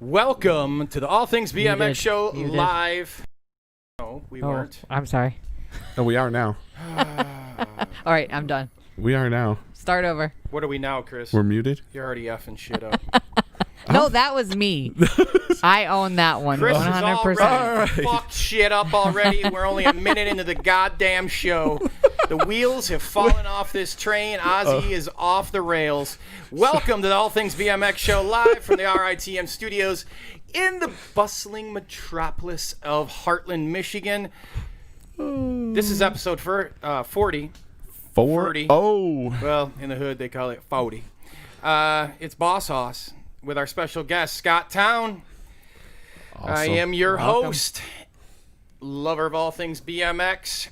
Welcome to the All Things BMX Show live. No, we weren't. I'm sorry. No, we are now. All right, I'm done. We are now. Start over. What are we now, Chris? We're muted. You're already effing shit up. No, that was me. I own that one. Chris 100%. is already fucked shit up already. We're only a minute into the goddamn show. The wheels have fallen off this train. Ozzy is off the rails. Welcome to the All Things BMX Show live from the RITM studios in the bustling metropolis of Hartland, Michigan. This is episode 40. 40. Oh. Well, in the hood they call it 40. It's Boss Hoss with our special guest, Scott Towne. Awesome. I am your host, lover of all things BMX.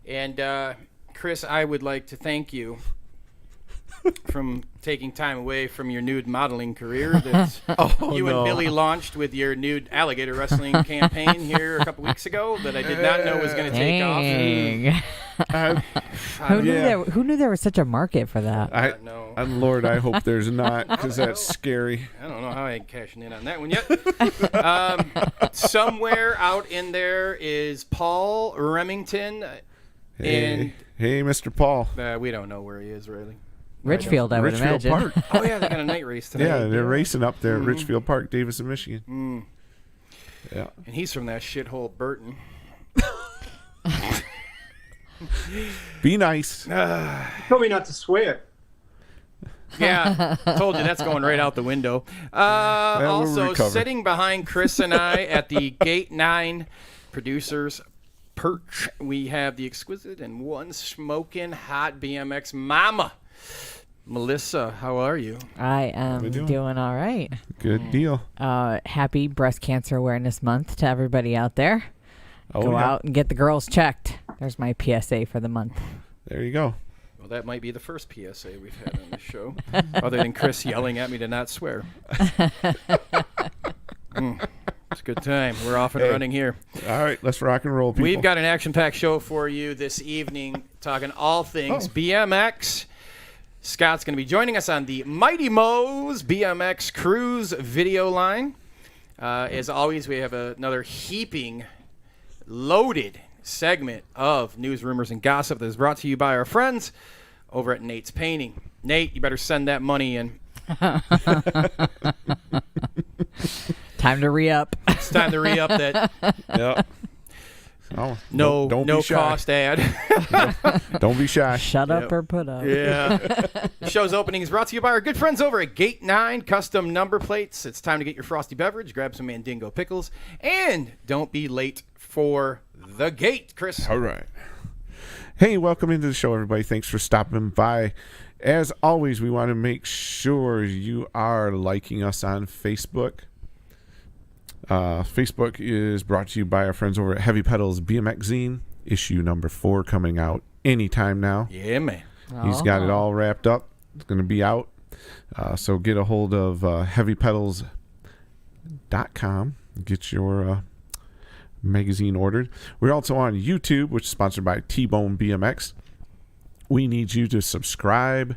And Chris, I would like to thank you from taking time away from your nude modeling career that and Billy launched with your nude alligator wrestling campaign here a couple weeks ago that I did not know was going to take off. Who knew there was such a market for that? I don't know. And Lord, I hope there's not, because that's scary. I don't know how I ain't cashing in on that one yet. Somewhere out in there is Paul Remington. Hey, Mr. Paul. We don't know where he is, really. Richfield, I would Richfield imagine. Park. Oh, yeah, they got a night race tonight. Yeah, they're racing up there at Richfield Park, Davison, Michigan. Yeah. And he's from that shithole Burton. Be nice. Told me not to swear. Yeah, told you that's going right out the window. Also, sitting behind Chris and I at the Gatenine producers perch, we have the exquisite and one smoking hot BMX mama, Melissa. How are you? I am doing all right. Good deal. Happy Breast Cancer Awareness Month to everybody out there. Go out and get the girls checked. There's my PSA for the month. There you go. Well, that might be the first PSA we've had on this show, other than Chris yelling at me to not swear. It's a good time. We're off and running here. All right, let's rock and roll, people. We've got an action-packed show for you this evening, talking all things BMX. Scott's going to be joining us on the Mighty Mo's BMX Cruise video line. As always, we have another heaping, loaded segment of news, rumors, and gossip that is brought to you by our friends over at Nate's Painting. Nate, you better send that money in. Time to re-up. It's time to re-up that. Yep. Oh, no be shy. Cost ad. Don't be shy. Shut up or put up. Yeah. The show's opening is brought to you by our good friends over at Gatenine Custom Number Plates. It's time to get your frosty beverage, grab some Mandingo pickles, and don't be late for the gate, Chris. All right. Hey, welcome into the show, everybody. Thanks for stopping by. As always, we want to make sure you are liking us on Facebook. Facebook is brought to you by our friends over at Heavy Pedals BMX Zine, issue number 4 coming out anytime now. Yeah, man. He's got it all wrapped up. It's going to be out. So get a hold of heavypedals.com. Get your magazine ordered. We're also on YouTube, which is sponsored by T-Bone BMX. We need you to subscribe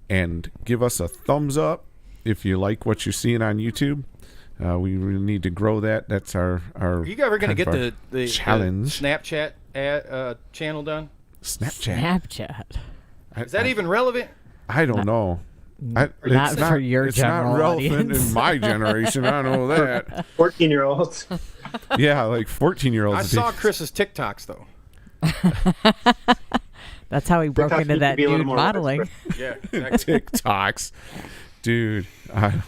and give us a thumbs up if you like what you're seeing on YouTube. We really need to grow that. That's our Are you ever going to get the challenge Snapchat channel done? Snapchat. Is that even relevant? I don't know. Not for your general It's not relevant audience. in my generation. I know that. 14-year-olds. Yeah, like 14-year-olds. I saw Chris's TikToks, though. That's how he broke TikToks into need that to be a little nude more modeling. Yeah, exactly. TikToks. Dude, the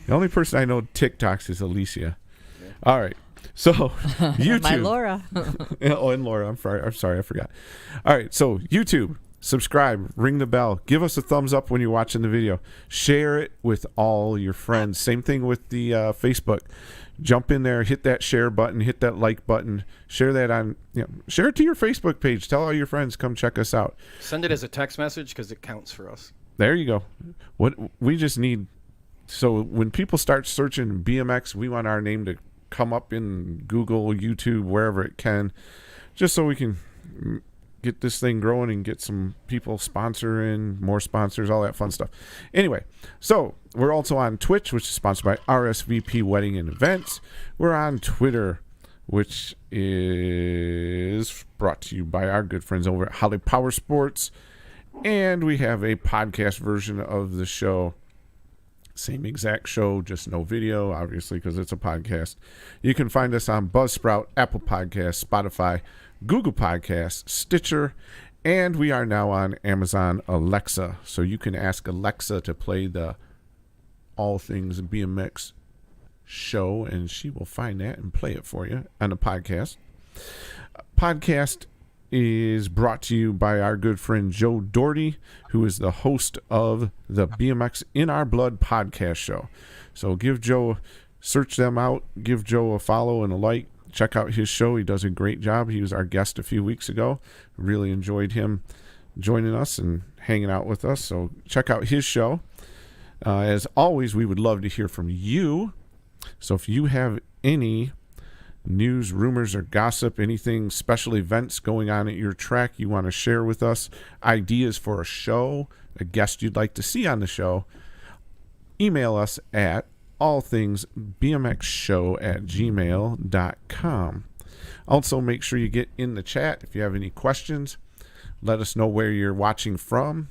only person I know TikToks is Alicia. Yeah. All right. So, YouTube. My Laura. Oh, and Laura. I'm sorry. I forgot. All right. So, YouTube. Subscribe. Ring the bell. Give us a thumbs up when you're watching the video. Share it with all your friends. Same thing with the Facebook. Jump in there. Hit that share button. Hit that like button. Share that on. Share it to your Facebook page. Tell all your friends. Come check us out. Send it as a text message because it counts for us. There you go. What we just need. So when people start searching BMX, we want our name to come up in Google, YouTube, wherever it can, just so we can get this thing growing and get some people sponsoring, more sponsors, all that fun stuff. Anyway, so we're also on Twitch, which is sponsored by RSVP Wedding and Events. We're on Twitter, which is brought to you by our good friends over at Holly Powersports. And we have a podcast version of the show. Same exact show, just no video, obviously, because it's a podcast. You can find us on Buzzsprout, Apple Podcasts, Spotify, Google Podcasts, Stitcher, and we are now on Amazon Alexa. So you can ask Alexa to play the All Things BMX Show, and she will find that and play it for you on the podcast. Podcast is brought to you by our good friend Joe Doherty, who is the host of the BMX in Our Blood podcast show. So give Joe, search them out, give Joe a follow and a like. Check out his show. He does a great job. He was our guest a few weeks ago. Really enjoyed him joining us and hanging out with us. So check out his show. As always, we would love to hear from you. So if you have any news, rumors, or gossip, anything, special events going on at your track you want to share with us, ideas for a show, a guest you'd like to see on the show, email us at allthingsbmxshow@gmail.com. Also, make sure you get in the chat if you have any questions. Let us know where you're watching from.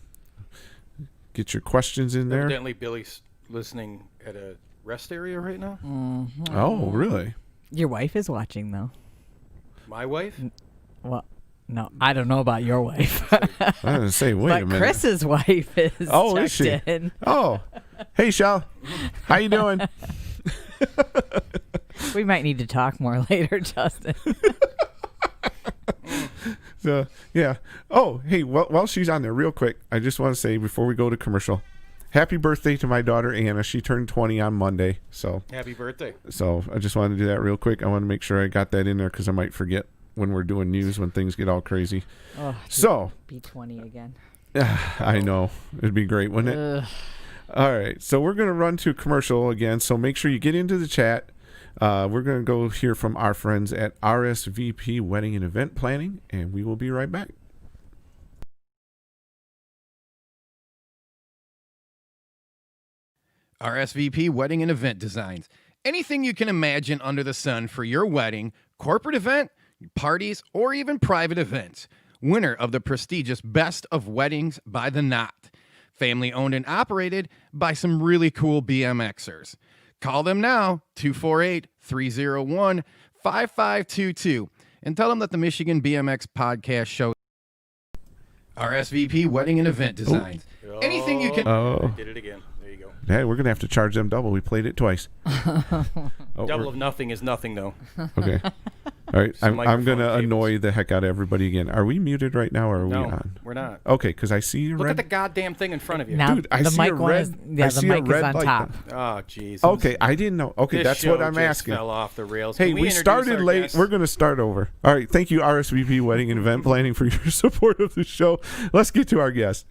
Get your questions in there. Evidently, Billy's listening at a rest area right now. Mm-hmm. Oh, really? Your wife is watching, though. My wife? Well, no, I don't know about your wife. I didn't say, wait a But minute. Chris's wife is Oh, is checked she? in. Oh, hey, Shell. How you doing? We might need to talk more later, Justin. So, yeah. Oh, hey, while she's on there, real quick, I just want to say before we go to commercial, happy birthday to my daughter, Anna. She turned 20 on Monday. So Happy birthday. So I just wanted to do that real quick. I want to make sure I got that in there because I might forget when we're doing news when things get all crazy. Oh, So be 20 again. I know. It'd be great, wouldn't it? Ugh. All right. So we're going to run to commercial again. So make sure you get into the chat. We're going to go hear from our friends at RSVP Wedding and Event Planning, and we will be right back. RSVP Wedding and Event Designs. Anything you can imagine under the sun for your wedding, corporate event, parties, or even private events. Winner of the prestigious Best of Weddings by the Knot. Family owned and operated by some really cool BMXers. Call them now, 248-301-5522, and tell them that the Michigan BMX Podcast Show. RSVP Wedding and Event Designs. Anything you can... Oh. Did it again. There you go. Hey, we're going to have to charge them double. We played it twice. Double of nothing is nothing, though. Okay. All right. I'm going to microphone annoy the heck out of everybody again. Are we muted right now or are we No, on? we're not. Okay, because I see you Look red. at the goddamn thing in front of you. Now Dude, I the see a mic one red. is, I yeah, the see a mic red is on light. top. Oh, jeez. Okay, I didn't know. Okay, This that's what show I'm just asking. Fell off the rails. Hey, Can we introduce started our late. guest? We're going to start over. All right. Thank you, RSVP Wedding and Event Planning, for your support of the show. Let's get to our guest.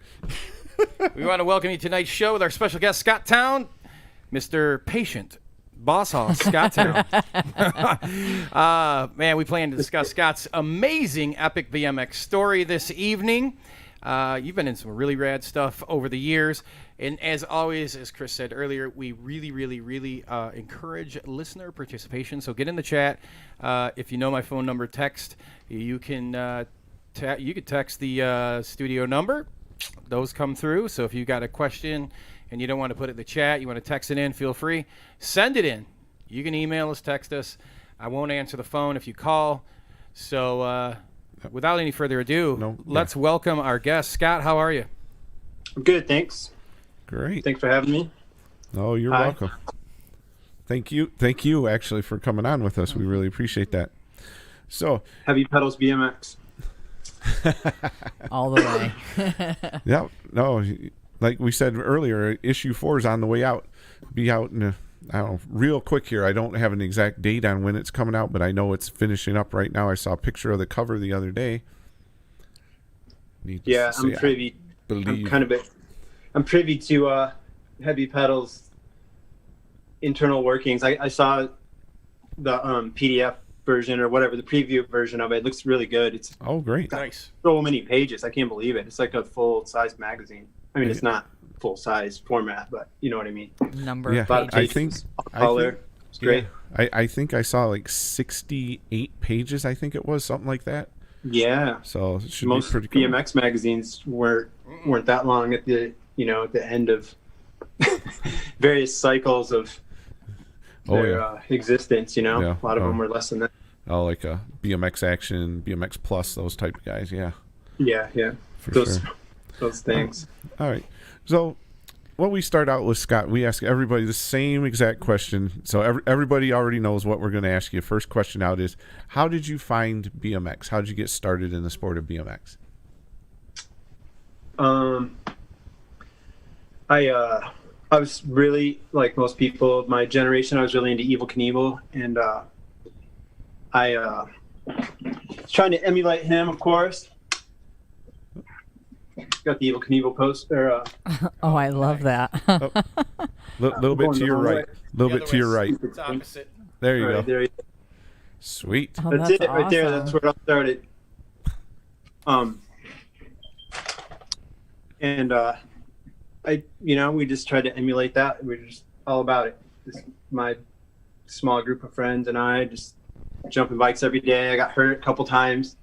We want to welcome you to tonight's show with our special guest, Scott Towne, Mr. Patient, Boss Hoss, Scott Towne. Man, we plan to discuss Scott's amazing epic BMX story this evening. You've been in some really rad stuff over the years. And as always, as Chris said earlier, we really encourage listener participation. So get in the chat. If you know my phone number, text. You can text the studio number. Those come through. So if you got a question and you don't want to put it in the chat, you want to text it in, feel free. Send it in. You can email us, text us. I won't answer the phone if you call. So without any further ado, let's welcome our guest. Scott, how are you? I'm good, thanks. Great. Thanks for having me. Oh, you're Hi. welcome. Thank you actually for coming on with us. We really appreciate that. So, Heavy Pedals BMX. All the way. yeah, no, like we said earlier, issue 4 is on the way out. Be out in I don't know, real quick here. I don't have an exact date on when it's coming out, but I know it's finishing up right now. I saw a picture of the cover the other day. Yeah, I'm privy. I'm privy to Heavy Pedals internal workings. I saw the PDF version or whatever, the preview version of it. It looks really good. It's great. Nice. So many pages. I can't believe it. It's like a full-size magazine. I mean, it's not full-size format, but you know what I mean. Number of Yeah, pages. It's great. I think I saw like 68 pages. I think it was something like that. Yeah. So it should Most be pretty cool. BMX magazines weren't that long at the at the end of various cycles of their existence. Yeah. A lot of them were less than that. Oh, like BMX Action, BMX Plus, those type of guys. Yeah. Yeah. For Those sure. things. All right. So when we start out with Scott, we ask everybody the same exact question. So everybody already knows what we're going to ask you. First question out is, how did you find BMX? How did you get started in the sport of BMX? I was really, like most people of my generation, I was really into Evel Knievel, and I was trying to emulate him, of course. Got the Evel Knievel poster. Oh, I love that. Little bit to your right. Little bit to your right. It's opposite. There you go. There you go. Sweet. Oh, That's it right there. That's where I started. And we just tried to emulate that. We were just all about it. Just my small group of friends and I just jumping bikes every day. I got hurt a couple times.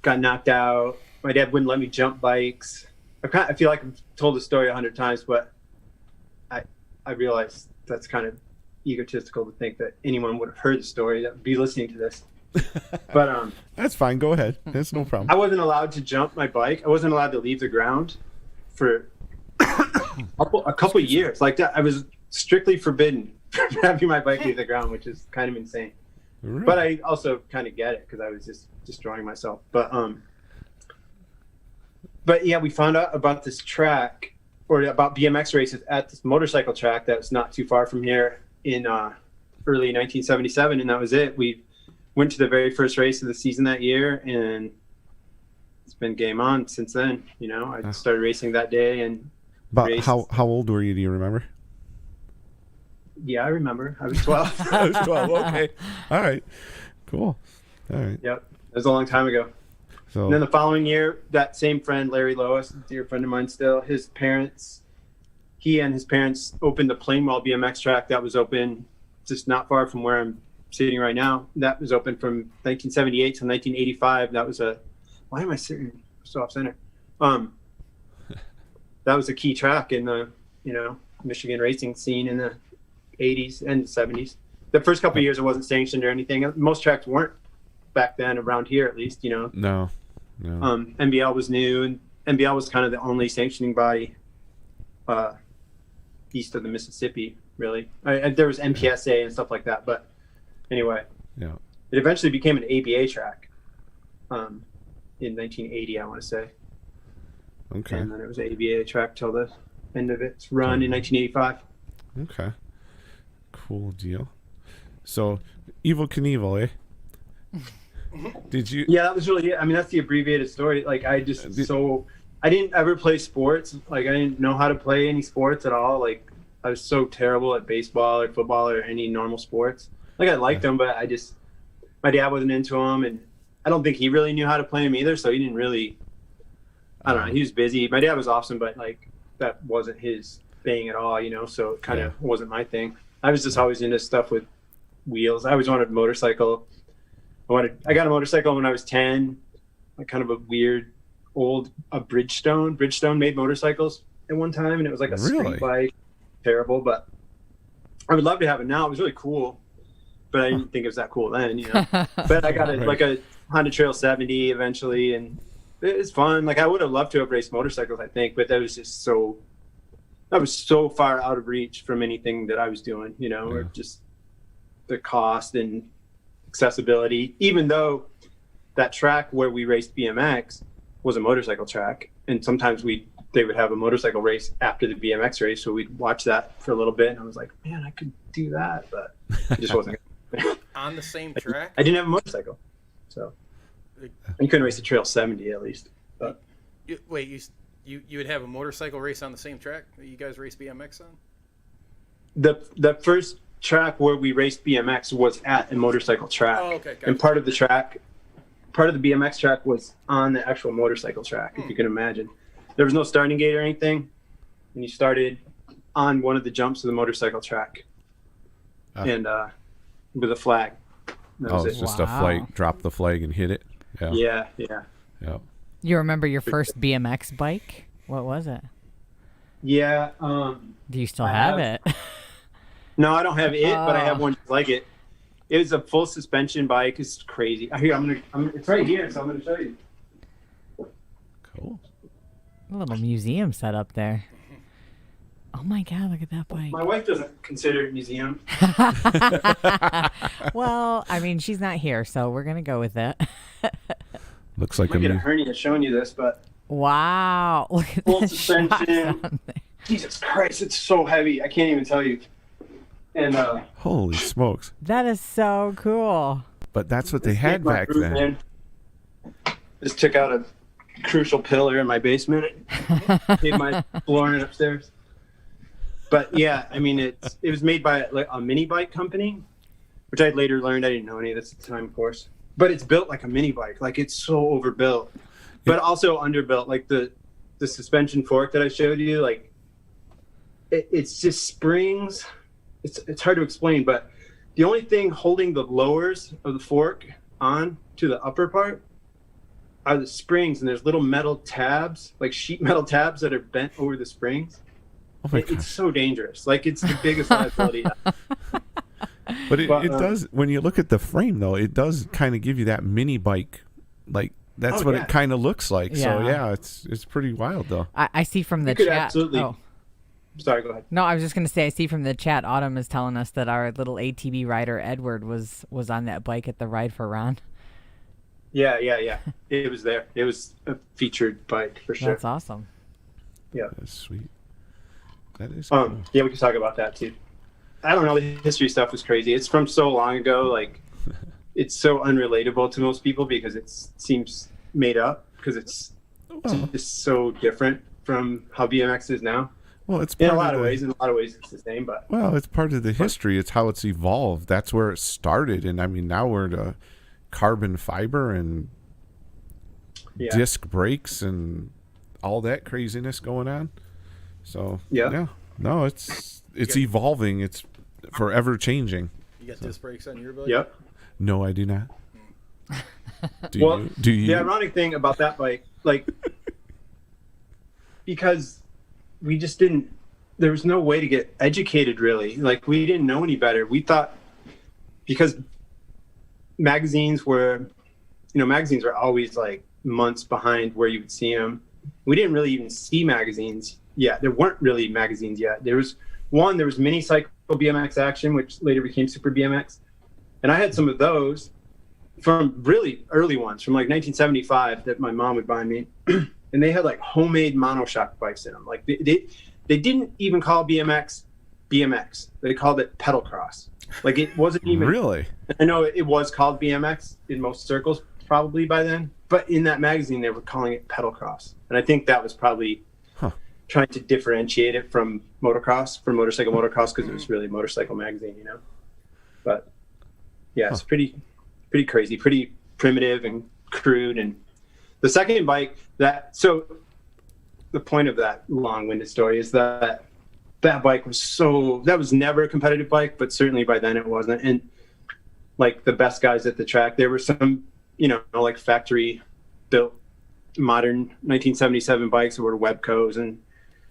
Got knocked out. My dad wouldn't let me jump bikes. I feel like I've told the story 100 times, but I realized that's kind of egotistical to think that anyone would have heard the story that would be listening to this. But that's fine. Go ahead. That's no problem. I wasn't allowed to jump my bike. I wasn't allowed to leave the ground for a couple years. Like that, I was strictly forbidden from having my bike leave the ground, which is kind of insane. Really? But I also kind of get it because I was just destroying myself. But yeah, we found out about this track or about BMX races at this motorcycle track that was not too far from here in early 1977, and that was it. We went to the very first race of the season that year, and it's been game on since then. I started racing that day, and But how old were you? Do you remember? Yeah, I remember. I was 12. I was 12. Okay. All right. Cool. All right. Yep. It was a long time ago. So And then the following year, that same friend, Larry Lois, a dear friend of mine still, he and his parents opened the Plainwell BMX track that was open just not far from where I'm sitting right now. That was open from 1978 to 1985. That was why am I sitting so off center? That was a key track in the, Michigan racing scene in the 80s and 70s. The first couple of years it wasn't sanctioned or anything. Most tracks weren't back then around here, at least, No. NBL was new, and NBL was kind of the only sanctioning body east of the Mississippi, really. There was MPSA and stuff like that, but anyway, Yeah. it eventually became an ABA track in 1980, I want to say. Okay. And then it was an ABA track till the end of its run in 1985. Okay. Cool deal. So, Evel Knievel, eh? Did you? Yeah, that was really it. I mean, that's the abbreviated story. Like, I didn't ever play sports. Like, I didn't know how to play any sports at all. Like, I was so terrible at baseball or football or any normal sports. Like, I liked them, but my dad wasn't into them, and I don't think he really knew how to play them either, so he didn't really, I don't know, he was busy. My dad was awesome, but, like, that wasn't his thing at all, so it kind of wasn't my thing. I was just always into stuff with wheels. I always wanted a motorcycle. I got a motorcycle when I was 10, like kind of a weird old Bridgestone. Bridgestone made motorcycles at one time, and it was like a street bike. Terrible, but I would love to have it now. It was really cool, but I didn't think it was that cool then, But I got like a Honda Trail 70 eventually, and it was fun. Like, I would have loved to have raced motorcycles, I think, but that was so far out of reach from anything that I was doing, or just the cost and accessibility, even though that track where we raced BMX was a motorcycle track, and sometimes they would have a motorcycle race after the BMX race, so we'd watch that for a little bit, and I was like, man, I could do that, but it just wasn't on the same track. I didn't have a motorcycle, so you couldn't race the Trail 70 at least. But You would have a motorcycle race on the same track that you guys race BMX on? the first track where we raced BMX was at a motorcycle track. Oh, okay, and part of the BMX track was on the actual motorcycle track, if you can imagine. There was no starting gate or anything, and you started on one of the jumps of the motorcycle track, and with a flag. It's just a flag. Drop the flag and hit it. Yeah. You remember your first BMX bike? What was it? Yeah. Do you still have it? No, I don't have it, but I have one just like it. It was a full suspension bike. It's crazy. Here, it's right here, so I'm gonna show you. Cool. A little museum set up there. Oh my God, look at that bike. My wife doesn't consider it a museum. Well, I mean, she's not here, so we're gonna go with it. Looks like I might get a hernia showing you this, but wow, look at full the suspension. Jesus Christ, it's so heavy. I can't even tell you. And holy smokes. That is so cool. But that's what they had back then. Just took out a crucial pillar in my basement. Made my flooring upstairs. But yeah, I mean, it was made by a mini bike company, which I later learned. I didn't know any of this at the time, of course. But it's built like a mini bike. Like, it's so overbuilt, but also underbuilt. Like the suspension fork that I showed you, like it's just springs. It's hard to explain, but the only thing holding the lowers of the fork on to the upper part are the springs, and there's little metal tabs, like sheet metal tabs that are bent over the springs. Oh my gosh. It's so dangerous. Like, it's the biggest liability. But it does, when you look at the frame, though, it does kind of give you that mini bike. Like, that's what it kind of looks like. Yeah. So, yeah, it's pretty wild, though. I see from the You could chat. absolutely. Oh. Sorry, go ahead. No, I was just going to say, I see from the chat, Autumn is telling us that our little ATV rider, Edward, was on that bike at the Ride for Ron. Yeah. It was there. It was a featured bike for sure. That's awesome. Yeah. That's sweet. That is cool. Yeah, we can talk about that too. I don't know. The history stuff was crazy. It's from so long ago. Like, it's so unrelatable to most people because it seems made up because it's just so different from how BMX is now. Well, it's in a lot of ways. In a lot of ways, it's the same. But it's part of the history. It's how it's evolved. That's where it started. And I mean, now we're to carbon fiber and disc brakes and all that craziness going on. So no, it's evolving. It's forever changing. You got disc brakes on your bike? Yep. No, I do not. Do you? The ironic thing about that bike, like, because we just didn't, there was no way to get educated really. Like, we didn't know any better. We thought, because magazines were always like months behind where you would see them. We didn't really even see magazines yet. There weren't really magazines yet. There was Mini Cycle BMX Action, which later became Super BMX. And I had some of those from really early ones from like 1975 that my mom would buy me. And they had like homemade monoshock bikes in them. Like they didn't even call BMX. They called it pedal cross. Like, it wasn't even really. I know it was called BMX in most circles probably by then, but in that magazine they were calling it pedal cross. And I think that was probably trying to differentiate it from motocross, from motorcycle motocross, because it was really a motorcycle magazine, you know. But yeah, it's pretty crazy, pretty primitive and crude. And the second bike so the point of that long-winded story is that bike that was never a competitive bike, but certainly by then it wasn't. And like the best guys at the track, there were some, like factory built modern 1977 bikes that were Webcos and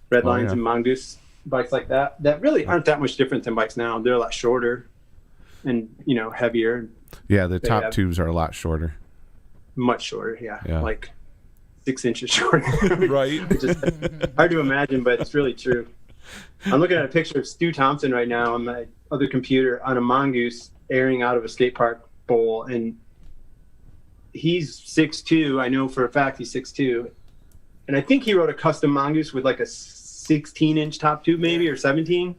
Redlines and Mongoose bikes like that really aren't that much different than bikes now. They're a lot shorter and, heavier. Yeah, the top tubes are a lot shorter. Much shorter, yeah. Like 6 inches shorter. Right. It's just hard to imagine, but it's really true. I'm looking at a picture of Stu Thompson right now on my other computer on a mongoose airing out of a skate park bowl, and he's 6'2". I know for a fact he's 6'2", and I think he rode a custom mongoose with like a 16-inch top tube, maybe, or 17.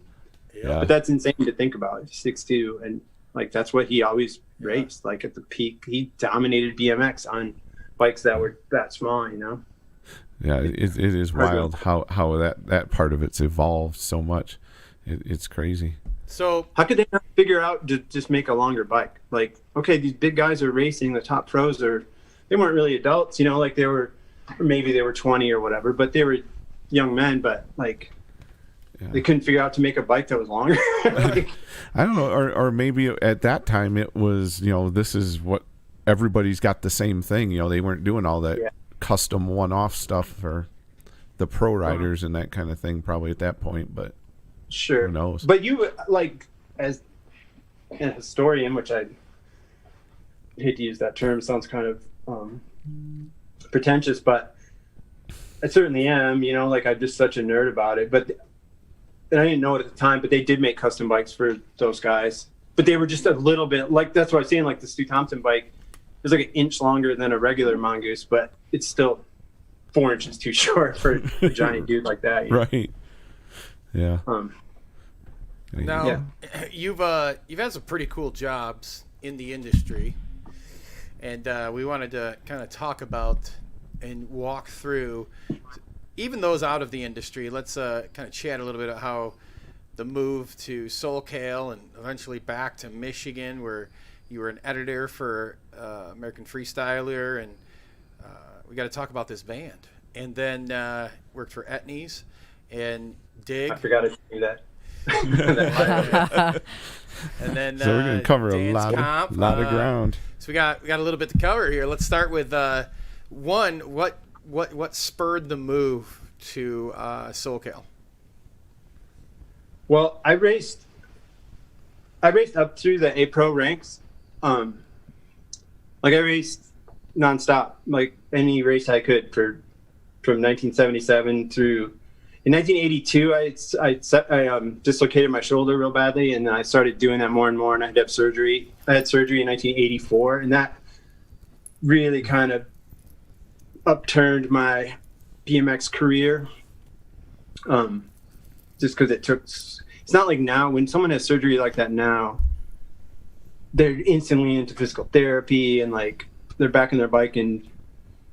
Yeah. But that's insane to think about. He's 6'2", and like that's what he always raced. Like at the peak, he dominated BMX on bikes that were that small, Yeah, it is wild how that part of it's evolved so much. It's crazy. So how could they not figure out to just make a longer bike? Like, okay, these big guys are racing, the top pros they weren't really adults, like they were, or maybe they were 20 or whatever, but they were young men, but like they couldn't figure out to make a bike that was longer. Like, I don't know, or maybe at that time it was, this is what everybody's got the same thing. They weren't doing all that custom one-off stuff for the pro riders and that kind of thing probably at that point, but sure. Who knows? But you, like, as a historian, which I hate to use that term, sounds kind of pretentious, but I certainly am, like I'm just such a nerd about it. And I didn't know it at the time, but they did make custom bikes for those guys. But they were just a little bit, like, that's what I was saying, like the Stu Thompson bike is like an inch longer than a regular Mongoose, but it's still 4 inches too short for a giant dude like that. Right. Yeah. Now, you've had some pretty cool jobs in the industry, and we wanted to kind of talk about and walk through even those out of the industry. Let's kind of chat a little bit about how the move to SoCal and eventually back to Michigan, where you were an editor for American Freestyler, and we got to talk about this band. And then worked for Etnies and Dig. I forgot to do that. And then so we're going to cover a lot of ground. So we got a little bit to cover here. Let's start with one. What spurred the move to SoCal? Well, I raced up through the A Pro ranks. Like I raced nonstop, like any race I could from 1977 through. In 1982, I dislocated my shoulder real badly, and I started doing that more and more, and I had to have surgery. I had surgery in 1984, and that really kind of upturned my BMX career. Just because it's not like now when someone has surgery like that now, they're instantly into physical therapy and like they're back on their bike in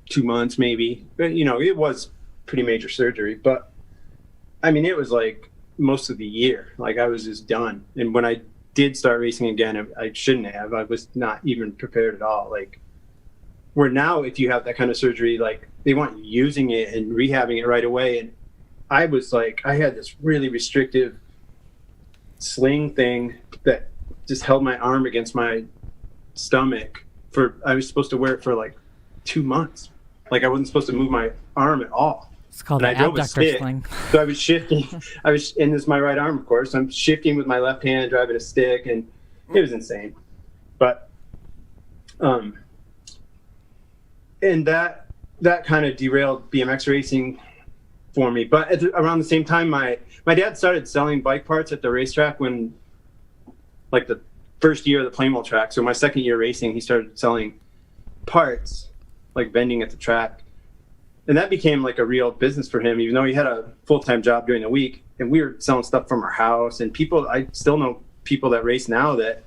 2 months maybe. But it was pretty major surgery, but I mean, it was like most of the year. Like I was just done. And when I did start racing again, I shouldn't have. I was not even prepared at all. Like where now, if you have that kind of surgery, like they want you using it and rehabbing it right away. And I was like, I had this really restrictive sling thing that just held my arm against my stomach I was supposed to wear it for like 2 months. Like I wasn't supposed to move my arm at all. It's called an abductor sling. So I was shifting. And this is my right arm, of course. I'm shifting with my left hand, driving a stick, and it was insane. But, and that kind of derailed BMX racing for me. But around the same time, my dad started selling bike parts at the racetrack when, like the first year of the Plainwell track. So my second year racing, he started selling parts, like vending at the track. And that became like a real business for him, even though he had a full-time job during the week. And we were selling stuff from our house. And I still know people that race now that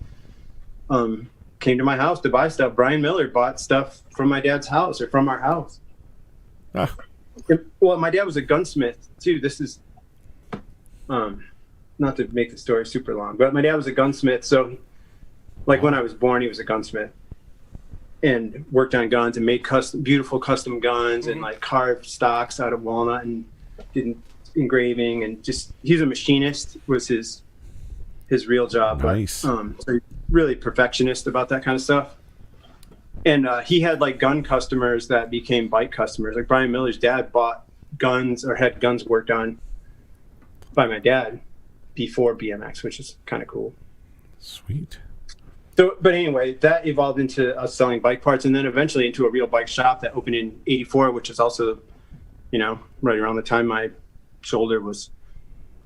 came to my house to buy stuff. Brian Miller bought stuff from my dad's house or from our house. Ah. Well, my dad was a gunsmith too. This is not to make the story super long, but my dad was a gunsmith. So like when I was born, he was a gunsmith. And worked on guns and made beautiful custom guns and like carved stocks out of walnut and did engraving and just he's a machinist was his real job. Nice. But, so really perfectionist about that kind of stuff. And he had like gun customers that became bike customers. Like Brian Miller's dad bought guns or had guns worked on by my dad before BMX, which is kind of cool. Sweet. So, but anyway, that evolved into us selling bike parts and then eventually into a real bike shop that opened in 84, which is also, right around the time my shoulder was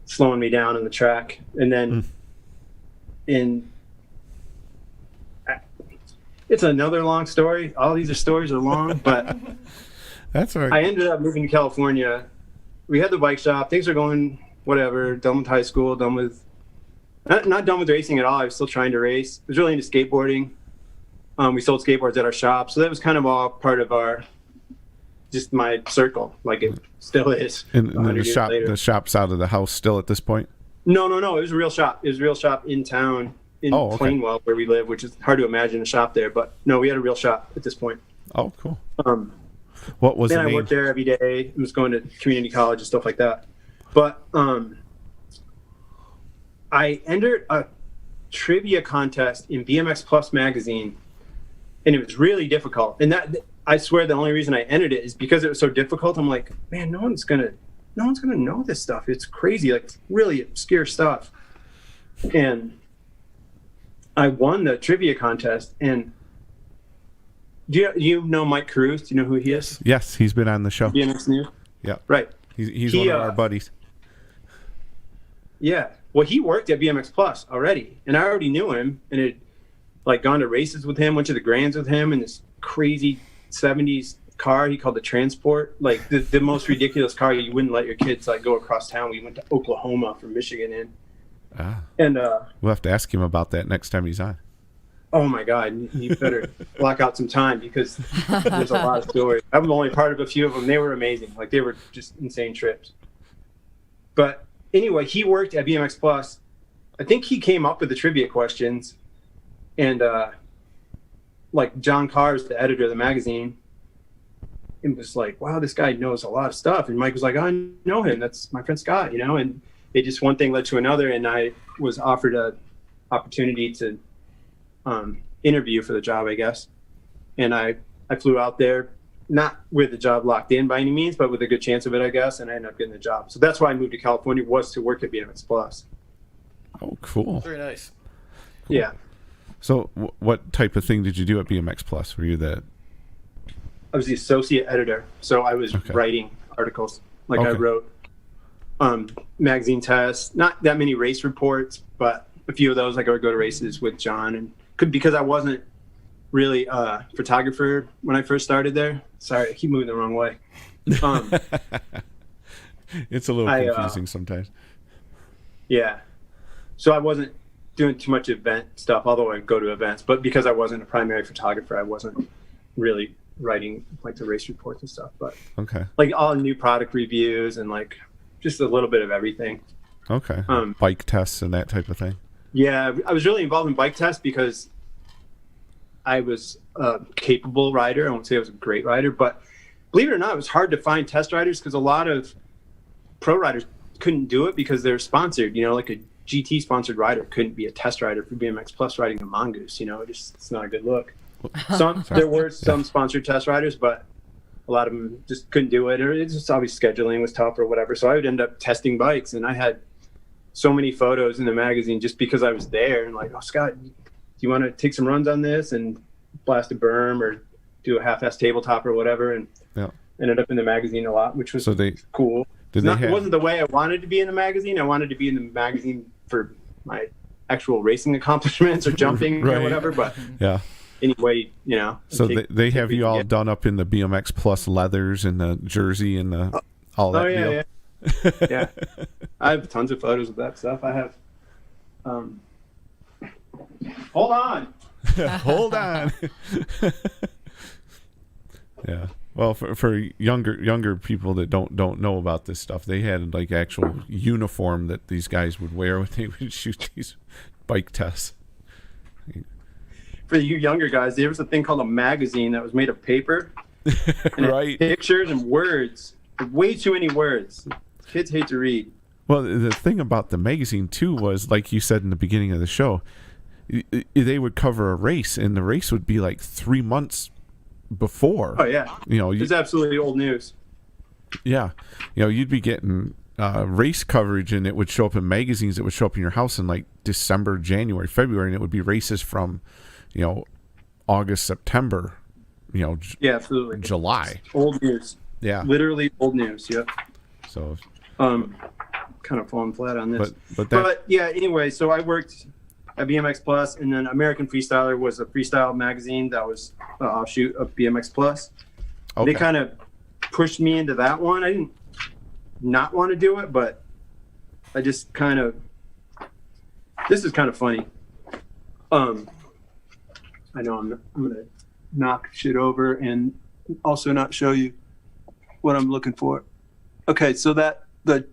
slowing me down on the track. And then it's another long story. All these stories are long, but that's all right. I ended up moving to California. We had the bike shop. Things are going whatever, done with high school, done with not done with racing at all. I was still trying to race. I was really into skateboarding. We sold skateboards at our shop. So that was kind of all part of just my circle, like it still is. And the shop's out of the house still at this point? No. It was a real shop. It was a real shop in town in Plainwell, where we live, which is hard to imagine a shop there. But no, we had a real shop at this point. Oh, cool. What was the name? I worked there every day. I was going to community college and stuff like that. But I entered a trivia contest in BMX Plus magazine, and it was really difficult. And that, I swear, the only reason I entered it is because it was so difficult. I'm like, man, no one's gonna know this stuff. It's crazy, like really obscure stuff. And I won the trivia contest. And do you know Mike Cruz? Do you know who he is? Yes, he's been on the show. BMX News. Yeah, right. He's one of our buddies. Yeah. Well, he worked at BMX Plus already, and I already knew him, and had like gone to races with him, went to the Grands with him in this crazy 70s car he called the Transport, like the most ridiculous car you wouldn't let your kids like go across town. We went to Oklahoma from Michigan in. And we'll have to ask him about that next time he's on. Oh my God, you better block out some time because there's a lot of stories. I'm only part of a few of them. They were amazing. Like they were just insane trips. But anyway, he worked at BMX Plus. I think he came up with the trivia questions, and like John Carr is the editor of the magazine, and was like, wow, this guy knows a lot of stuff. And Mike was like, I know him. That's my friend Scott, and it just one thing led to another. And I was offered a opportunity to interview for the job, I guess. And I flew out there, not with the job locked in by any means, but with a good chance of it, I guess. And I ended up getting the job. So that's why I moved to California, was to work at BMX Plus. Oh, cool. Very nice. Cool. Yeah. So what type of thing did you do at BMX Plus? Were you I was the associate editor. So I was writing articles. Like I wrote magazine tests, not that many race reports, but a few of those. Like I would go to races with John, and because I wasn't really a photographer when I first started there. Sorry, I keep moving the wrong way. It's a little confusing sometimes. Yeah. So I wasn't doing too much event stuff, although I'd go to events. But because I wasn't a primary photographer, I wasn't really writing like the race reports and stuff. But like all new product reviews and like just a little bit of everything. Okay. Bike tests and that type of thing. Yeah, I was really involved in bike tests because I was a capable rider. I won't say I was a great rider, but believe it or not, it was hard to find test riders because a lot of pro riders couldn't do it because they're sponsored. Like a GT sponsored rider couldn't be a test rider for BMX Plus riding a Mongoose. It's not a good look. There were some sponsored test riders, but a lot of them just couldn't do it, or it's just obviously scheduling was tough or whatever. So I would end up testing bikes, and I had so many photos in the magazine just because I was there and like, oh, Scott, do you want to take some runs on this and blast a berm or do a half-ass tabletop or whatever? And ended up in the magazine a lot, which was cool. It wasn't the way I wanted to be in the magazine. I wanted to be in the magazine for my actual racing accomplishments or jumping or whatever. But anyway, So they have you all done up in the BMX Plus leathers and the jersey and all that deal. Yeah. Yeah, I have tons of photos of that stuff. I have. Hold on. Hold on. Yeah. Well, for younger people that don't know about this stuff, they had like actual uniform that these guys would wear when they would shoot these bike tests. For you younger guys, there was a thing called a magazine that was made of paper, and right? Pictures and words. Way too many words. Kids hate to read. Well, the thing about the magazine too was, like you said in the beginning of the show, they would cover a race, and the race would be like 3 months before. Oh yeah, it's absolutely old news. Yeah, you'd be getting race coverage, and it would show up in magazines. It would show up in your house in like December, January, February, and it would be races from, August, September, yeah, absolutely, July. It's old news. Yeah, literally old news. Yep. So, kind of falling flat on this. But yeah, anyway, so I worked at BMX Plus, and then American Freestyler was a freestyle magazine that was an offshoot of BMX Plus. They kind of pushed me into that one. I didn't not want to do it, but I just kind of. This is kind of funny. I know I'm gonna knock shit over and also not show you what I'm looking for. Okay, so that the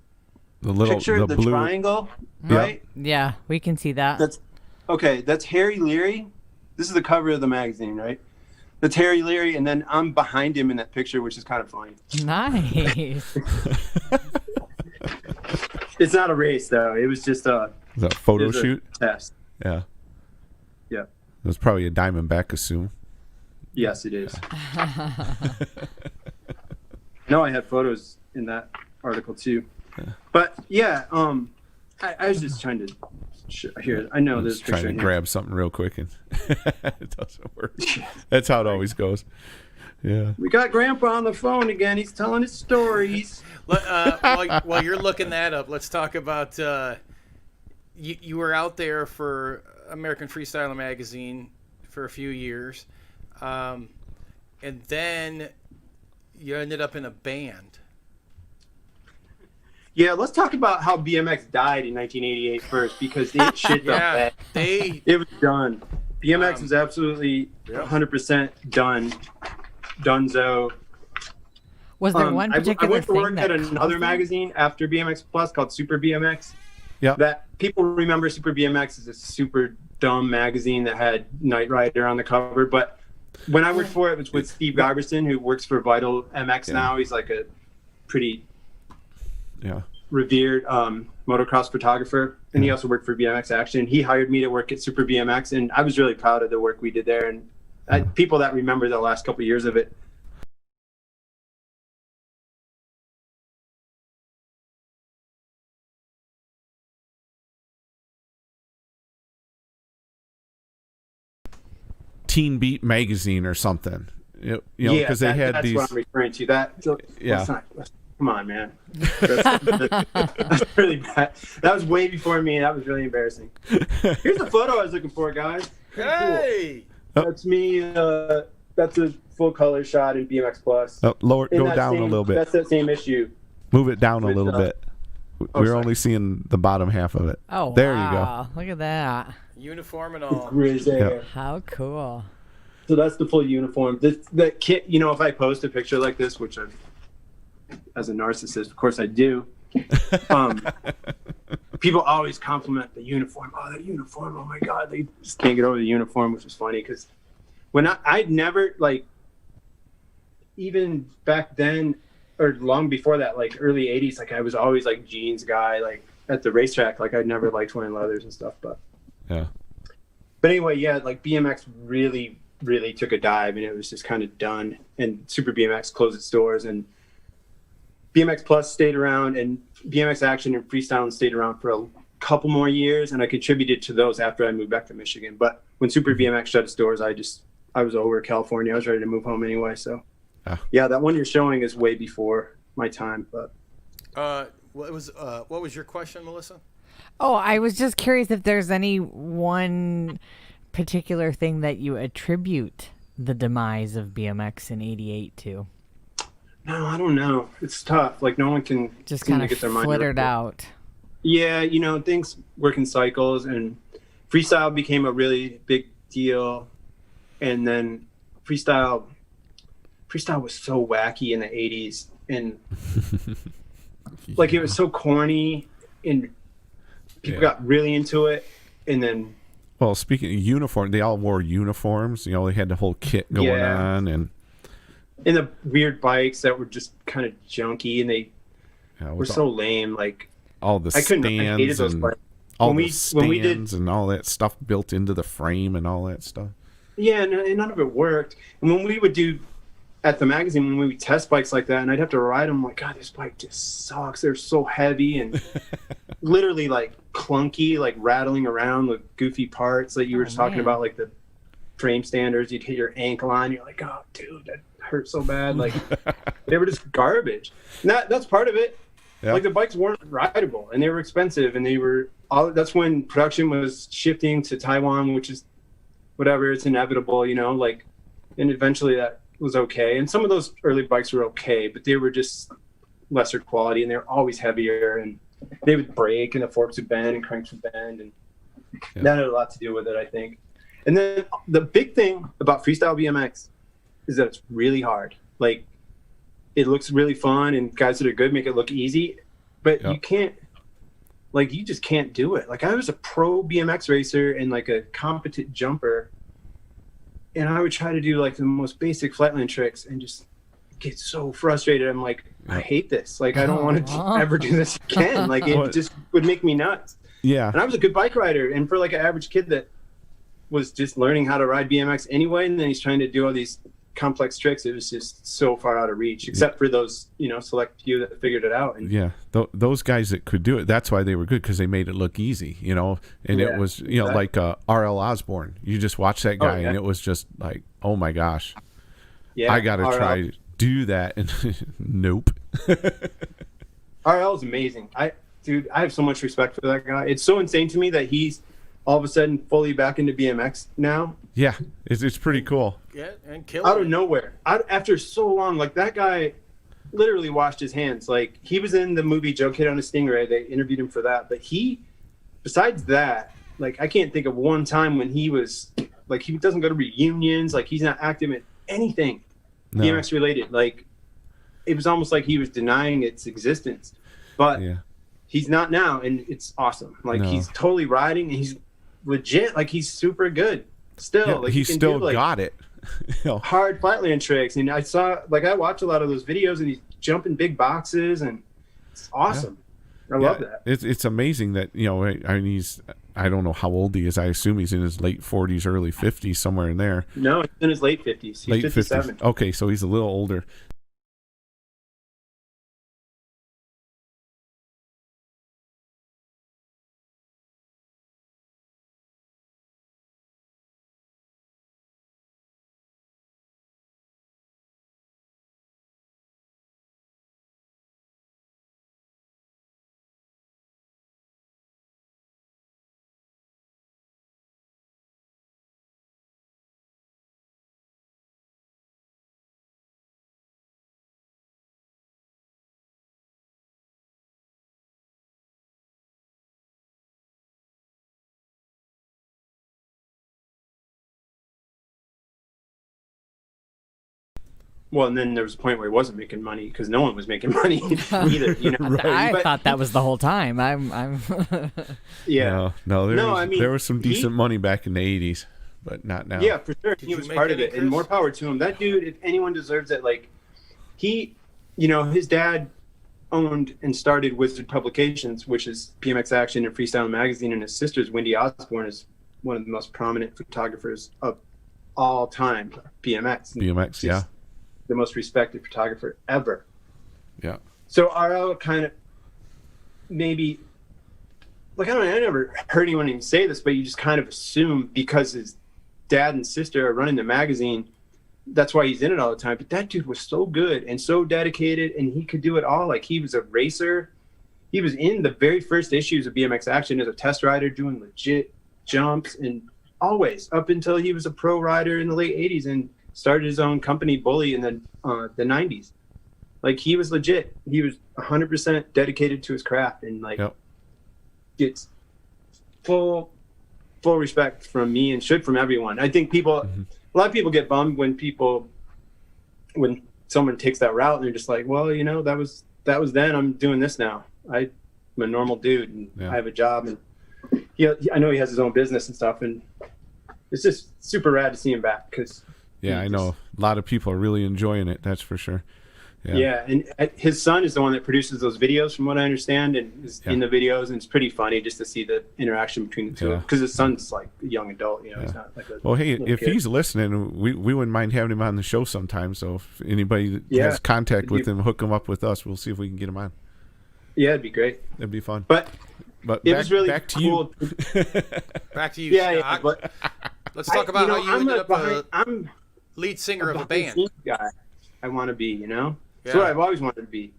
picture, the blue triangle, right? Yeah, we can see that. That's Harry Leary. This is the cover of the magazine, right? That's Harry Leary, and then I'm behind him in that picture, which is kind of funny. Nice. It's not a race, though. It was just a photo shoot test. Yeah. Yeah. It was probably a Diamondback assume. Yes, it is. No, I had photos in that article too. But yeah, I was just trying to here. I know there's trying to grab something real quick and it doesn't work. That's how it always goes. Yeah. We got Grandpa on the phone again. He's telling his stories. While you're looking that up, let's talk about you were out there for American Freestyler magazine for a few years, and then you ended up in a band. Yeah, let's talk about how BMX died in 1988 first, because it shit the bed. It was done. BMX was absolutely 100% done. Dunzo. Was there one particular I went to work thing at another magazine after BMX Plus called Super BMX. Yeah. That people remember Super BMX as a super dumb magazine that had Knight Rider on the cover. But when I worked for it, it was with Steve Garberson, who works for Vital MX now. He's like a pretty revered motocross photographer. And he also worked for BMX Action. He hired me to work at Super BMX, and I was really proud of the work we did there. And people that remember the last couple of years of it. Teen Beat magazine or something, because they had that's these. What I'm referring to. Come on, man. That's really bad. That was way before me. That was really embarrassing. Here's the photo I was looking for, guys. Hey, cool. That's me. That's a full color shot in BMX Plus. Go down a little bit. That's that same issue. Move it down a little bit. We're only seeing the bottom half of it. Oh, there wow. You go. Look at that. Uniform and all. How cool. So that's the full uniform. The kit, if I post a picture like this, which I've, as a narcissist, of course I do, people always compliment the uniform. Oh, that uniform. Oh, my God. They just can't get over the uniform, which is funny because when I'd never, even back then or long before that, early 80s, I was always jeans guy, at the racetrack. I'd never liked wearing leathers and stuff, but anyway, BMX really, really took a dive, and it was just kind of done. And Super BMX closed its doors, and BMX Plus stayed around, and BMX Action and Freestyle stayed around for a couple more years, and I contributed to those after I moved back to Michigan. But when Super BMX shut its doors, I was over California. I was ready to move home anyway. So, that one you're showing is way before my time. But what was your question, Melissa? Oh, I was just curious if there's any one particular thing that you attribute the demise of BMX in '88 to. No, I don't know. It's tough. No one can just kind of get their mind flittered out. Yeah, things work in cycles, and freestyle became a really big deal, and then freestyle was so wacky in the '80s, and it was so corny, and people got really into it, and then. Well, speaking of uniform, they all wore uniforms. They had the whole kit going on, and the weird bikes that were just kind of junky, and they were so lame. All the stands and all the stands and all that stuff built into the frame and all that stuff. Yeah, and none of it worked. And when we would do at the magazine, when we would test bikes like that, and I'd have to ride them, God, this bike just sucks. They're so heavy and literally clunky, rattling around with goofy parts that you were just talking about, the frame standards. You'd hit your ankle on. You're like, oh, dude, that hurt so bad. They were just garbage. And that's part of it. Yeah. The bikes weren't rideable, and they were expensive, and that's when production was shifting to Taiwan, which is whatever. It's inevitable, and eventually that was okay. And some of those early bikes were okay, but they were just lesser quality, and they were always heavier, and they would break, and the forks would bend, and cranks would bend, and that had a lot to do with it, I think. And then the big thing about freestyle BMX is that it's really hard. It looks really fun, and guys that are good make it look easy, but you can't like you just can't do it. Like I was a pro BMX racer and like a competent jumper, and I would try to do like the most basic flatland tricks and just get so frustrated. I'm like, I hate this. Like I don't want to ever do this again. Like it just would make me nuts. Yeah. And I was a good bike rider, and for like an average kid that was just learning how to ride BMX anyway, and then he's trying to do all these complex tricks, it was just so far out of reach, except for those, select few that figured it out. And those guys that could do it, that's why they were good, because they made it look easy, and it was, like R.L. Osborne. You just watch that guy, and it was just like, oh my gosh, I gotta try to do that. And nope. RL is amazing. I have so much respect for that guy. It's so insane to me that he's all of a sudden fully back into BMX now. Yeah, it's pretty cool. Yeah, and kill out of nowhere. After so long, like that guy literally washed his hands. Like he was in the movie Joe Kid on a Stingray. They interviewed him for that. But besides that, like I can't think of one time when he was like, he doesn't go to reunions. Like he's not active in anything BMX related. Like it was almost like he was denying its existence. But he's not now, and it's awesome. Like he's totally riding, and he's legit. Like he's super good still. Yeah, like he still got it. Hard flatland tricks, and I watch a lot of those videos, and he's jumping big boxes, and it's awesome. I love that. It's amazing that I mean, I don't know how old he is. I assume he's in his late 40s, early 50s, somewhere in there. No, he's in his late 50s. He's late 57. 50s. Okay, so he's a little older. Well, and then there was a point where he wasn't making money because no one was making money either. I thought that was the whole time. I'm Yeah. No, there was some decent money back in the 80s, but not now. Yeah, for sure. He was part of it, and more power to him. That dude, if anyone deserves it, like his dad owned and started Wizard Publications, which is BMX Action and Freestyle Magazine, and his sister's Wendy Osborne is one of the most prominent photographers of all time. BMX, yeah. The most respected photographer ever. Yeah. So RL kind of maybe, like, I never heard anyone even say this, but you just kind of assume because his dad and sister are running the magazine, that's why he's in it all the time. But that dude was so good and so dedicated, and he could do it all. Like, he was a racer. He was in the very first issues of BMX Action as a test rider doing legit jumps, and always up until he was a pro rider in the late 80s and started his own company, Bully, in the 90s. Like, he was legit. He was 100% dedicated to his craft, and gets full respect from me and should from everyone. I think a lot of people get bummed when someone takes that route and they're just like, well, that was then. I'm doing this now. I'm a normal dude, and I have a job, and I know he has his own business and stuff, and it's just super rad to see him back because. Yeah, I know. A lot of people are really enjoying it, that's for sure. Yeah, and his son is the one that produces those videos, from what I understand, and is in the videos, and it's pretty funny just to see the interaction between the two, because his son's like a young adult, he's not like a Well, hey, if kid. he's listening, we wouldn't mind having him on the show sometime, so if anybody has contact with him, hook him up with us. We'll see if we can get him on. Yeah, it'd be great. It'd be fun. But it was really back to cool. you. Back to you, Scott. Yeah, but let's talk about how you ended up I'm lead singer of a band. Guy I want to be, That's what I've always wanted to be.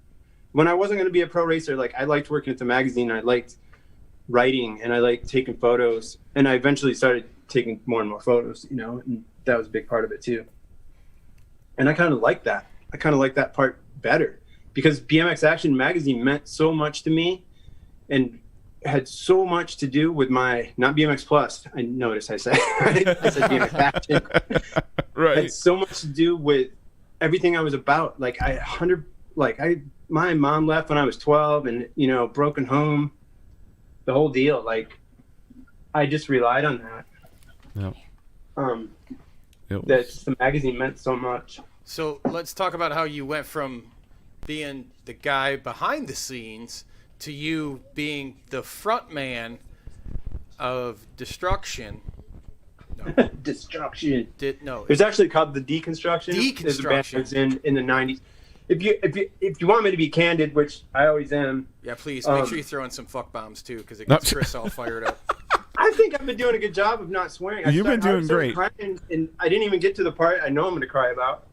When I wasn't going to be a pro racer, like, I liked working at the magazine, I liked writing, and I liked taking photos, and I eventually started taking more and more photos, and that was a big part of it too. And I kind of like that. I kind of like that part better because BMX Action magazine meant so much to me and had so much to do with my, not BMX Plus, I noticed I said BMX Action. Right. Had so much to do with everything I was about. Like, my mom left when I was 12, and broken home, the whole deal. Like, I just relied on that. Yep. That the magazine meant so much. So let's talk about how you went from being the guy behind the scenes to you being the front man of Destruction. No. Destruction. It No. was actually called the Deconstruction. Deconstruction. It was in the 90s. If you want me to be candid, which I always am. Yeah, please make sure you throw in some fuck bombs too, because it gets Chris all fired up. I think I've been doing a good job of not swearing. You've been doing great. Crying, and I didn't even get to the part I know I'm going to cry about.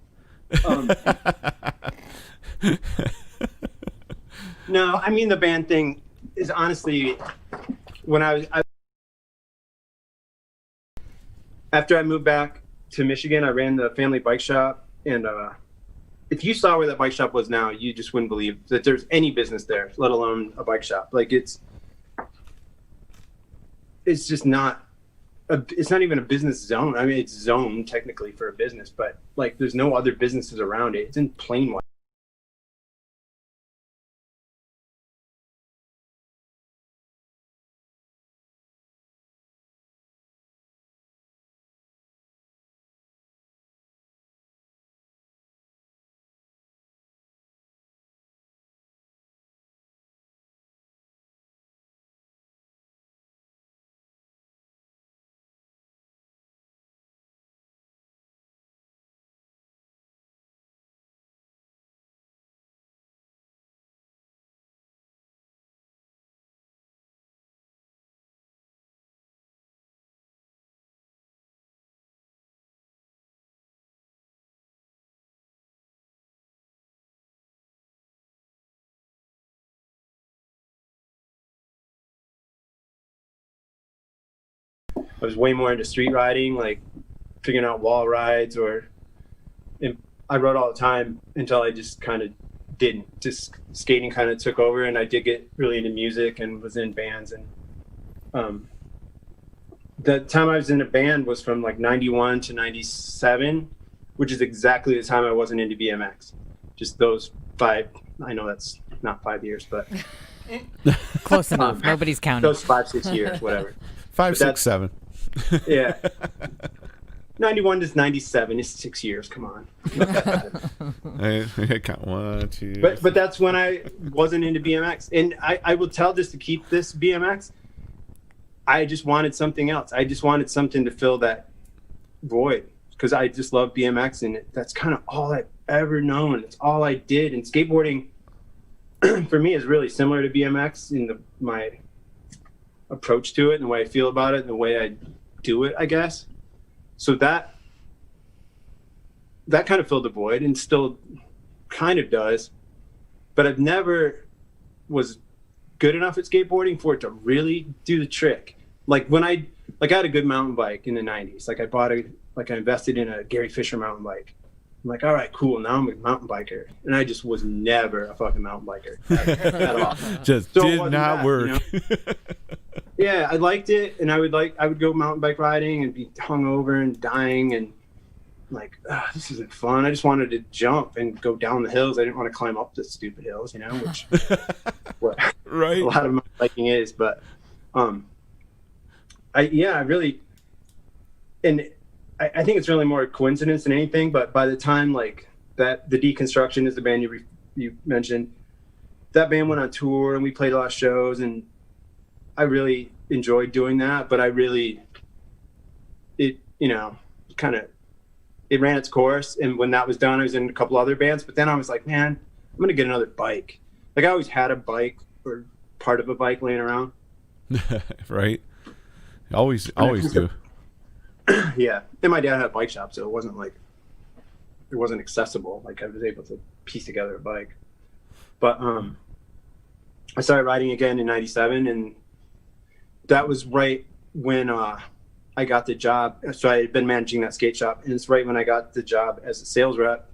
No, I mean, the band thing is honestly, when after I moved back to Michigan, I ran the family bike shop, and if you saw where that bike shop was now, you just wouldn't believe that there's any business there, let alone a bike shop. Like, it's just not it's not even a business zone. I mean, it's zoned technically for a business, but like, there's no other businesses around it. It's in plain white. I was way more into street riding, like figuring out wall rides, and I rode all the time until I just kind of didn't. Just skating kind of took over, and I did get really into music and was in bands. And the time I was in a band was from like 91 to 97, which is exactly the time I wasn't into BMX. Just those 5, I know that's not 5 years, but close enough. Nobody's counting. Those 5-6 years, whatever. 5, 6, 7. Yeah. 91 to 97 is 6 years. Come on. I count 1, 2. But that's when I wasn't into BMX, and I will tell, just to keep this BMX, I just wanted something else. I just wanted something to fill that void, because I just love BMX, and that's kind of all I've ever known. It's all I did. And skateboarding for me is really similar to BMX in my approach to it and the way I feel about it and the way I do it, I guess. So that kind of filled the void, and still kind of does. But I've never was good enough at skateboarding for it to really do the trick. Like, when I had a good mountain bike in the 90s. Like, I invested in a Gary Fisher mountain bike. I'm like, all right, cool, now I'm a mountain biker. And I just was never a fucking mountain biker at all. Just so did not work. You know? Yeah, I liked it, and I would go mountain bike riding and be hungover and dying, and like, this isn't fun. I just wanted to jump and go down the hills. I didn't want to climb up the stupid hills, you know, which what right. a lot of mountain biking is. But I really, and I think it's really more a coincidence than anything. But by the time, like, that, the Deconstruction is the band you mentioned, that band went on tour and we played a lot of shows, and I really enjoyed doing that. But it ran its course. And when that was done, I was in a couple other bands. But then I was like, man, I'm going to get another bike. Like, I always had a bike or part of a bike laying around. Right. Always do. Yeah. And my dad had a bike shop, so it wasn't accessible. Like, I was able to piece together a bike. But I started riding again in 97, and that was right when I got the job. So I had been managing that skate shop, and it's right when I got the job as a sales rep,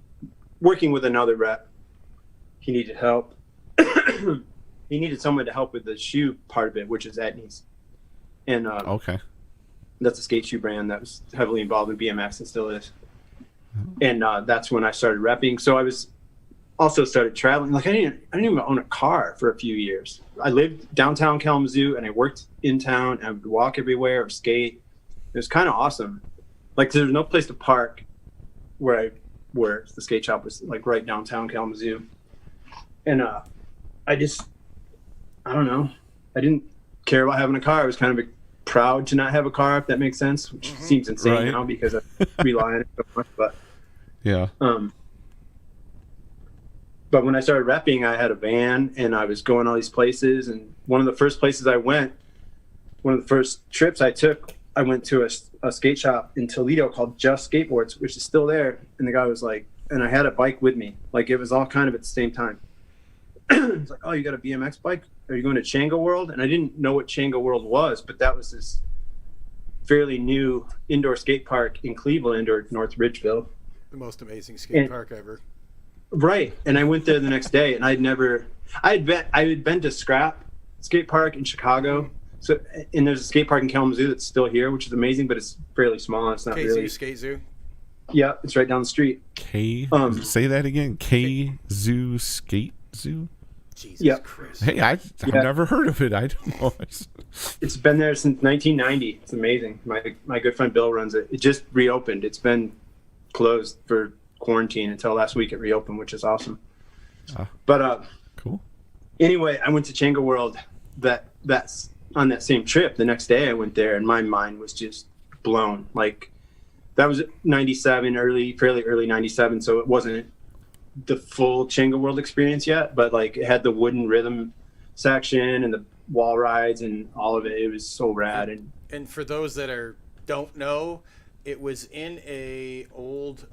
working with another rep. He needed help. He needed someone to help with the shoe part of it, which is Etnies. And okay. That's a skate shoe brand that was heavily involved in BMX and still is. And that's when I started repping. So I was also started traveling. Like I didn't even own a car for a few years. I lived downtown Kalamazoo and I worked in town and I would walk everywhere or skate. It was kind of awesome. Like there was no place to park where the skate shop was, like right downtown Kalamazoo. And I don't know. I didn't care about having a car. I was kind of proud to not have a car, if that makes sense, which seems insane now because I rely on it so much. But yeah. But when I started repping, I had a van and I was going all these places. And one of the first places I went, one of the first trips I took, I went to a skate shop in Toledo called Just Skateboards, which is still there. And the guy was like, and I had a bike with me. Like it was all kind of at the same time. He's like, oh, you got a BMX bike? Are you going to Changa World? And I didn't know what Changa World was, but that was this fairly new indoor skate park in Cleveland or North Ridgeville. The most amazing skate park ever. Right. And I went there the next day and I had been to Scrap Skate Park in Chicago. So, and there's a skate park in Kalamazoo that's still here, which is amazing, but it's fairly small. It's not really. Skate Zoo. Yeah, it's right down the street. Say that again. Zoo Skate Zoo. Jesus Christ. Hey, I've never heard of it. I don't know. It's been there since 1990. It's amazing. My good friend Bill runs it. It just reopened. It's been closed for quarantine until last week. It reopened, which is awesome. But cool. Anyway, I went to Changa World. That's on that same trip. The next day I went there, and my mind was just blown. Like that was 97, fairly early 97. So it wasn't the full Changa World experience yet, but like it had the wooden rhythm section and the wall rides and all of it. It was so rad. And for those that don't know, it was in a old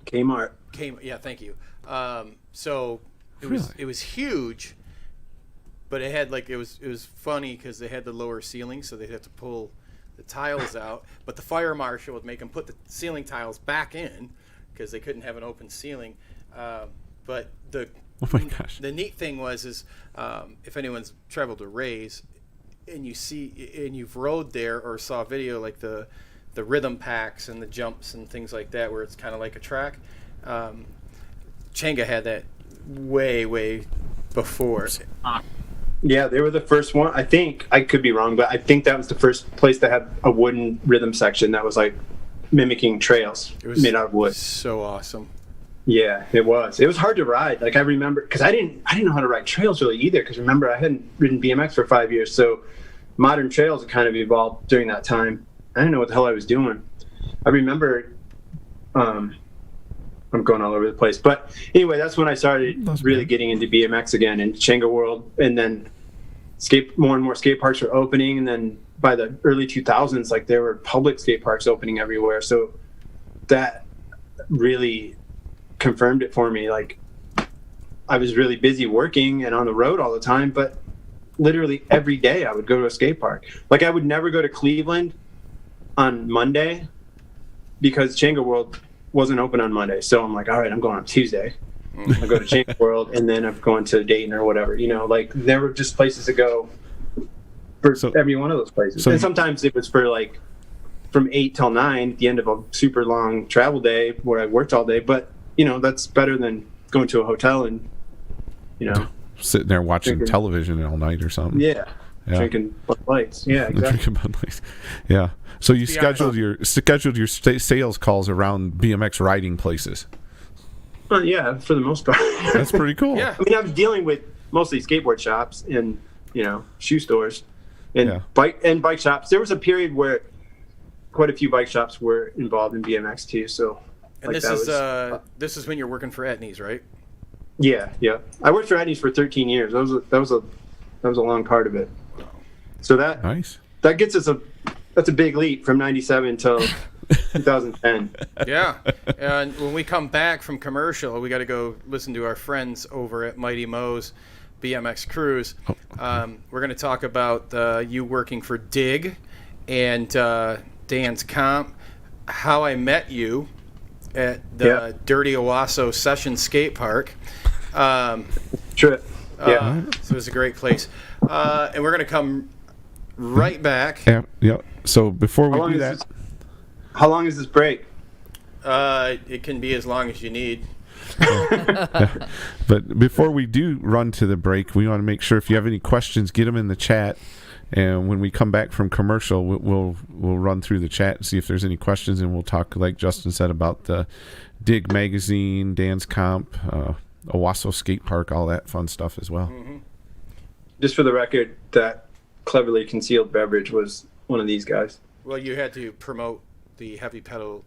Kmart. Yeah, thank you. So it was huge, but it had like it was funny because they had the lower ceiling, so they'd have to pull the tiles out. But the fire marshal would make them put the ceiling tiles back in because they couldn't have an open ceiling. But the neat thing was if anyone's traveled to Ray's and you've rode there or saw video like the rhythm packs and the jumps and things like that where it's kind of like a track. Changa had that way before. Yeah, they were the first one. I think, I could be wrong, but I think that was the first place that had a wooden rhythm section that was like mimicking trails made out of wood. So awesome. Yeah, it was. It was hard to ride. Like I remember, because I didn't know how to ride trails really either. Because remember, I hadn't ridden BMX for 5 years, so modern trails had kind of evolved during that time. I didn't know what the hell I was doing. I remember, I'm going all over the place, but anyway, that's when I started really getting into BMX again in Changa World, and then more and more skate parks were opening, and then by the early 2000s, like there were public skate parks opening everywhere. So that really confirmed it for me. Like I was really busy working and on the road all the time, but literally every day I would go to a skate park. Like I would never go to Cleveland on Monday because Changa World wasn't open on Monday. So I'm like, all right, I'm going on Tuesday. I go to Changa World and then I'm going to Dayton or whatever, like there were just places to go for every one of those places. And sometimes it was for like from 8 till 9 at the end of a super long travel day where I worked all day. But, that's better than going to a hotel and, sitting there watching television all night or something. Yeah. Drinking Bud Lights. Yeah, exactly. Drinking Bud Lights. Yeah. So you scheduled your sales calls around BMX riding places. Yeah, for the most part. That's pretty cool. Yeah. I mean, I was dealing with mostly skateboard shops and shoe stores and bike shops. There was a period where quite a few bike shops were involved in BMX too. So. And this is when you're working for Etnies, right? Yeah. I worked for Etnies for 13 years. That was a long part of it. So that gets us that's a big leap from 97 till 2010. Yeah. And when we come back from commercial, we got to go listen to our friends over at Mighty Mo's BMX Cruise. We're going to talk about you working for Dig and Dan's Comp, how I met you at the Dirty Owasso Session Skate Park. Trip. So it was a great place. And we're going to come right back. Yeah. So before we do that... How long is this break? It can be as long as you need. But before we do run to the break, we want to make sure if you have any questions, get them in the chat. And when we come back from commercial, we'll run through the chat and see if there's any questions, and we'll talk, like Justin said, about the Dig Magazine, Dan's Comp, Owasso Skate Park, all that fun stuff as well. Mm-hmm. Just for the record, that cleverly concealed beverage was one of these guys. Well, you had to promote the heavy pedal.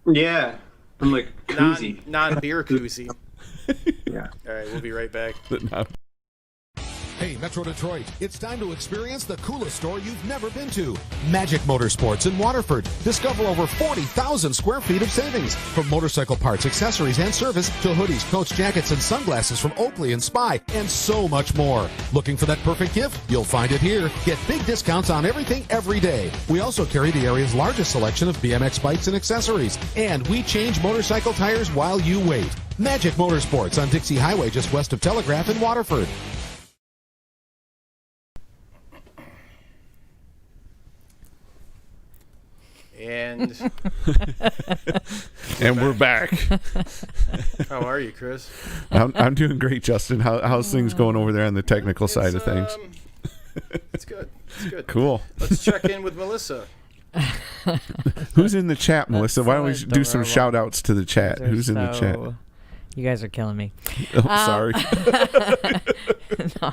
Yeah, I'm like koozie. Non-beer koozie. Yeah. All right, we'll be right back. Hey, Metro Detroit, it's time to experience the coolest store you've never been to. Magic Motorsports in Waterford. Discover over 40,000 square feet of savings. From motorcycle parts, accessories, and service to hoodies, coats, jackets, and sunglasses from Oakley and Spy, and so much more. Looking for that perfect gift? You'll find it here. Get big discounts on everything every day. We also carry the area's largest selection of BMX bikes and accessories. And we change motorcycle tires while you wait. Magic Motorsports on Dixie Highway just west of Telegraph in Waterford. And we're back. How are you, Chris? I'm doing great, Justin. How's things going over there on the technical side of things? It's good. It's good. Cool. Let's check in with Melissa. Who's in the chat, Melissa? Why don't we so do some adorable. shout outs to the chat? Who's in the chat? You guys are killing me. Oh, sorry. No,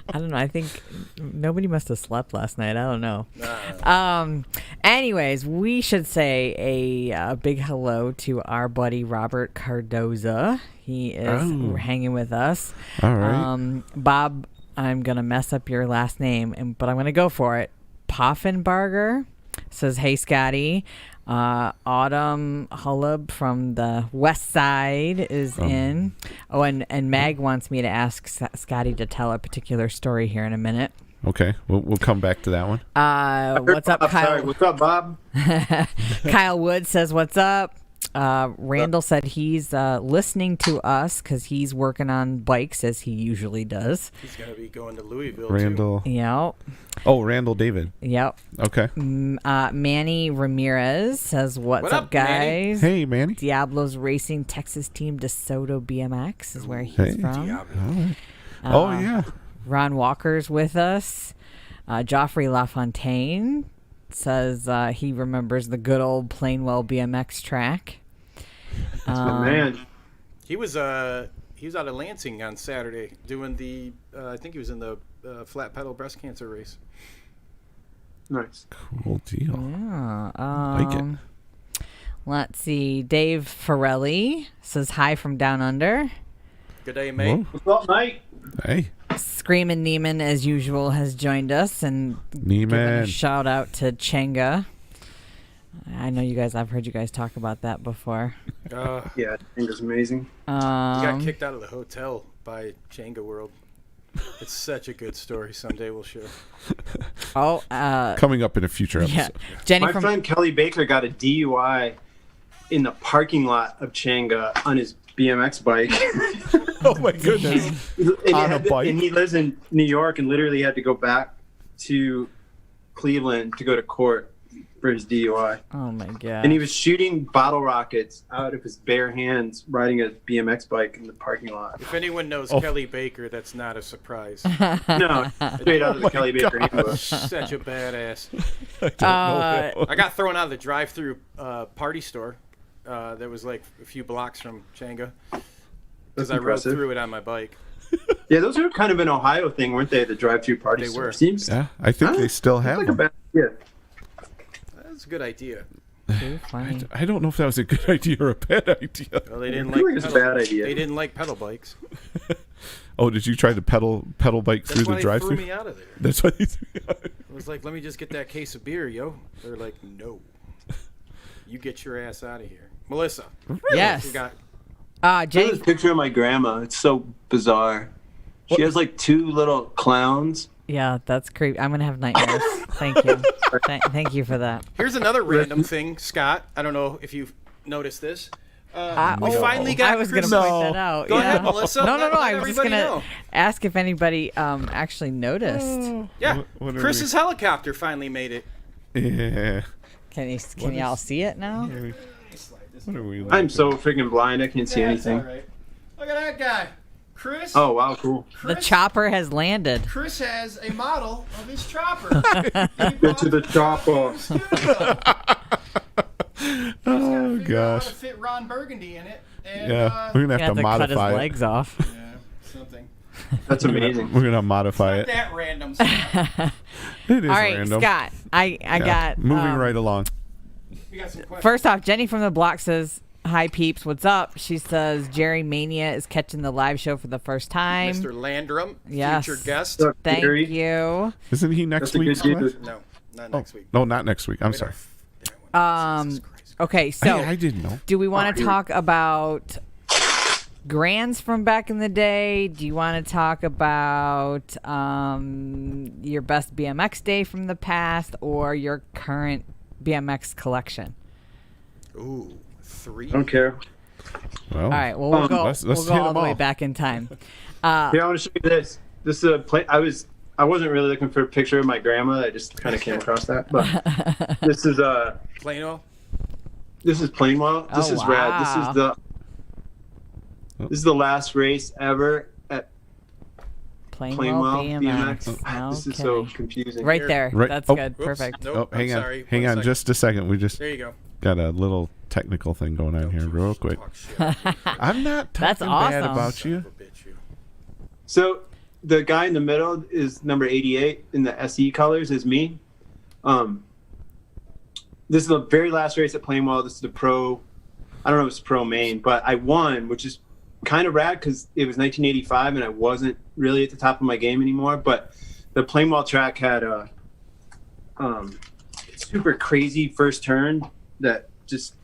I don't know. I think nobody must have slept last night. I don't know. Anyways, we should say a big hello to our buddy Robert Cardoza. He is hanging with us. All right. Bob, I'm going to mess up your last name, but I'm going to go for it. Poffenbarger says, hey, Scotty. Autumn Hullub from the west side is in. Oh, and Mag wants me to ask Scotty to tell a particular story here in a minute. Okay, we'll come back to that one. What's up, Kyle? Sorry, what's up, Bob? Kyle Wood says, what's up? Randall said he's listening to us because he's working on bikes as he usually does. He's going to be going to Louisville, Randall. too. Yep. Oh, Randall David. Yep. Okay. Manny Ramirez says, what's What up, up, Manny? guys? Hey, Manny. Diablo's Racing Texas team DeSoto BMX is where he's from. Diablo. Oh, yeah. Ron Walker's with us. Joffrey LaFontaine says he remembers the good old Plainwell BMX track. Man, He was out of Lansing on Saturday doing the, I think he was in the flat pedal breast cancer race. nice. Cool deal. Yeah. Like it. Let's see. Dave Farelli says hi from down under. Good day, mate. Whoa. What's up, Mike? Hey, Screamin' Neiman, as usual, has joined us and given a Neiman. shout out to Chenga. I know you guys. I've heard you guys talk about that before. Yeah, I think it's amazing. He got kicked out of the hotel by Jenga World. It's such a good story. Someday we'll share. Coming up in a future episode. Yeah, Jenny My from friend Kelly Baker got a DUI in the parking lot of Changa on his BMX bike. Oh my goodness. On a bike? And he lives in New York and literally had to go back to Cleveland to go to court for his DUI. Oh my god! And he was shooting bottle rockets out of his bare hands riding a BMX bike in the parking lot. If anyone knows Kelly Baker, that's not a surprise. No, straight out of the Kelly Baker handbook. Such a badass. I don't know. I got thrown out of the drive-through party store that was like a few blocks from Changa because I rode impressive. through it on my bike. Yeah, those were kind of an Ohio thing, weren't they? The drive-through party They store. were. Seems Yeah, I think they still have like a them. bad idea. That's a good idea. Too funny. I don't know if that was a good idea or a bad idea. Well, they didn't I feel like like it's a pedal, bad idea. They didn't like pedal bikes. Oh, did you try to pedal bike That's through why the they drive-through? threw me out of there. That's why they threw me out. I was like, let me just get that case of beer, yo. They're like, no. You get your ass out of here. Melissa. Yes. You got I Jay. have this picture of my grandma. It's so bizarre. She has like two little clowns. Yeah, that's creepy. I'm gonna have nightmares. Thank you. Thank you for that. Here's another random thing, Scott. I don't know if you've noticed this. We finally got I was Chris. gonna point that out. Go yeah. ahead, Melissa. No. Let I was just everybody gonna know. ask if anybody actually noticed. Yeah, What are Chris's helicopter finally made it. Yeah. Can y'all see it now? Slide this What are we I'm so freaking blind. I can't see anything. All right. Look at that guy, Chris. Oh wow, cool. The chopper has landed. Chris has a model of his chopper. Get to the chopper. Oh How gosh. to fit Ron Burgundy in it. And, Yeah, we're gonna You have to cut his modify it. legs off. yeah, something. That's amazing. We're gonna modify Not it. that random stuff. It is All right, random. Scott. I Yeah. got Moving right along. We got some questions. First off, Jenny from the block says, "Hi peeps, what's up?" She says Jerry Mania is catching the live show for the first time. Mr. Landrum, Yes. future guest. What's up, Thank Gary? you. Isn't he next That's a week? good dude. No, not next week. No, not next week. I'm sorry. Okay, so Hey, I didn't know. do we want to talk about grands from back in the day? Do you want to talk about your best BMX day from the past or your current BMX collection? Ooh, 3. I don't care. Well, All right, well, we'll go, let's we'll hit go all them the way all. back in time. Here, I want to show you this. This is a play. I wasn't really looking for a picture of my grandma. I just kind of came across that. But this is Plano. This is Plainwell. This Oh, is rad. wow. This is the last race ever at Plainwell Plainwell BMX. BMX. This is Okay. so confusing. Right there. Right- That's oh. good. Oops. Perfect. Nope, Oh, hang I'm on. sorry. Hang One on second. just a second. We just There you go. got a little technical thing going on here real quick. Talk shit. I'm not That's talking bad awesome. about you. Bitch, you. So the guy in the middle is number 88 in the SE colors is me. This is the very last race at Plainwell. This is the pro. I don't know if it's pro main, but I won, which is kind of rad because it was 1985 and I wasn't really at the top of my game anymore. But the Plainwell track had a super crazy first turn that just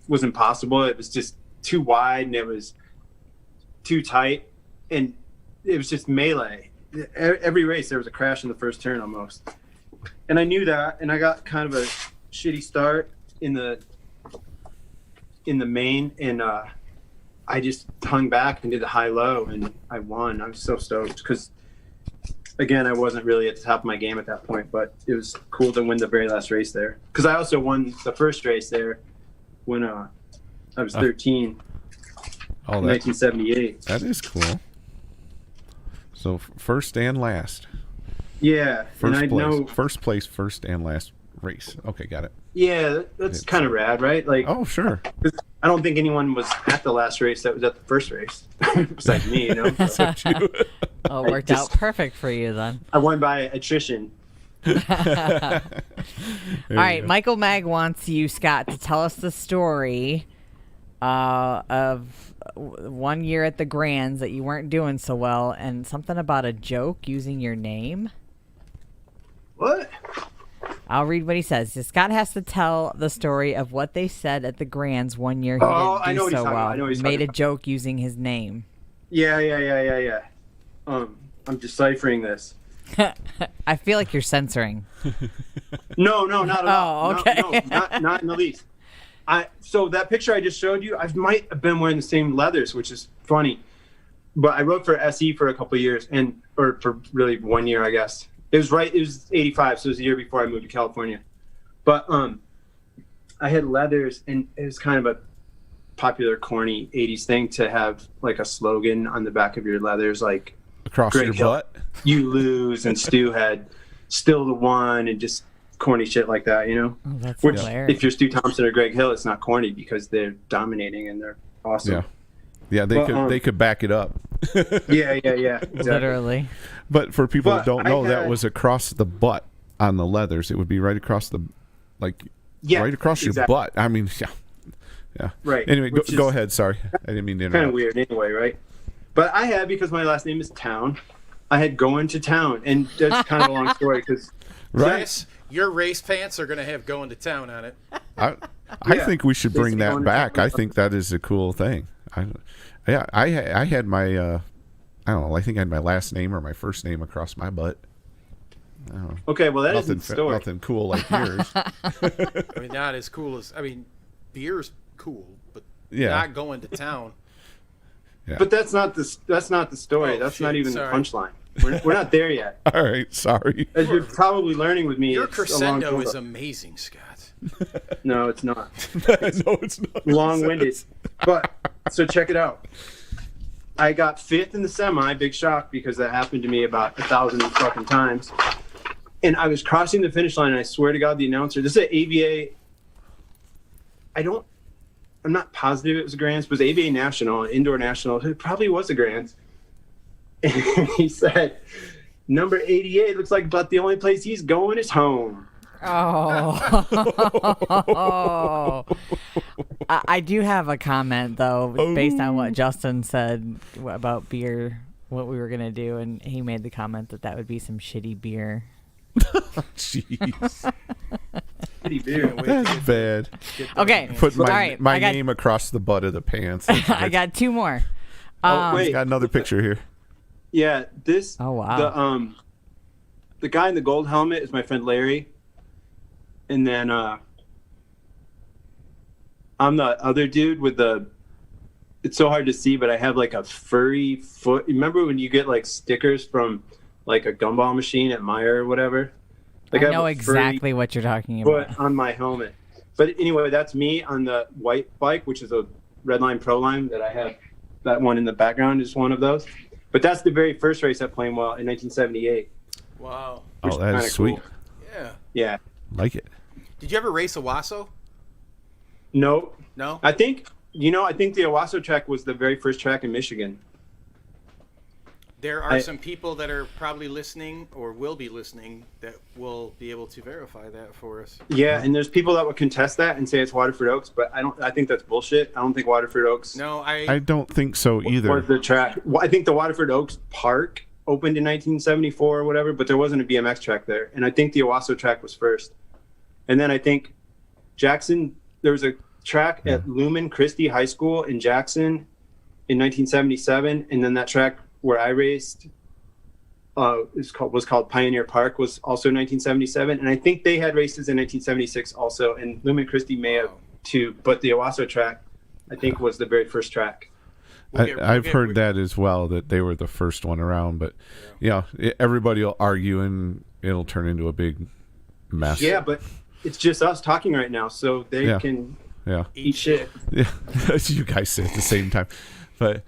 was impossible. It was just too wide and it was too tight, and it was just melee. Every race there was a crash in the first turn almost, and I knew that, and I got kind of a shitty start in the main, and I just hung back and did the high-low, and I won. I was so stoked because, again, I wasn't really at the top of my game at that point, but it was cool to win the very last race there. Because I also won the first race there when I was 13 Oh, in 1978. that is cool. So first and last. Yeah, First and I place. know. First place, first and last race. Okay, got it. Yeah, that's kind of rad, right? Like, Oh, sure. I don't think anyone was at the last race that was at the first race, besides me. You know, Except you. Oh, it worked out perfect for you then. I won by attrition. All There right, you go. Michael Mag wants you, Scott, to tell us the story of 1 year at the Grands that you weren't doing so well, and something about a joke using your name. What? I'll read what he says. Scott has to tell the story of what they said at the Grands 1 year he Oh, I didn't know do what he's so talking well. about. I know what he's Made talking a about. joke using his name. Yeah. I'm deciphering this. I feel like you're censoring. No, not at all. Oh, okay. No, not in the least. So that picture I just showed you, I might have been wearing the same leathers, which is funny. But I rode for SE for a couple of years, or for really 1 year, I guess. It was 85, so it was the year before I moved to California. But I had leathers, and it was kind of a popular, corny 80s thing to have like a slogan on the back of your leathers, like Across Greg your Hill, butt. "You lose," and Stu had "Still the One," and just corny shit like that, you know? Oh, that's Which, hilarious. if you're Stu Thompson or Greg Hill, it's not corny because they're dominating and they're awesome. Yeah, they could back it up. Yeah, exactly. Literally. But for people But that don't I know, that had- was across the butt on the leathers. It would be right across the, Yeah, right across your exactly. butt. I mean, yeah. Right. Anyway, which go is ahead. Sorry, I didn't mean to Kind of interrupt. weird anyway, right? But I had, because my last name is Towne, I had going to town. And that's kind of a long story because Right. Chris, your race pants are going to have going to town on it. I Yeah. think we should bring Basically that going to back. town. I think that is a cool thing. I had my I don't know. I think I had my last name or my first name across my butt. I don't know. okay, well, that Nothing, isn't the story. nothing cool like yours. I mean, not as cool as, beer's cool, but Yeah. not going to town. Yeah. But that's not the story. Oh, that's shit, not even sorry. the punchline. We're not there yet. All right, sorry. As you're probably learning with me, Your it's a long crescendo is build-up. amazing, Scott. No, it's not. No, it's not. Long-winded. But so check it out. I got 5th in the semi, big shock, because that happened to me about 1,000 fucking times. And I was crossing the finish line, and I swear to God, the announcer, this is an AVA. I'm not positive it was a Grants, but it was AVA National, an indoor national. It probably was a Grants. And he said, number 88 looks like about the only place he's going is home. Oh. I do have a comment, though, based on what Justin said about beer, what we were going to do. And he made the comment that would be some shitty beer. Jeez. Shitty beer. That's bad. Okay. Put my, All right, my name across the butt of the pants. I got 2 more. Wait. Got another picture here. Yeah, this. Oh, wow. The guy in the gold helmet is my friend Larry. And then I'm the other dude with the, it's so hard to see, but I have like a furry foot. Remember when you get like stickers from like a gumball machine at Meijer or whatever? Like I know exactly what you're talking about. Foot on my helmet. But anyway, that's me on the white bike, which is a Redline Pro Line that I have. That one in the background is one of those. But that's the very first race at Plainwell in 1978. Wow. Oh, that's sweet. Cool. Yeah. Yeah. Like it. Did you ever race a Wasso? No. No? I think the Owasso track was the very first track in Michigan. There are some people that are probably listening or will be listening that will be able to verify that for us. Yeah, and there's people that would contest that and say it's Waterford Oaks, but I think that's bullshit. I don't think Waterford Oaks. No, I don't think so either. Was the track. I think the Waterford Oaks Park opened in 1974 or whatever, but there wasn't a BMX track there. And I think the Owasso track was first. And then I think Jackson, there was a track at Lumen Christie High School in Jackson in 1977, and then that track where I raced was called Pioneer Park, was also 1977, and I think they had races in 1976 also, and Lumen Christie may have too, but the Owasso track I think was the very first track. I've heard that as well, that they were the first one around, but everybody will argue and it'll turn into a big mess. Yeah, but it's just us talking right now, so they can eat shit. Yeah, you guys say at the same time. But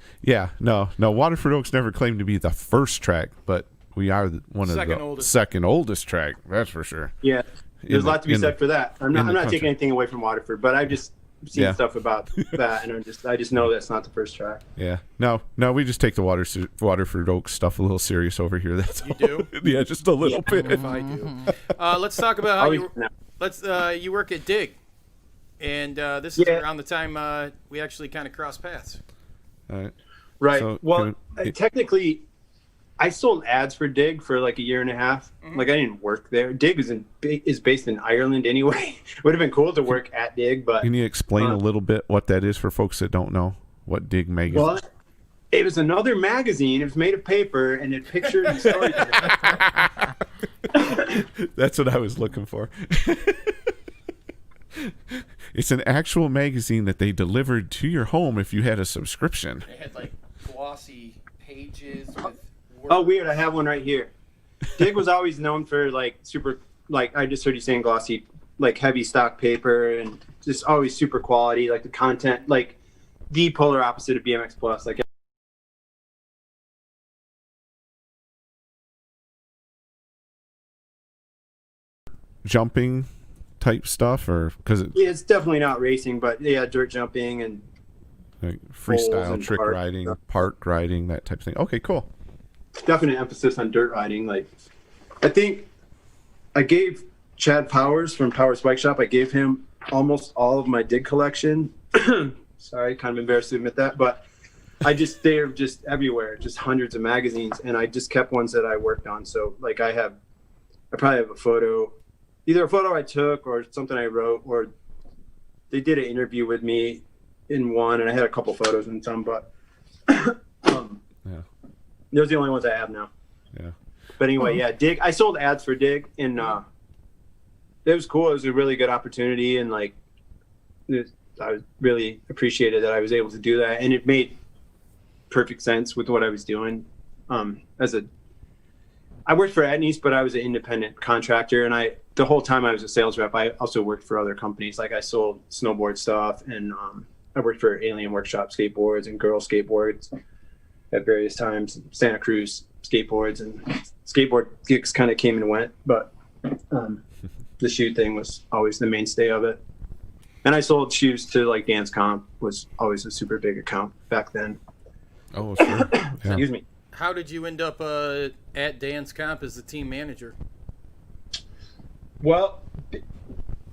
no, Waterford Oaks never claimed to be the first track, but we are one of the second oldest track. That's for sure. Yeah, there's a lot to be said for that. I'm not taking anything away from Waterford, but I've just seen stuff about that, and I just know that's not the first track. Yeah, no, we just take the Waterford Oaks stuff a little serious over here. That's you do? Yeah, just a little bit. If I do. Let's talk about how you work at Dig, and this is around the time we actually kind of crossed paths. All right. Right. So, well, technically, I sold ads for Dig for like a year and a half. Mm-hmm. Like I didn't work there. Dig is based in Ireland anyway. It would have been cool to work at Dig, but can you explain a little bit what that is for folks that don't know what Dig magazine? Well, it was another magazine. It was made of paper and it pictured and stories. That's what I was looking for. It's an actual magazine that they delivered to your home if you had a subscription. They had like glossy pages with words. Oh, weird. I have one right here. Dig was always known for like super, like I just heard you saying glossy, like heavy stock paper and just always super quality, like the content, like the polar opposite of BMX Plus. Like jumping type stuff, or because it's definitely not racing, but dirt jumping and like freestyle and trick riding, park riding, that type of thing. Okay, cool. Definite emphasis on dirt riding. Like I think I gave Chad Powers from Powers Bike Shop, I gave him almost all of my Dig collection. Sorry, kind of embarrassed to admit that, but they're just everywhere, just hundreds of magazines, and I just kept ones that I worked on. So like I probably have a photo, either a photo I took or something I wrote, or they did an interview with me in one, and I had a couple photos in some, but those are the only ones I have now. Yeah. But anyway, Dig. I sold ads for Dig, and it was cool. It was a really good opportunity, and like I really appreciated that I was able to do that, and it made perfect sense with what I was doing. I worked for Ames, but I was an independent contractor, and the whole time I was a sales rep, I also worked for other companies. Like I sold snowboard stuff, and I worked for Alien Workshop skateboards and Girl skateboards at various times, Santa Cruz skateboards, and skateboard gigs kind of came and went, but the shoe thing was always the mainstay of it. And I sold shoes to like Dance Comp, was always a super big account back then. Oh, sure. Yeah. Excuse me. How did you end up at Dance Comp as the team manager? Well,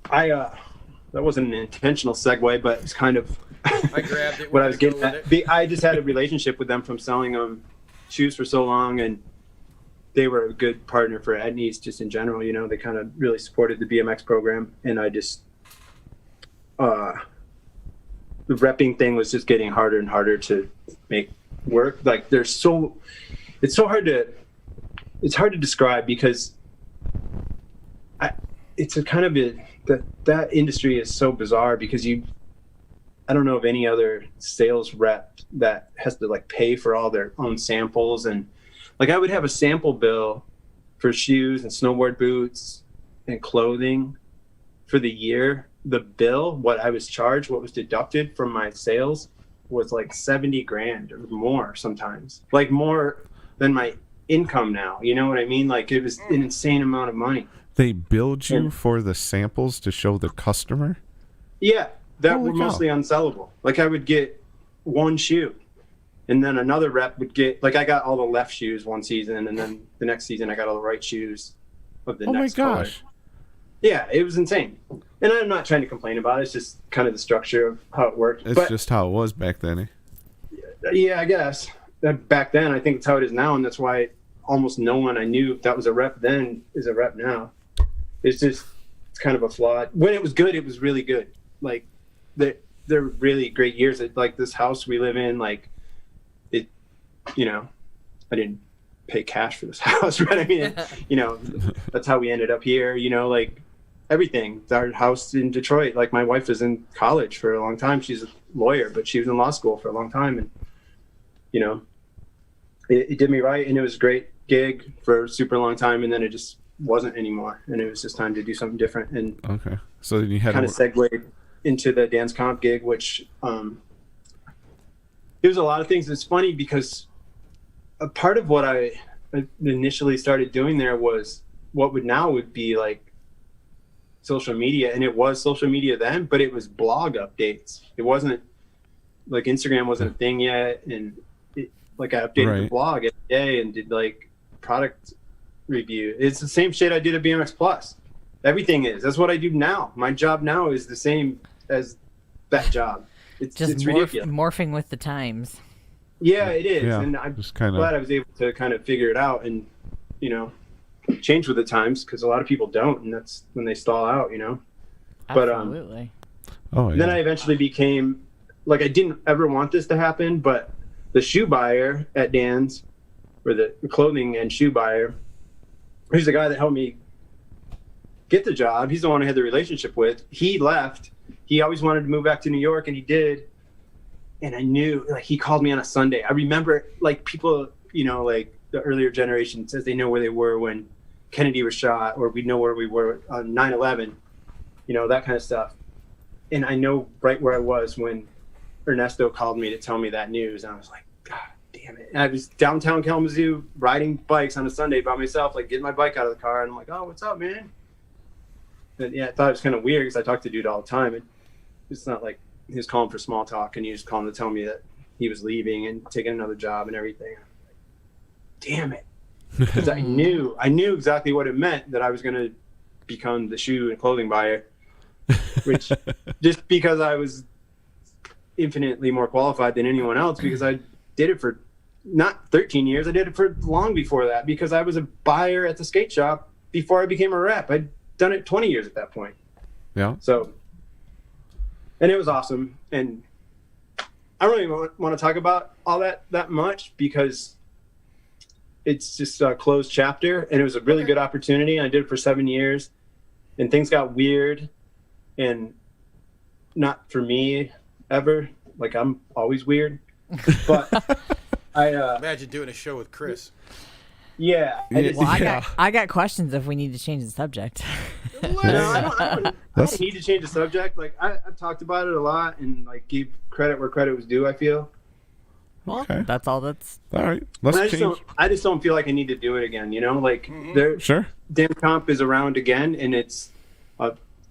that wasn't an intentional segue, but it's kind of I grabbed it. what I was getting at. I just had a relationship with them from selling them shoes for so long, and they were a good partner for Ames just in general. You know, they kind of really supported the BMX program, and I just the repping thing was just getting harder and harder to make work. Like it's hard to describe, because it's a kind of that industry is so bizarre, because I don't know of any other sales rep that has to like pay for all their own samples. And like I would have a sample bill for shoes and snowboard boots and clothing for the year. The bill, what I was charged, what was deducted from my sales was like 70 grand or more sometimes, like more than my income now. You know what I mean? Like it was an insane amount of money. They billed you for the samples to show the customer? Yeah, that Holy were cow. mostly unsellable. Like I would get one shoe, and then another rep would get, like I got all the left shoes one season, and then the next season I got all the right shoes of the next color. Oh my gosh. Yeah, it was insane. And I'm not trying to complain about it. It's just kind of the structure of how it worked. It's just how it was back then, eh? Yeah, I guess. Back then, I think it's how it is now, and that's why almost no one I knew that was a rep then is a rep now. It's kind of a flawed. When it was good, it was really good. Like, they're really great years. Like, this house we live in, like, it, you know, I didn't pay cash for this house, right? I mean, you know, that's how we ended up here, you know, like, everything. Our house in Detroit, like my wife was in college for a long time. She's a lawyer, but she was in law school for a long time. And, you know, it did me right. And it was a great gig for a super long time. And then it just wasn't anymore. And it was just time to do something different. And okay. So then you had kind of segued into the Dance Comp gig, which it was a lot of things. It's funny because a part of what I initially started doing there was what would be like social media, and it was social media then, but it was blog updates. It wasn't like Instagram wasn't a thing yet, and like I updated the blog every day and did like product review. It's the same shit I did at BMX Plus. Everything is. That's what I do now. My job now is the same as that job. It's ridiculous. Morphing with the times. Yeah, it is. Yeah, and I'm glad I was able to kind of figure it out and, you know, change with the times, because a lot of people don't, and that's when they stall out, you know. Absolutely. Then I eventually became, like, I didn't ever want this to happen, but the shoe buyer at Dan's, or the clothing and shoe buyer, he's the guy that helped me get the job. He's the one I had the relationship with. He left. He always wanted to move back to New York, and he did. And I knew, like, he called me on a Sunday. I remember, like, people, you know, like the earlier generation says they know where they were when Kennedy was shot, or we know where we were on 9/11, you know, that kind of stuff. And I know right where I was when Ernesto called me to tell me that news. And I was like, God damn it. And I was downtown Kalamazoo riding bikes on a Sunday by myself, like getting my bike out of the car. And I'm like, oh, what's up, man? And yeah, I thought it was kind of weird because I talk to dude all the time. And it's not like he was calling for small talk, and he was calling to tell me that he was leaving and taking another job and everything. Damn it. Because I knew exactly what it meant, that I was going to become the shoe and clothing buyer, which just because I was infinitely more qualified than anyone else, because I did it for not 13 years. I did it for long before that, because I was a buyer at the skate shop before I became a rep. I'd done it 20 years at that point. Yeah. So, and it was awesome. And I don't even want to talk about all that much, because it's just a closed chapter, and it was a really good opportunity. I did it for 7 years, and things got weird, and not for me ever. Like, I'm always weird, but I imagine doing a show with Chris. Yeah. Well, I got questions if we need to change the subject. No, I don't need to change the subject. Like I've talked about it a lot and like give credit where credit was due, I feel. Well, Okay. that's all that's... All right. Let's change. I just don't feel like I need to do it again, you know? Like Sure. Dan Comp is around again and it's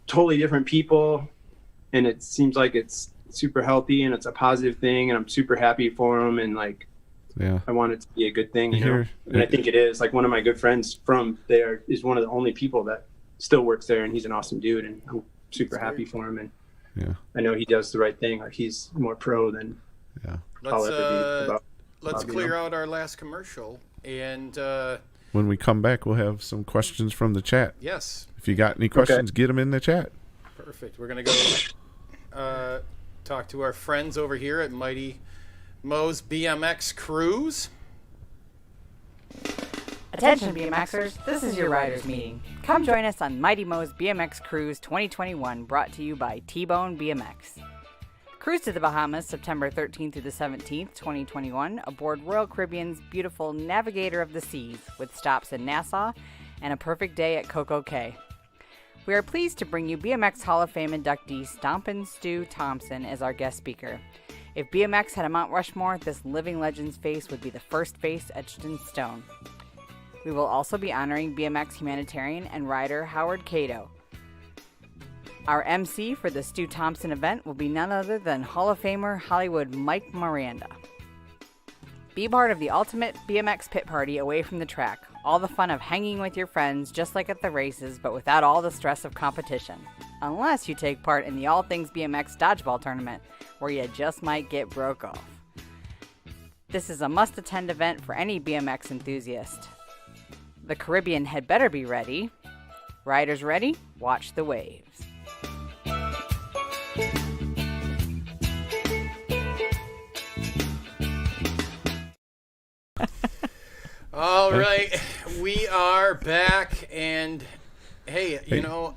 totally different people and it seems like it's super healthy and it's a positive thing and I'm super happy for him and like I want it to be a good thing, you know? And I think it is. Like one of my good friends from there is one of the only people that still works there and he's an awesome dude and I'm super happy for him and I know he does the right thing. Like he's more pro than I'll ever be. Let's clear out our last commercial and when we come back, we'll have some questions from the chat. Yes. If you got any questions, get them in the chat. Perfect. We're going to go talk to our friends over here at Mighty Mo's BMX Cruise. Attention BMXers, this is your riders meeting. Come join us on Mighty Mo's BMX Cruise 2021, brought to you by T-Bone BMX. Cruise to the Bahamas September 13th through the 17th, 2021, aboard Royal Caribbean's beautiful Navigator of the Seas, with stops in Nassau and a perfect day at Coco Cay. We are pleased to bring you BMX Hall of Fame inductee Stompin' Stu Thompson as our guest speaker. If BMX had a Mount Rushmore, this living legend's face would be the first face etched in stone. We will also be honoring BMX humanitarian and rider Howard Cato. Our MC for the Stu Thompson event will be none other than Hall of Famer Hollywood Mike Miranda. Be part of the ultimate BMX pit party away from the track. All the fun of hanging with your friends just like at the races, but without all the stress of competition. Unless you take part in the All Things BMX dodgeball tournament, where you just might get broke off. This is a must-attend event for any BMX enthusiast. The Caribbean had better be ready. Riders ready? Watch the waves. All right, we are back, and hey, you know,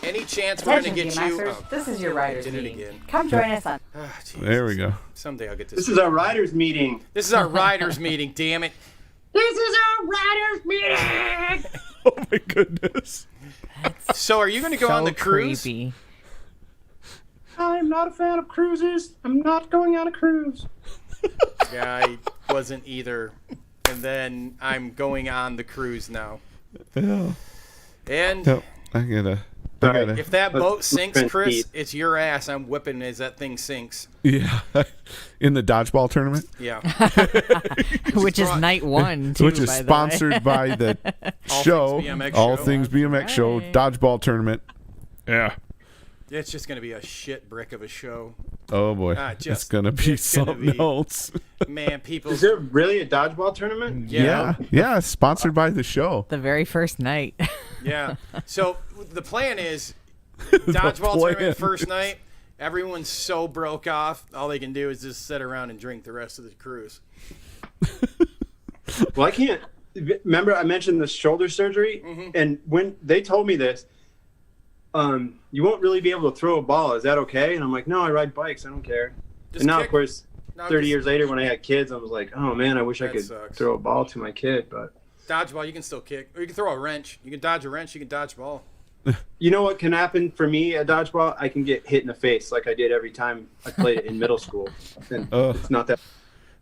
any chance we're going to get you? Oh, this is your riders did meeting. it again. Come join us on. Oh, There we go. Someday I'll get this. This is our riders meeting. This is our riders meeting. Damn it! This is our riders meeting. Oh my goodness. So, are you going to go so on the cruise? Creepy. I'm not a fan of cruises. I'm not going on a cruise. Yeah, I wasn't either. And then I'm going on the cruise now. Yeah. And No, I gotta. if that boat sinks, Let's Chris, eat. it's your ass I'm whipping as that thing sinks. Yeah. In the dodgeball tournament, Yeah. Which is night one, too, which is by the way. sponsored by the show, Things BMX All Show. Things BMX Show Right. dodgeball tournament. Yeah. It's just going to be a shit brick of a show. Oh boy, it's gonna be something else. Man, people. Is there really a dodgeball tournament? Yeah. Sponsored by the show. The very first night. Yeah. So the plan is dodgeball plan. tournament first night. Everyone's so broke off. All they can do is just sit around and drink the rest of the cruise. Well, I can't. Remember, I mentioned the shoulder surgery, and when they told me this, you won't really be able to throw a ball. Is that okay? And I'm like, no, I ride bikes. I don't care. Just and now, kick. of course, No, 30 just- years later, when I had kids, I was like, oh man, I wish I That could sucks. throw a ball to my kid. But Dodgeball, you can still kick. Or you can throw a wrench. You can dodge a wrench. You can dodge ball. you know what can happen for me at dodgeball? I can get hit in the face like I did every time I played it in middle school. And it's not that.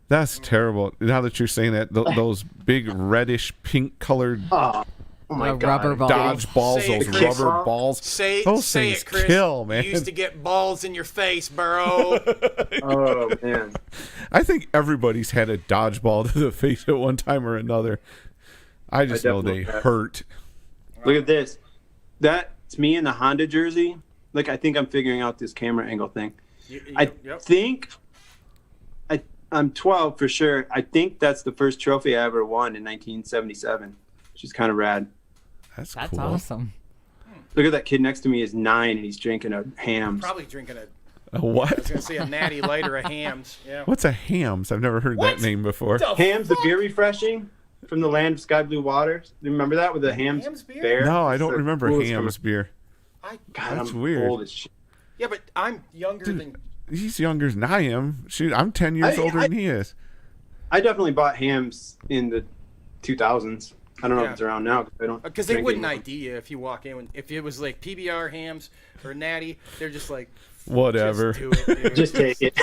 That's terrible. Now that you're saying that, those big reddish pink colored Oh my The god! rubber ball. dodge balls, Say it, those Chris. rubber balls. Say Those say things it, Chris. kill, man. You used to get balls in your face, bro. Oh man! I think everybody's had a dodgeball to the face at one time or another. I just know they definitely have. hurt. Look at this. That's me in the Honda jersey. Like I think I'm figuring out this camera angle thing. I think I'm 12 for sure. I think that's the first trophy I ever won in 1977, which is kind of rad. That's That's cool. awesome. Look at that kid next to me is 9 and he's drinking a Hams. Probably drinking a. A I was what? gonna say a natty light or a hams. Yeah. What's a hams? I've never heard that name before. Hams, the beer refreshing from the land of sky blue waters. You remember that with the Hams, Hams beer? bear? No, I It's don't the remember coolest hams beer. I, God, That's I'm weird. old as shit. yeah, but I'm younger than. He's younger than I am. Shoot, I'm 10 years older than he is. I definitely bought Hams in the 2000s. I don't know if it's around now. Because they wouldn't ID you if you walk in. If it was like PBR hams or Natty, they're just like, whatever. Just do it, dude. Just take it.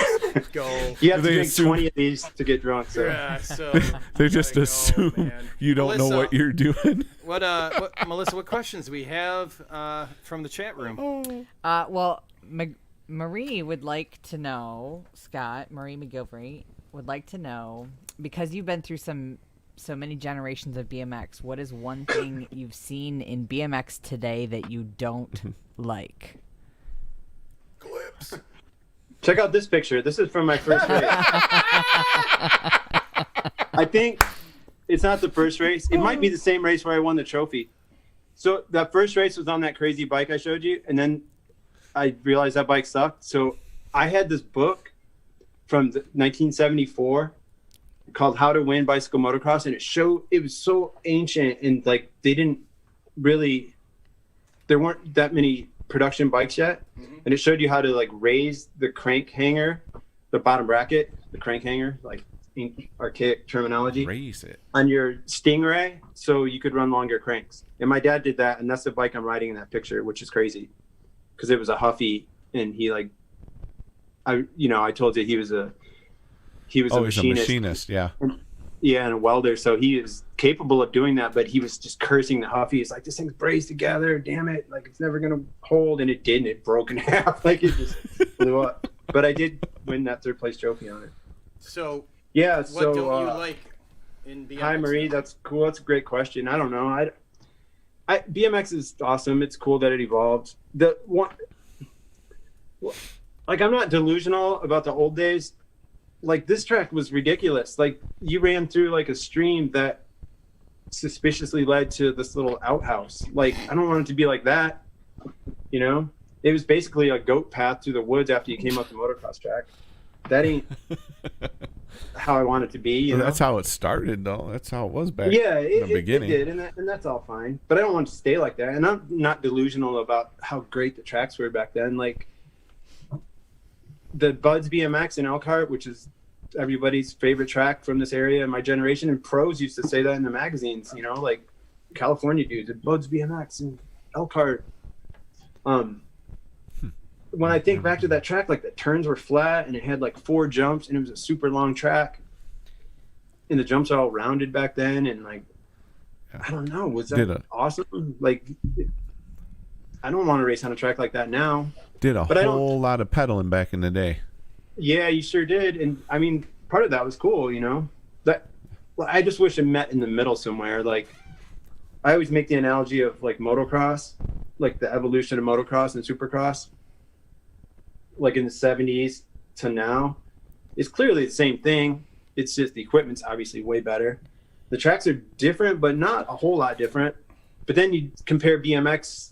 Go. You have to drink 20 of these to get drunk. So. Yeah, so they just assume you don't know what you're doing. What Melissa? What questions do we have from the chat room? Well, Marie would like to know, Scott, Marie McGilvery would like to know, because you've been through so many generations of BMX, what is one thing you've seen in BMX today that you don't like? Clips. Check out this picture. This is from my first race. I think it's not the first race. It might be the same race where I won the trophy. So that first race was on that crazy bike I showed you, and then I realized that bike sucked. So I had this book from 1974 called How to Win Bicycle Motocross, and it was so ancient, and like there weren't that many production bikes yet, and it showed you how to like raise the crank hanger, the bottom bracket, the crank hanger, like archaic terminology, raise it on your Stingray so you could run longer cranks. And my dad did that, and that's the bike I'm riding in that picture, which is crazy because it was a Huffy, and he like I told you he was a machinist, yeah, and a welder, so he is capable of doing that. But he was just cursing the Huffy. He's like, this thing's braced together, damn it, like it's never gonna hold, and it didn't. It broke in half, like it just blew up. But I did win that third place trophy on it. So yeah, what don't you like in BMX? Hi Marie, that's cool. That's a great question. I don't know. BMX is awesome. It's cool that it evolved. Like, I'm not delusional about the old days. Like, this track was ridiculous. Like, you ran through like a stream that suspiciously led to this little outhouse. Like, I don't want it to be like that. You know, it was basically a goat path through the woods after you came up the motocross track. That ain't how I want it to be. You know? That's how it started, though. That's how it was back in the beginning. It did, and that's all fine. But I don't want it to stay like that. And I'm not delusional about how great the tracks were back then. Like, the Buds BMX in Elkhart, which is everybody's favorite track from this area in my generation, and pros used to say that in the magazines, you know, like California dudes at Buds BMX in Elkhart. When I think back to that track, like the turns were flat and it had like 4 jumps and it was a super long track, and the jumps are all rounded back then, and like I don't know, was that awesome? Like, I don't want to race on a track like that now. Did a whole lot of pedaling back in the day. Yeah, you sure did. And I mean, part of that was cool, you know. I just wish it met in the middle somewhere. Like, I always make the analogy of like motocross, like the evolution of motocross and supercross, like in the 70s to now. It's clearly the same thing. It's just the equipment's obviously way better. The tracks are different, but not a whole lot different. But then you compare BMX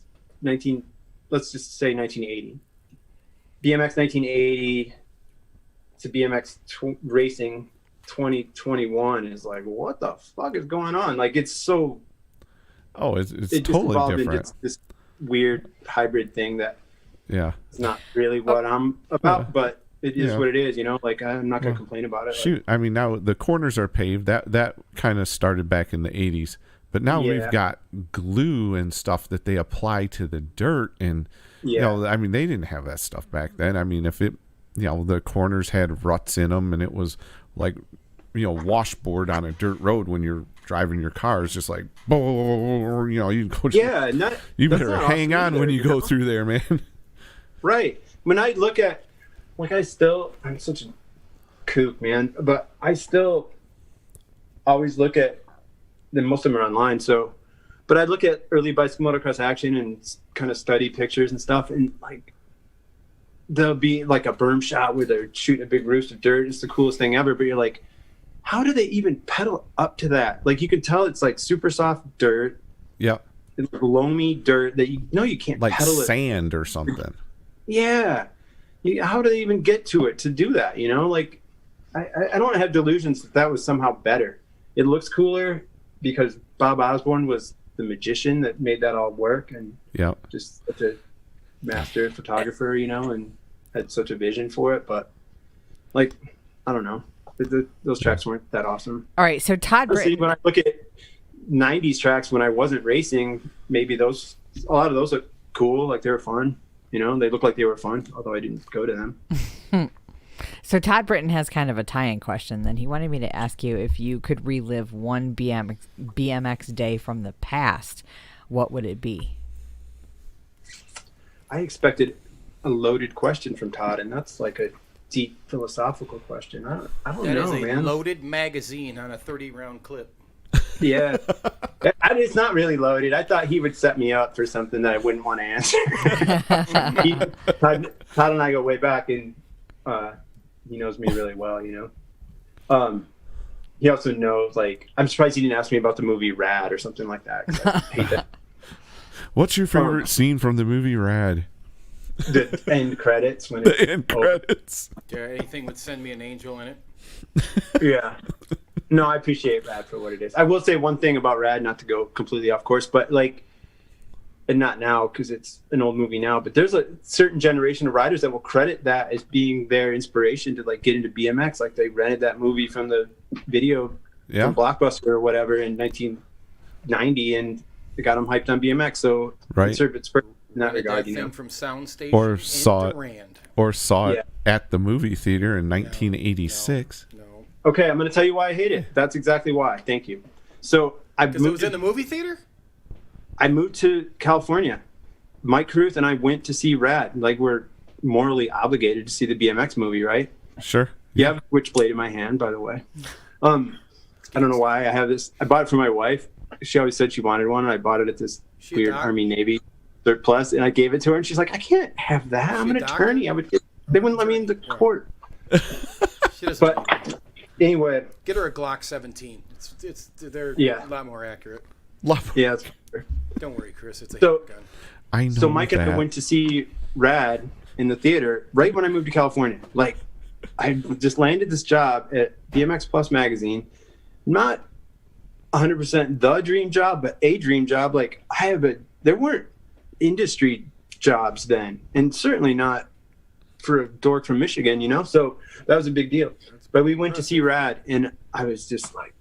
let's just say 1980. BMX 1980 to BMX racing 2021 is like, what the fuck is going on? Like, it's so... Oh, it's it totally just different. into this weird hybrid thing that it's not really what I'm about, but it is what it is, you know? Like, I'm not going to complain about it. Shoot, I mean, now the corners are paved. That kind of started back in the 80s. But now we've got glue and stuff that they apply to the dirt. And, you know, I mean, they didn't have that stuff back then. I mean, if it, you know, the corners had ruts in them and it was like, you know, washboard on a dirt road when you're driving your car. It's just like, you know, you go. You better hang on when you go through there, man. Right. When I look at, like, I'm such a kook, man, but I still always look at, then most of them are online. So, but I look at early bicycle motocross action and kind of study pictures and stuff. And like, there'll be like a berm shot where they're shooting a big roost of dirt. It's the coolest thing ever. But you're like, how do they even pedal up to that? Like, you can tell it's like super soft dirt. Yeah. It's loamy dirt that you can't like pedal it. Sand or something. Yeah. How do they even get to it to do that? You know, like, I don't have delusions that was somehow better. It looks cooler because Bob Osborne was the magician that made that all work, and just such a master photographer, you know, and had such a vision for it. But like, I don't know, those tracks weren't that awesome. All right, so Todd Honestly, when I look at '90s tracks when I wasn't racing, maybe a lot of those look cool, like they were fun. You know, they look like they were fun, although I didn't go to them. So Todd Britton has kind of a tie-in question. Then he wanted me to ask you if you could relive one BMX day from the past, what would it be? I expected a loaded question from Todd, and that's like a deep philosophical question. I don't That know, is a man. loaded magazine on a 30-round clip. Yeah. It's not really loaded. I thought he would set me up for something that I wouldn't want to answer. Todd and I go way back, and he knows me really well, you know. He also knows, like, I'm surprised he didn't ask me about the movie Rad or something like that. 'Cause I hate that. What's your favorite scene from the movie Rad? The end credits. When The end credits. Yeah, anything would send me an angel in it. Yeah. No, I appreciate Rad for what it is. I will say one thing about Rad, not to go completely off course, but like, and not now because it's an old movie now, but there's a certain generation of riders that will credit that as being their inspiration to like get into BMX. Like they rented that movie from the video from Blockbuster or whatever in 1990, and it got them hyped on BMX. So it served its purpose in that regard, you know. From Soundstation Or saw Durand. it at the movie theater in 1986. No. Okay, I'm going to tell you why I hate it. That's exactly why. Thank you. So Because it was in the movie theater? I moved to California. Mike Carruth and I went to see Rad. Like, we're morally obligated to see the BMX movie, right? Sure. You have a Switchblade in my hand, by the way. I don't know why I have this. I bought it for my wife. She always said she wanted one, and I bought it at this weird Army Navy surplus, and I gave it to her, and she's like, I can't have that. I'm an attorney. They wouldn't let me in the court. But anyway. Get her a Glock 17. They're a lot more accurate. Yeah, that's fair. Don't worry, Chris. It's a gun. I know. So Mike and I went to see Rad in the theater right when I moved to California. Like, I just landed this job at BMX Plus magazine. Not 100% the dream job, but a dream job. Like, there weren't industry jobs then, and certainly not for a dork from Michigan, you know? So that was a big deal. But we went to see Rad, and I was just like,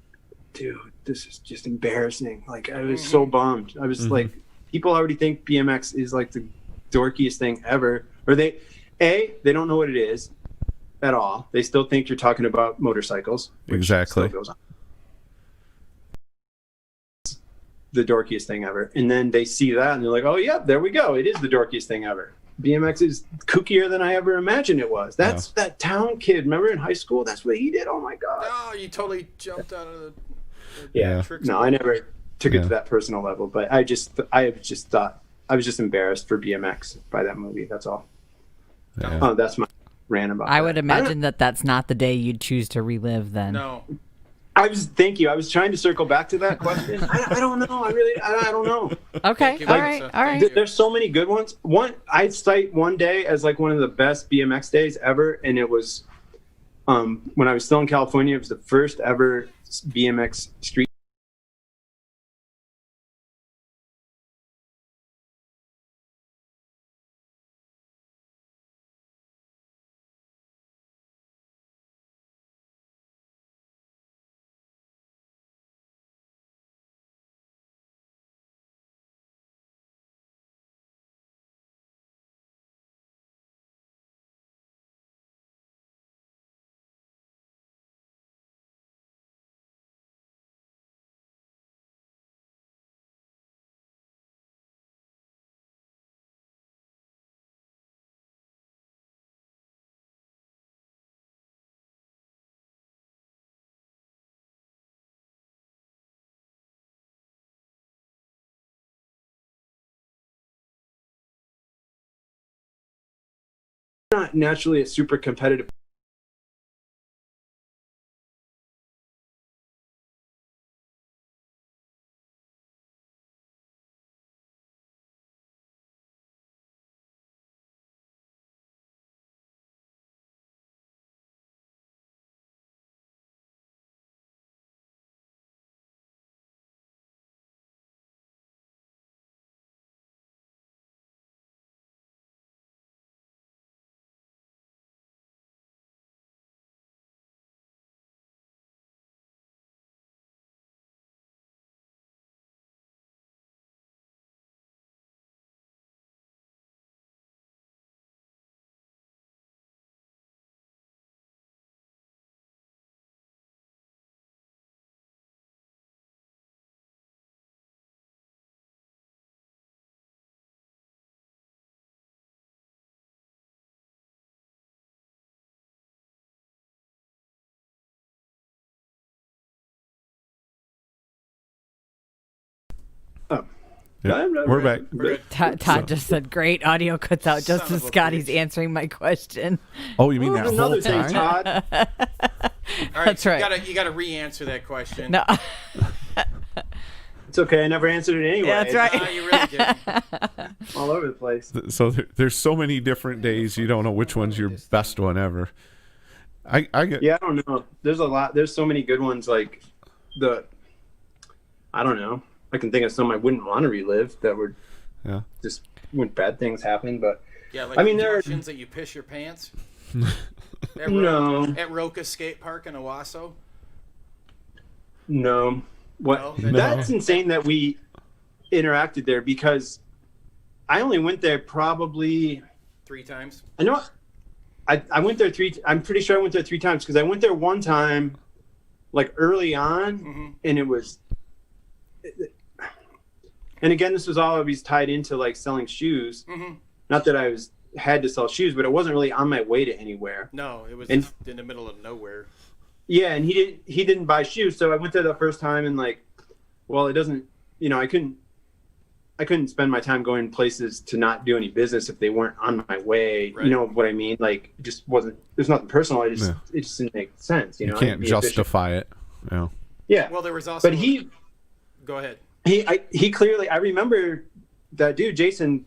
dude, this is just embarrassing. Like, I was so bummed. I was like, people already think BMX is like the dorkiest thing ever. Or they don't know what it is at all. They still think you're talking about motorcycles. Exactly. Still goes on. The dorkiest thing ever. And then they see that and they're like, oh yeah, there we go. It is the dorkiest thing ever. BMX is kookier than I ever imagined it was. That's that Towne kid. Remember in high school? That's what he did. Oh my God. Oh, you totally jumped out of the No, I never took it to that personal level, but I just thought I was just embarrassed for BMX by that movie. That's all. Yeah. Oh, that's my rant about I would imagine that's not the day you'd choose to relive then. No. Thank you. I was trying to circle back to that question. I don't know. I don't know. Okay. All right. There's so many good ones. I'd cite one day as like one of the best BMX days ever. And it was, when I was still in California, it was the first ever BMX street not naturally a super competitive Yeah, we're back. We're good. Todd just said, "Great audio cuts out just Son as of a Scotty's bitch. answering my question." Oh, you mean that Another whole thing, time? Todd. All right, That's so right. You gotta re-answer that question. No, It's okay. I never answered it anyway. Yeah, that's right. No, you really didn't. All over the place. So there's so many different days you don't know which one's your best one ever. I get Yeah, I don't know. There's a lot. There's so many good ones. Like I don't know. I can think of some I wouldn't want to relive that were just when bad things happen. But Yeah, like I mean, there are- situations that you piss your pants. No. At Roca Skate Park in Owasso. no, what? No? That's insane that we interacted there because I only went there probably. 3 times. I know. I went there I'm pretty sure I went there 3 times because I went there one time, like early on, and it was. And again, this was always tied into like selling shoes. Not that I had to sell shoes, but it wasn't really on my way to anywhere. No, it was And- in the middle of nowhere. Yeah, and he didn't buy shoes, so I went there the first time and like, well, it doesn't. I couldn't spend my time going places to not do any business if they weren't on my way. Right. You know what I mean? Like, it just wasn't. There's nothing personal. It Yeah. just didn't make sense. you can't justify it. Yeah. Yeah. Well, there was also. But he Go ahead. he clearly. I remember that dude Jason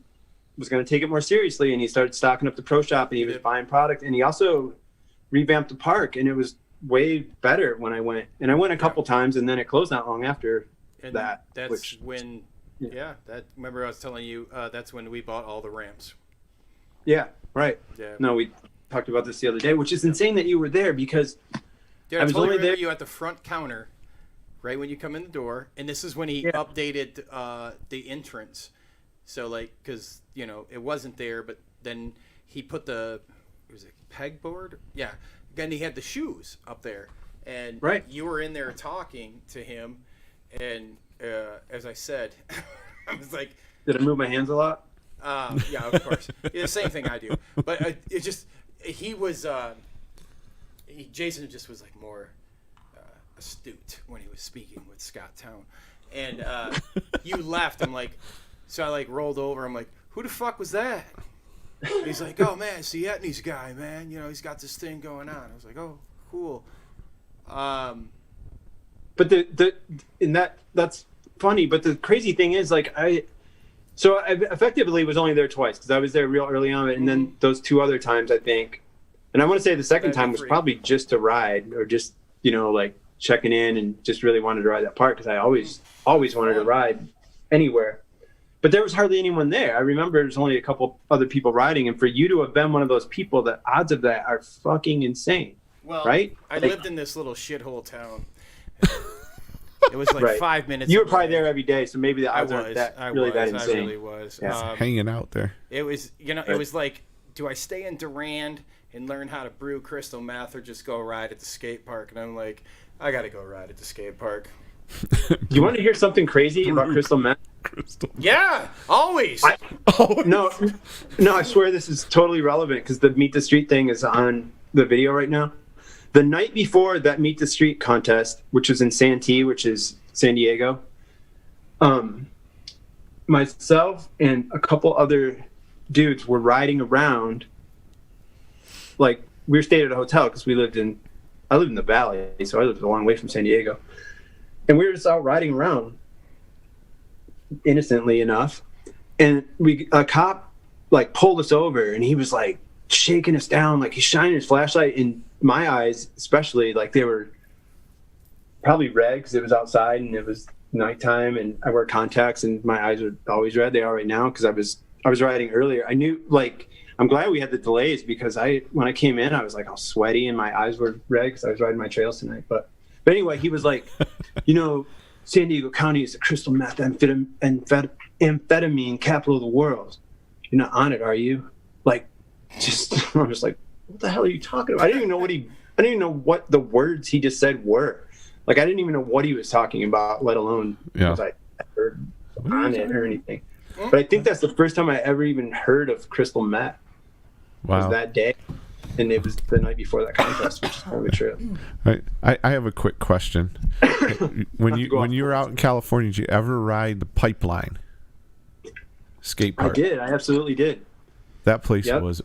was going to take it more seriously, and he started stocking up the pro shop, and he was buying product, and he also revamped the park, and it was way better when I went. And I went a couple times, and then it closed not long after And that. that's which when. Yeah, that. Remember, I was telling you that's when we bought all the ramps. yeah, right. Yeah. No, we talked about this the other day, which is insane that you were there because Dude, I I was totally only remember there. you at the front counter, right when you come in the door, and this is when he Yeah. updated the entrance. So like, because it wasn't there, but then he put was it pegboard? Yeah. Then he had the shoes up there, and Right. you were in there talking to him, and as I said, I was like, Did I move my hands a lot? yeah, of course. Yeah, the same thing I do. But it just, he was, Jason just was like more astute when he was speaking with Scott Towne. And you left. I'm like, so I like rolled over. I'm like, who the fuck was that? He's like, oh man, it's the Etnies guy, man. He's got this thing going on. I was like, oh, cool. But that's funny. But the crazy thing is, like, I effectively was only there twice because I was there real early on, and then those 2 other times, I think, and I want to say the second That'd be time was 3. probably just to ride or just like checking in and just really wanted to ride that park because I always wanted to ride anywhere. But there was hardly anyone there. I remember there's only a couple other people riding, and for you to have been one of those people, the odds of that are fucking insane. Well, right? I Like- lived in this little shithole town. It was like Right. 5 minutes. You were away. probably there every day, so maybe the I odds aren't was. that I really was. that I insane. really was. Yeah. Hanging out there. It was, it was like, do I stay in Durand and learn how to brew crystal meth or just go ride at the skate park? And I'm like, I got to go ride at the skate park. You want to hear something crazy about crystal meth? Yeah, always. No, I swear this is totally relevant because the Meet the Street thing is on the video right now. The night before that Meet the Street contest, which was in Santee, which is San Diego, myself and a couple other dudes were riding around. Like, we were staying at a hotel because I lived in the valley, so I lived a long way from San Diego. And we were just out riding around, innocently enough, and a cop like pulled us over, and he was like shaking us down, like he's shining his flashlight in my eyes, especially, like they were probably red because it was outside and it was nighttime, and I wear contacts and my eyes are always red. They are right now because I was riding earlier. I knew, like, I'm glad we had the delays because when I came in, I was like all sweaty and my eyes were red because I was riding my trails tonight. But anyway, he was like, San Diego County is the crystal meth amphetamine capital of the world. You're not on it, are you? Like, I was like, what the hell are you talking about? I didn't even know what the words he just said were. Like, I didn't even know what he was talking about, let alone was I ever on it or anything. But I think that's the first time I ever even heard of crystal meth. Wow. Was that day. And it was the night before that contest, which is probably true. Right. I have a quick question. when you were out in California, did you ever ride the pipeline? skate I park. did. I absolutely did. That place Yep. was.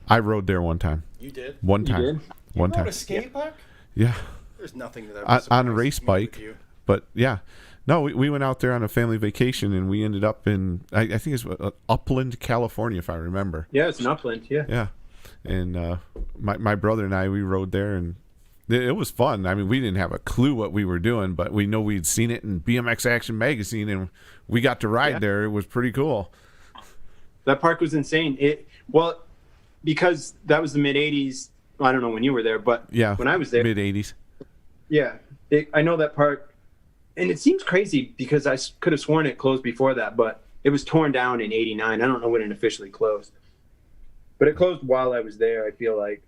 I rode there one time. You did? One You time. did? One You time. rode a skate park? Yeah. There's nothing that On a race bike. But yeah, no, we went out there on a family vacation and we ended up in I think it's Upland, California, if I remember. Yeah, it's an Upland. Yeah. Yeah, and my brother and I, we rode there and it was fun. I mean, we didn't have a clue what we were doing, but we know we'd seen it in BMX Action magazine and we got to ride there. It was pretty cool. That park was insane. Because that was the mid '80s. I don't know when you were there, but Yeah, when I was there, mid '80s. yeah, I know that park, and it seems crazy because I could have sworn it closed before that, but it was torn down in '89. I don't know when it officially closed, but it closed while I was there, I feel like.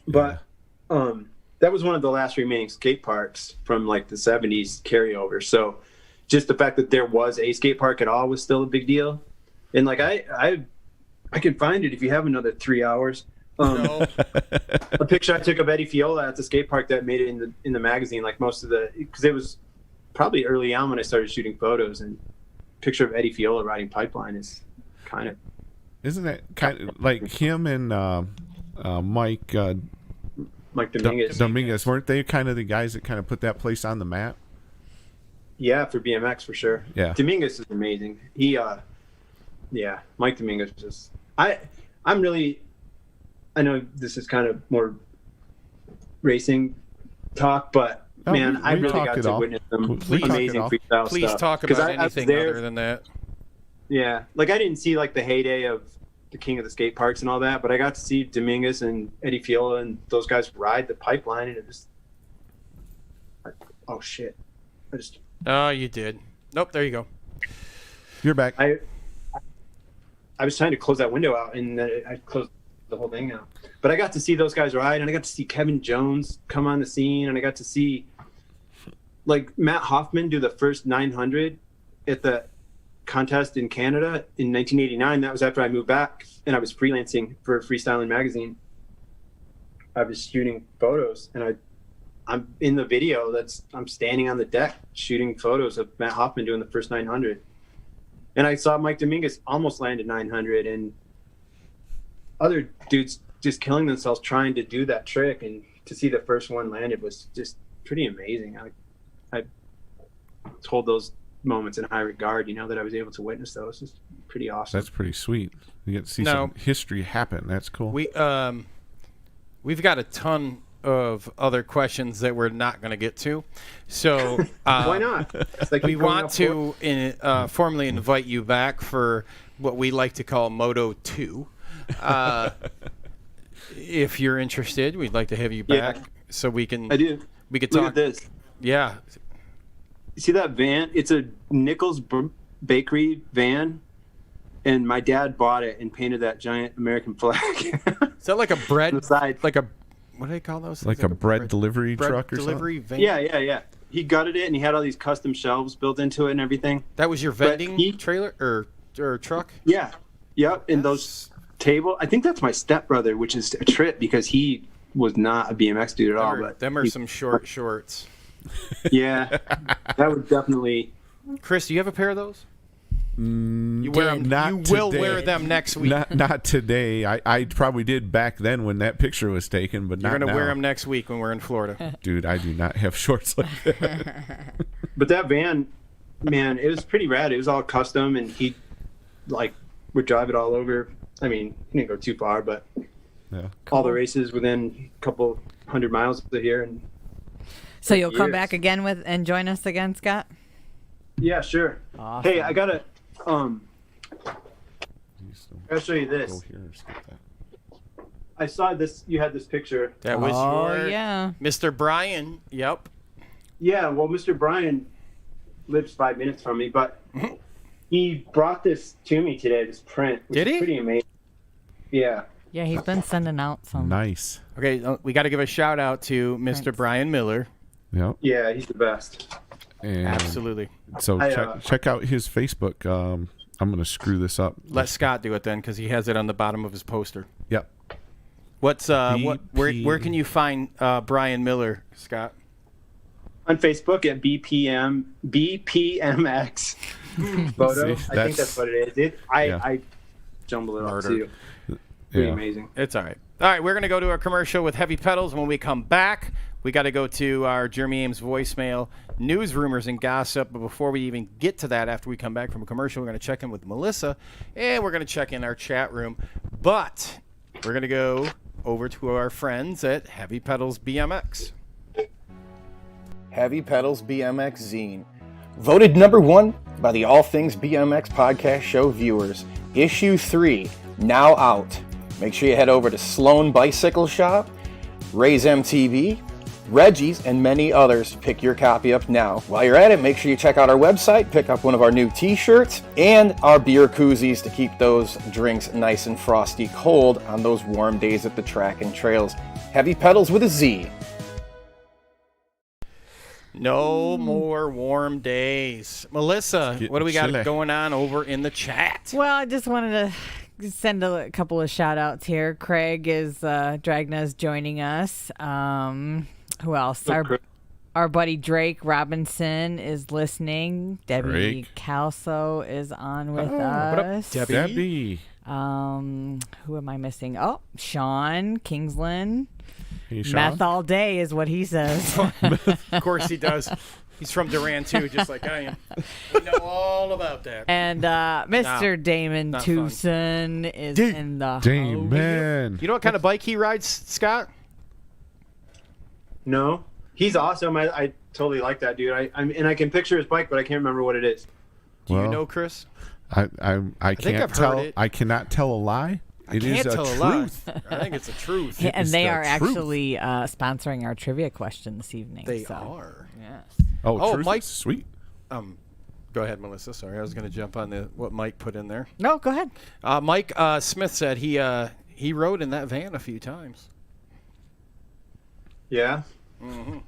But that was one of the last remaining skate parks from like the '70s carryover. So just the fact that there was a skate park at all was still a big deal. And like I can find it if you have another 3 hours. No. A picture I took of Eddie Fiola at the skate park that made it in the magazine, like most of because it was probably early on when I started shooting photos, and picture of Eddie Fiola riding pipeline is kind of. Isn't that kind of like him and Mike Dominguez. Dominguez? Weren't they kind of the guys that kind of put that place on the map? Yeah, for BMX for sure. Yeah. Dominguez is amazing. Mike Dominguez is. I know this is kind of more racing talk, but man, I really got to witness some amazing freestyle stuff. Please talk about anything other than that. Yeah, like I didn't see like the heyday of the king of the skate parks and all that, but I got to see Dominguez and Eddie Fiola and those guys ride the pipeline, and it was oh shit! Oh, you did. Nope, there you go. You're back. I was trying to close that window out, and then I closed the whole thing out. But I got to see those guys ride, and I got to see Kevin Jones come on the scene, and I got to see like Matt Hoffman do the first 900 at the contest in Canada in 1989. That was after I moved back, and I was freelancing for Freestyling magazine. I was shooting photos, and I'm in the video. I'm standing on the deck shooting photos of Matt Hoffman doing the first 900. And I saw Mike Dominguez almost land at 900, and other dudes just killing themselves trying to do that trick, and to see the first one landed was just pretty amazing. I hold those moments in high regard, that I was able to witness those. It's pretty awesome. That's pretty sweet. You get to see some history happen. That's cool. We've got a ton of other questions that we're not going to get to, so why not? We want to formally invite you back for what we like to call Moto 2. If you're interested, we'd like to have you back so we can. I do. We could Look talk. at this. Yeah. You see that van? It's a Nichols Bakery van, and my dad bought it and painted that giant American flag. Is that like a bread? On the side. Like a what do they call those? Like a bread delivery truck or delivery something? van? Yeah. He gutted it, and he had all these custom shelves built into it and everything. That was your vending trailer or truck? Yeah. Yep. And those table. I think that's my stepbrother, which is a trip because he was not a BMX dude at all. But them are some short shorts. Yeah, that would definitely. Chris, do you have a pair of those? You wear them. You will wear them next week. Not today. I probably did back then when that picture was taken, but You're not now. You're going to wear them next week when we're in Florida. Dude, I do not have shorts like that. But that van, man, it was pretty rad. It was all custom, and he would drive it all over. I mean, he didn't go too far, but all the races within a couple 100 miles of here. And so you'll come back again and join us again, Scott? Yeah, sure. Awesome. Hey, I gotta I'll show you this. I saw this. You had this picture. That was yeah, Mr. Brian. Yep. Yeah, well, Mr. Brian lives 5 minutes from me, but he brought this to me today. This print, which is pretty amazing. Yeah. Yeah, he's been sending out some. Nice. Okay, we got to give a shout out to Mr. Brian Miller. Yep. Yeah, he's the best. And absolutely. So check out his Facebook. I'm going to screw this up. Let Scott do it then, because he has it on the bottom of his poster. Yep. What's where can you find Brian Miller, Scott? on Facebook at BPMX photo. See, I think that's what it is. I jumbled it up too. Pretty amazing. It's all right. All right, we're going to go to a commercial with Heavy Pedals. When we come back, we got to go to our Jeremy Ames voicemail, news, rumors, and gossip. But before we even get to that, after we come back from a commercial, we're going to check in with Melissa, and we're going to check in our chat room. But we're going to go over to our friends at Heavy Pedals BMX. Heavy Pedals BMX Zine. Voted number 1 by the All Things BMX Podcast Show viewers. Issue 3, now out. Make sure you head over to Sloan Bicycle Shop, Ray's MTV, Reggie's, and many others to pick your copy up now. While you're at it, make sure you check out our website, pick up one of our new t-shirts, and our beer koozies to keep those drinks nice and frosty cold on those warm days at the track and trails. Heavy Pedals with a Z. No more warm days. Melissa, what do we got chilly. going on over in the chat? Well, I just wanted to send a couple of shout outs here. Craig is Dragna's joining us. Who else? Our buddy Drake Robinson is listening. Debbie Drake. Calso is on with What up, us. Debbie? Who am I missing? Oh, Sean Kingsland. Hey, Sean. Meth all day is what he says. Of course he does. He's from Durant, too, just like I am. We know all about that. And Mr. Damon not fun. Tucson is in the Damon. You know what kind of bike he rides, Scott? No, he's awesome. I totally like that dude. I can picture his bike, but I can't remember what it is. Do you Well, know, Chris? I think can't I've tell. heard it. I cannot tell a lie. It is Can't a tell a lie. truth. I think it's a truth. And is they the are truth. actually sponsoring our trivia question this evening. They so. are. Yes. Oh, Truth? Mike- Sweet. Go ahead, Melissa. Sorry, I was going to jump on what Mike put in there. No, go ahead. Mike Smith said he rode in that van a few times. Yeah,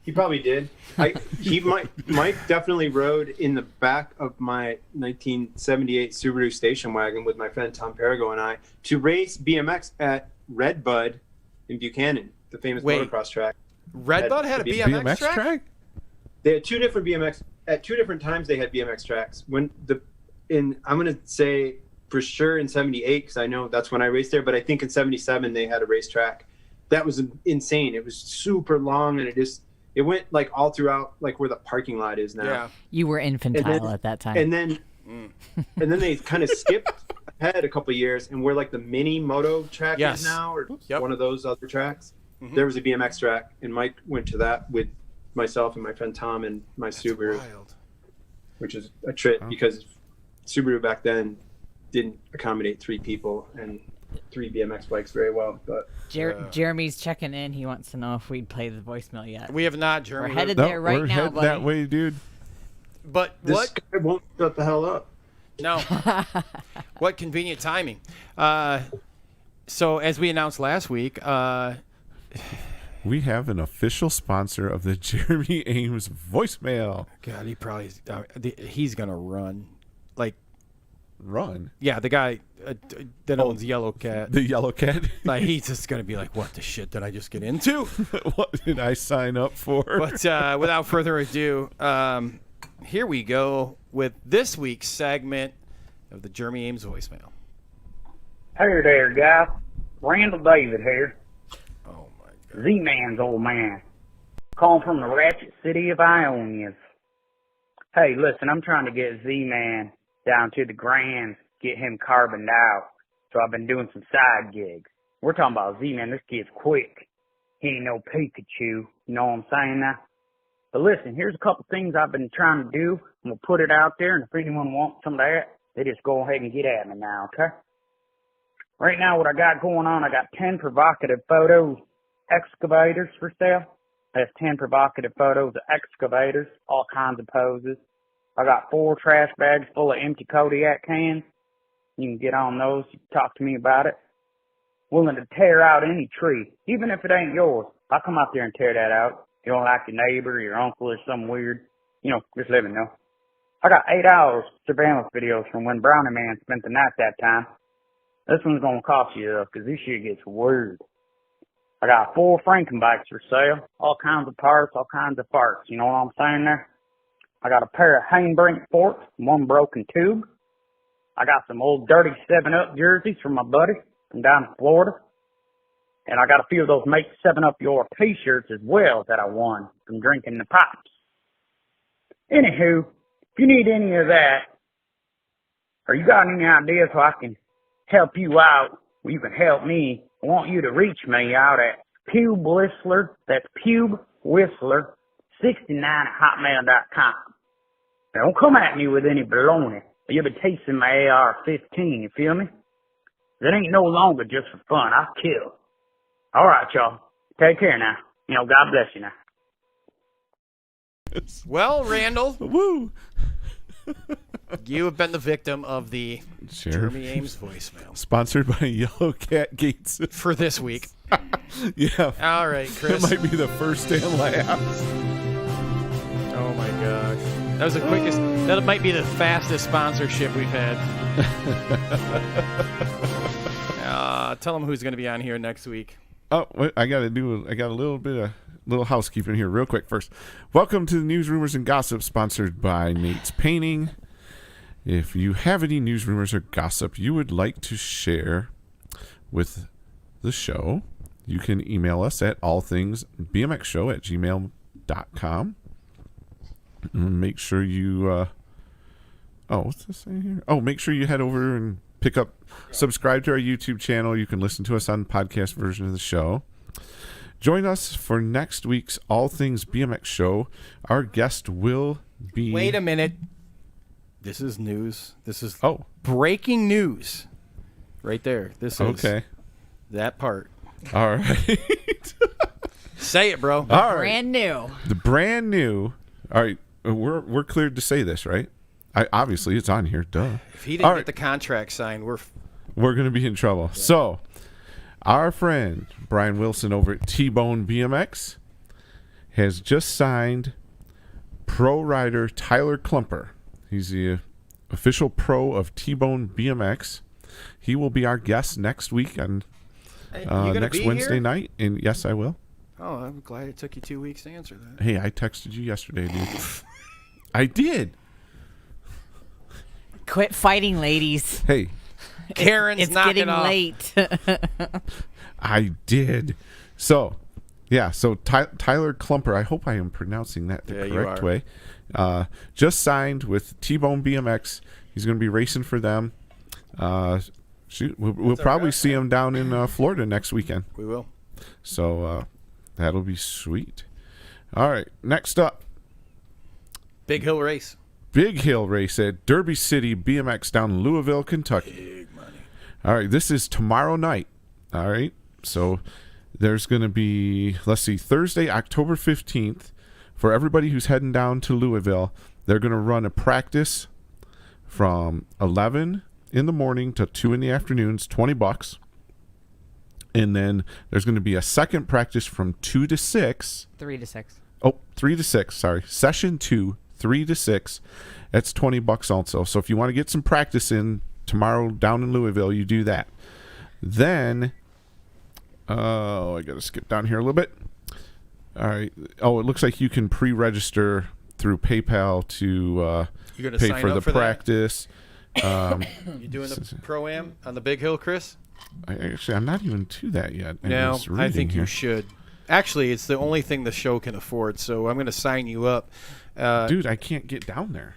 he probably did. Mike definitely rode in the back of my 1978 Subaru station wagon with my friend Tom Perigo and I to race BMX at Redbud in Buchanan, the famous motocross track. Redbud had a BMX track? They had two different BMX at two different times. They had BMX tracks. I'm gonna say for sure in '78 because I know that's when I raced there. But I think in '77 they had a racetrack. That was insane. It was super long and it went like all throughout like where the parking lot is now. Yeah. You were infantile at that time. And then they kind of skipped ahead a couple of years and where like the mini moto track is now or one of those other tracks. Mm-hmm. There was a BMX track and Mike went to that with myself and my friend Tom and my Subaru, which is a trip because Subaru back then didn't accommodate 3 people and 3 BMX bikes very well. But Jeremy's checking in. He wants to know if we'd play the voicemail yet. We have not, Jeremy. We're headed there right we're now, heading buddy. that way, dude. But this guy won't shut the hell up. No. What convenient timing. So as we announced last week, We have an official sponsor of the Jeremy Ames voicemail. God, he's gonna run. Like, Run. yeah, the guy that owns Yellow Cat. The yellow cat. Like, he's just gonna be like, "What the shit did I just get into?" What did I sign up for? But without further ado, here we go with this week's segment of the Jeremy Ames voicemail. Hey there, guys. Randall David here. Oh my God. Z-Man's old man. Calling from the ratchet city of Ionians. Hey, listen, I'm trying to get Z-Man down to the Grand, get him carboned out. So I've been doing some side gigs. We're talking about Z-Man. This kid's quick. He ain't no Pikachu. You know what I'm saying now? But listen, here's a couple things I've been trying to do. I'm going to put it out there, and if anyone wants some of that, they just go ahead and get at me now, okay? Right now, what I got going on, I got 10 provocative photos, excavators for sale. That's 10 provocative photos of excavators, all kinds of poses. I got 4 trash bags full of empty Kodiak cans. You can get on those. Talk to me about it. Willing to tear out any tree, even if it ain't yours. I'll come out there and tear that out. You don't like your neighbor, your uncle, or something weird. You know, just let me know. I got 8 hours surveillance videos from when Brownie Man spent the night that time. This one's gonna cost you though, 'cause this shit gets weird. I got 4 Franken bikes for sale. All kinds of parts, all kinds of parts. You know what I'm saying there? I got a pair of Hainbrink forks, 1 broken tube. I got some old dirty 7-Up jerseys from my buddy from down in Florida. And I got a few of those Make 7-Up Your t-shirts as well that I won from drinking the pipes. Anywho, if you need any of that, or you got any ideas how I can help you out, or you can help me, I want you to reach me out at Pube Whistler, that's Pube Whistler 69@hotmail.com. Now, don't come at me with any baloney, or you'll be tasting my AR-15, you feel me? It ain't no longer just for fun. I'll kill. All right, y'all. Take care now. You know, God bless you now. Well, Randall, Woo! you have been the victim of the Jeremy Ames voicemail Sponsored by Yellow Cat Gates. for this week. Yeah. All right, Chris. It might be the first and last. Oh my gosh. That was the quickest. That might be the fastest sponsorship we've had. Tell them who's going to be on here next week. Oh, wait, I got a little bit of housekeeping here real quick first. Welcome to the News, Rumors, and Gossip, sponsored by Nate's Painting. If you have any news, rumors, or gossip you would like to share with the show, you can email us at allthingsbmxshow@gmail.com. Make sure you what's this saying here? Oh, make sure you head over and subscribe to our YouTube channel. You can listen to us on podcast version of the show. Join us for next week's All Things BMX Show. Our guest will be... Wait a minute. This is news. This is breaking news. Right there. This is that part. All right. Say it, bro. All right. Brand new. The brand new. All right. We're cleared to say this, right? Obviously, it's on here. Duh. If he didn't get the contract signed, we're going to be in trouble. Yeah. So, our friend Brian Wilson over at T-Bone BMX has just signed pro rider Tyler Klumper. He's the official pro of T-Bone BMX. He will be our guest next week on next Wednesday night. And yes, I will. Oh, I'm glad it took you 2 weeks to answer that. Hey, I texted you yesterday, dude. I did. Quit fighting, ladies. Hey. Karen's it's knocking getting off. late. I did. So, yeah. So Tyler Klumper, I hope I am pronouncing that the correct way. Just signed with T-Bone BMX. He's going to be racing for them. We'll probably see him down in Florida next weekend. We will. So that'll be sweet. All right. Next up. Big Hill Race. Big Hill Race at Derby City BMX down in Louisville, Kentucky. Big money. All right, this is tomorrow night. All right, so there's going to be, Thursday, October 15th. For everybody who's heading down to Louisville, they're going to run a practice from 11 in the morning to 2 in the afternoon. It's $20. And then there's going to be a second practice from 2 to 6. 3 to 6. Oh, 3 to 6, sorry. Session 2. 3 to 6, that's $20 also. So if you want to get some practice in tomorrow down in Louisville, you do that. Then, I got to skip down here a little bit. All right. Oh, it looks like you can pre-register through PayPal to pay for the practice. You doing the Pro-Am on the Big Hill, Chris? I'm not even to that yet. No, I think you should. Actually, it's the only thing the show can afford, so I'm going to sign you up. Dude, I can't get down there.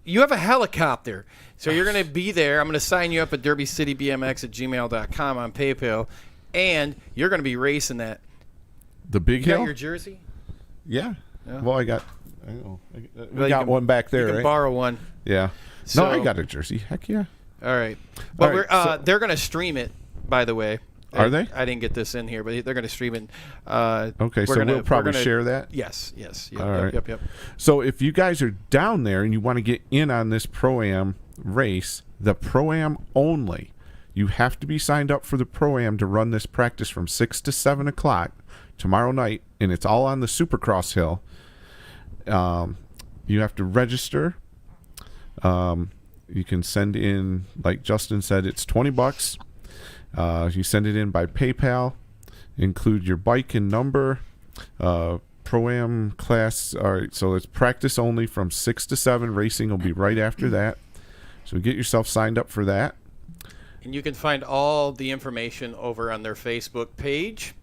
You have a helicopter, so you're going to be there. I'm going to sign you up at derbycitybmx@gmail.com on PayPal, and you're going to be racing that. The Big You Hill? got your jersey? Yeah. Well, we got one back there, You can right? borrow one. Yeah. So, no, I got a jersey. Heck yeah. All right. Well, All right, they're going to stream it, by the way. Are they? I didn't get this in here, but they're going to stream it. Okay, so we'll probably share that? Yes. Yep, All right. Yep. So if you guys are down there and you want to get in on this Pro-Am race, the Pro-Am only, you have to be signed up for the Pro-Am to run this practice from 6 to 7 o'clock tomorrow night, and it's all on the Supercross Hill. You have to register. You can send in, like Justin said, it's $20. You send it in by PayPal. include your bike and number. Pro-Am class. All right, so it's practice only from 6 to 7. Racing will be right after that. So get yourself signed up for that. And you can find all the information over on their Facebook page.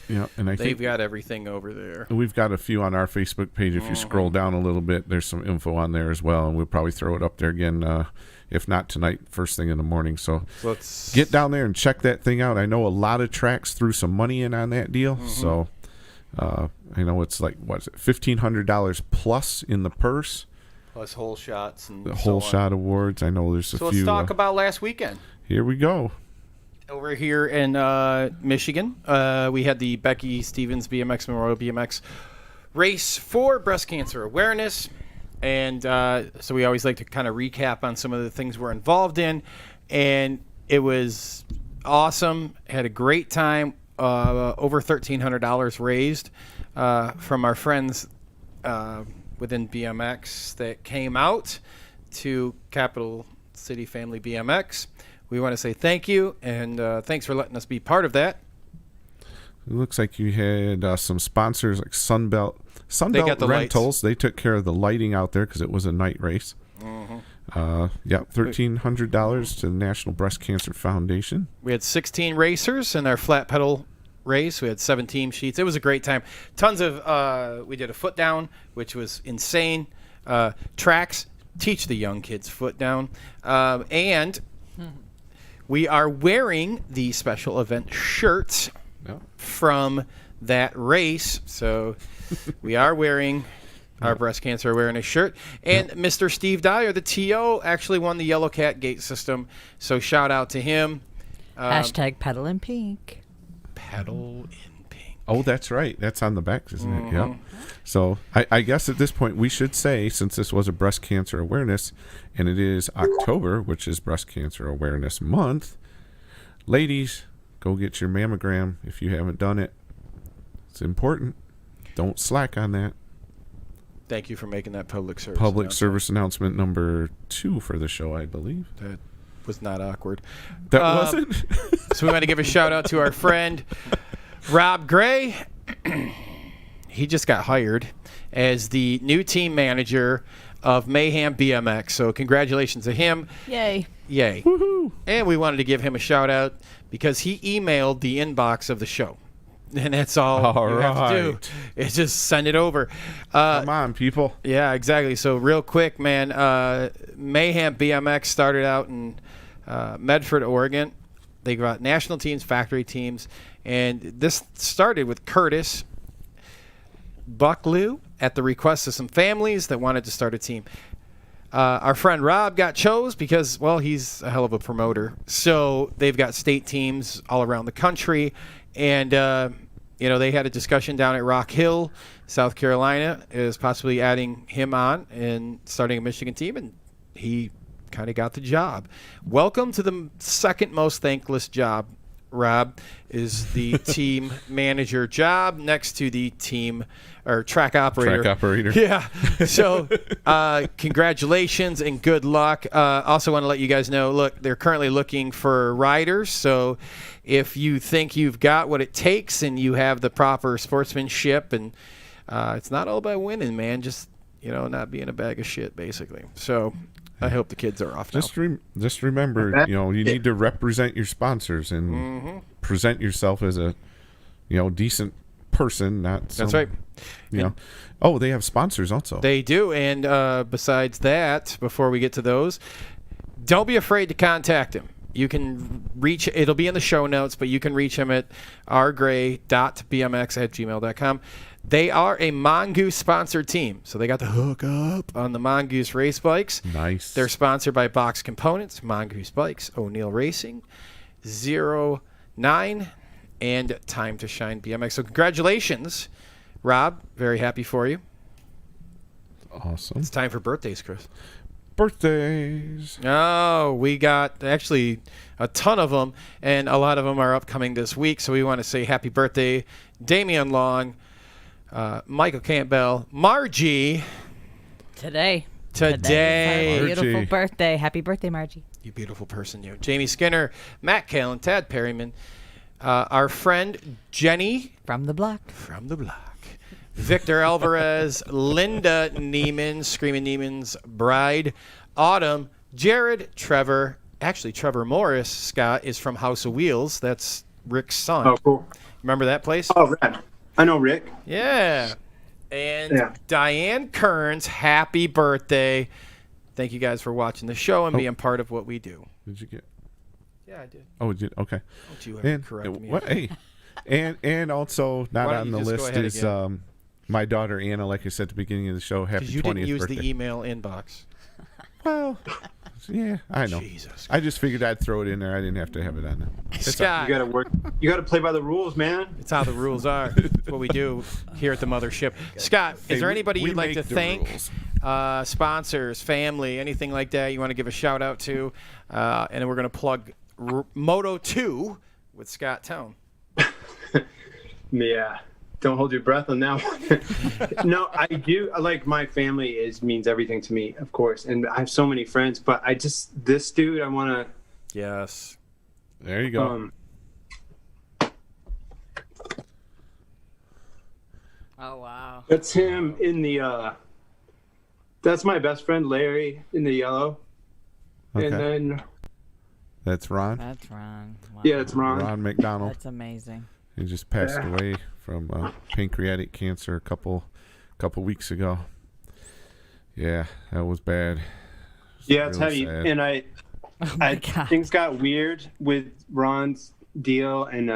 Yeah, and they've got everything over there. We've got a few on our Facebook page. If you scroll down a little bit, there's some info on there as well, and we'll probably throw it up there again, if not tonight, first thing in the morning. So let's get down there and check that thing out. I know a lot of tracks threw some money in on that deal, so I know it's like, what is it, $1,500 plus in the purse. Plus whole shots and the whole shot awards. I know there's a few. So let's talk about last weekend. Here we go. Over here in Michigan, we had the Becky Stevens BMX Memorial BMX race for breast cancer awareness. And so we always like to kind of recap on some of the things we're involved in. And it was awesome. Had a great time. Over $1,300 raised from our friends within BMX that came out to Capital City Family BMX. We want to say thank you, and thanks for letting us be part of that. It looks like you had some sponsors like Sunbelt Rentals. Lights. They took care of the lighting out there because it was a night race. $1,300 to the National Breast Cancer Foundation. We had 16 racers in our flat pedal race. We had 7 team sheets. It was a great time. Tons of we did a foot down, which was insane. Tracks, teach the young kids foot down. And we are wearing the special event shirts from that race. So we are wearing our breast cancer awareness shirt. And Mr. Steve Dyer, the TO, actually won the Yellow Cat gate system. So shout out to him. Hashtag pedal in pink. Pedal in pink. Oh, that's right. That's on the back, isn't it? Yeah. So I guess at this point we should say, since this was a breast cancer awareness, and it is October, which is Breast Cancer Awareness Month, ladies, go get your mammogram if you haven't done it. It's important. Don't slack on that. Thank you for making that public service service announcement number 2 for the show, I believe. That was not awkward. That wasn't? So we want to give a shout out to our friend Rob Gray. He just got hired as the new team manager of Mayhem BMX. So congratulations to him. Yay. Yay. Woohoo. And we wanted to give him a shout out because he emailed the inbox of the show. And that's all you have to do is just send it over. Come on, people. Yeah, exactly. So real quick, man, Mayhem BMX started out in Medford, Oregon. They got national teams, factory teams, and this started with Curtis Bucklew at the request of some families that wanted to start a team. Our friend Rob got chose because, well, he's a hell of a promoter. So they've got state teams all around the country, and they had a discussion down at Rock Hill, South Carolina, is possibly adding him on and starting a Michigan team, and he kind of got the job. Welcome to the second most thankless job, Rob, is the team manager job next to the team or track operator. Track operator. Yeah. So congratulations and good luck. Also want to let you guys know, look, they're currently looking for riders. So if you think you've got what it takes and you have the proper sportsmanship, and it's not all about winning, man, just, not being a bag of shit, basically. So I hope the kids are off now. Just remember, you need to represent your sponsors and present yourself as a, decent person, not some, That's right. Oh, they have sponsors also. They do. And besides that, before we get to those, don't be afraid to contact him. You can reach, it'll be in the show notes, but you can reach him at rgray.bmx@gmail.com. They are a Mongoose sponsored team, so they got the hook up on the Mongoose race bikes. Nice. They're sponsored by Box Components, Mongoose Bikes, O'Neill Racing, 09, and Time to Shine BMX. So congratulations, Rob. Very happy for you. Awesome. It's time for birthdays, Chris. Birthdays. Oh, we got actually a ton of them, and a lot of them are upcoming this week. So we want to say happy birthday, Damian Long, Michael Campbell, Margie. Today. Today. Beautiful birthday. Happy birthday, Margie. You beautiful person, you. Jamie Skinner, Matt Callan, Tad Perryman, Our friend Jenny From the block. from the block. Victor Alvarez, Linda Neiman, Screaming Neiman's bride, Autumn, Jared, Trevor. Actually, Trevor Morris, Scott, is from House of Wheels. That's Rick's son. Oh, cool. Remember that place? Oh, right. I know Rick. Yeah. And Yeah. Diane Kearns, happy birthday. Thank you guys for watching the show and being part of what we do. Did you get? Yeah, I did. Oh, did okay. Don't you ever correct me. What? Hey, and also not Why don't on you the just go list ahead is again? my daughter Anna. Like I said at the beginning of the show, happy 20th Because you didn't use birthday. the email inbox. Well, yeah, I know. Jesus. I just figured I'd throw it in there. I didn't have to have it on there. Scott, You gotta work. You gotta play by the rules, man. it's how the rules are. It's what we do here at the mothership. Scott, Hey, is there anybody we you'd like to make the thank? rules. Sponsors, family, anything like that you want to give a shout out to? And then we're going to plug Moto 2 with Scott Towne. Yeah. Don't hold your breath on that one. No, I do. Like, my family means everything to me, of course, and I have so many friends. But this dude, I want Yes. There you go. Oh, wow. That's him in the. That's my best friend Larry in the yellow, Okay. and then That's Ron. That's wrong. Wow. yeah, it's Ron. Ron McDonald. That's amazing. He just passed Yeah. away from pancreatic cancer a couple weeks ago. Yeah, that was bad. Yeah, it's really heavy, sad. and Oh, my God. things got weird with Ron's deal, and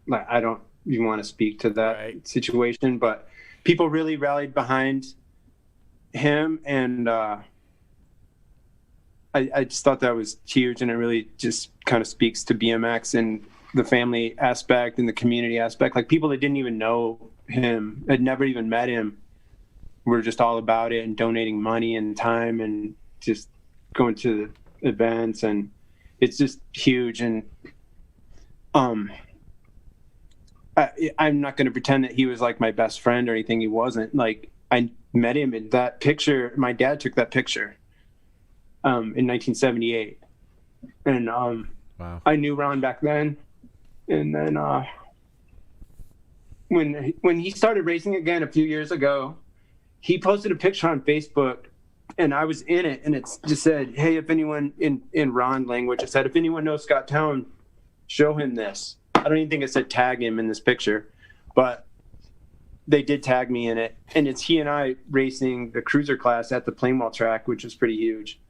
like, I don't even want to speak to that Right. situation, but people really rallied behind him, and I just thought that was huge, and it really just kind of speaks to BMX and the family aspect and the community aspect. Like, people that didn't even know him, had never even met him, were just all about it and donating money and time and just going to the events, and it's just huge. And I'm not going to pretend that he was like my best friend or anything. He wasn't. Like, I met him in that picture. My dad took that picture in 1978, and Wow. I knew Ron back then. And then when he started racing again a few years ago, he posted a picture on Facebook, and I was in it, and it just said, "Hey, if anyone," in Ron language, it said, "If anyone knows Scott Towne, show him this." I don't even think it said tag him in this picture, but they did tag me in it, and it's he and I racing the cruiser class at the Plainwell track, which is pretty huge.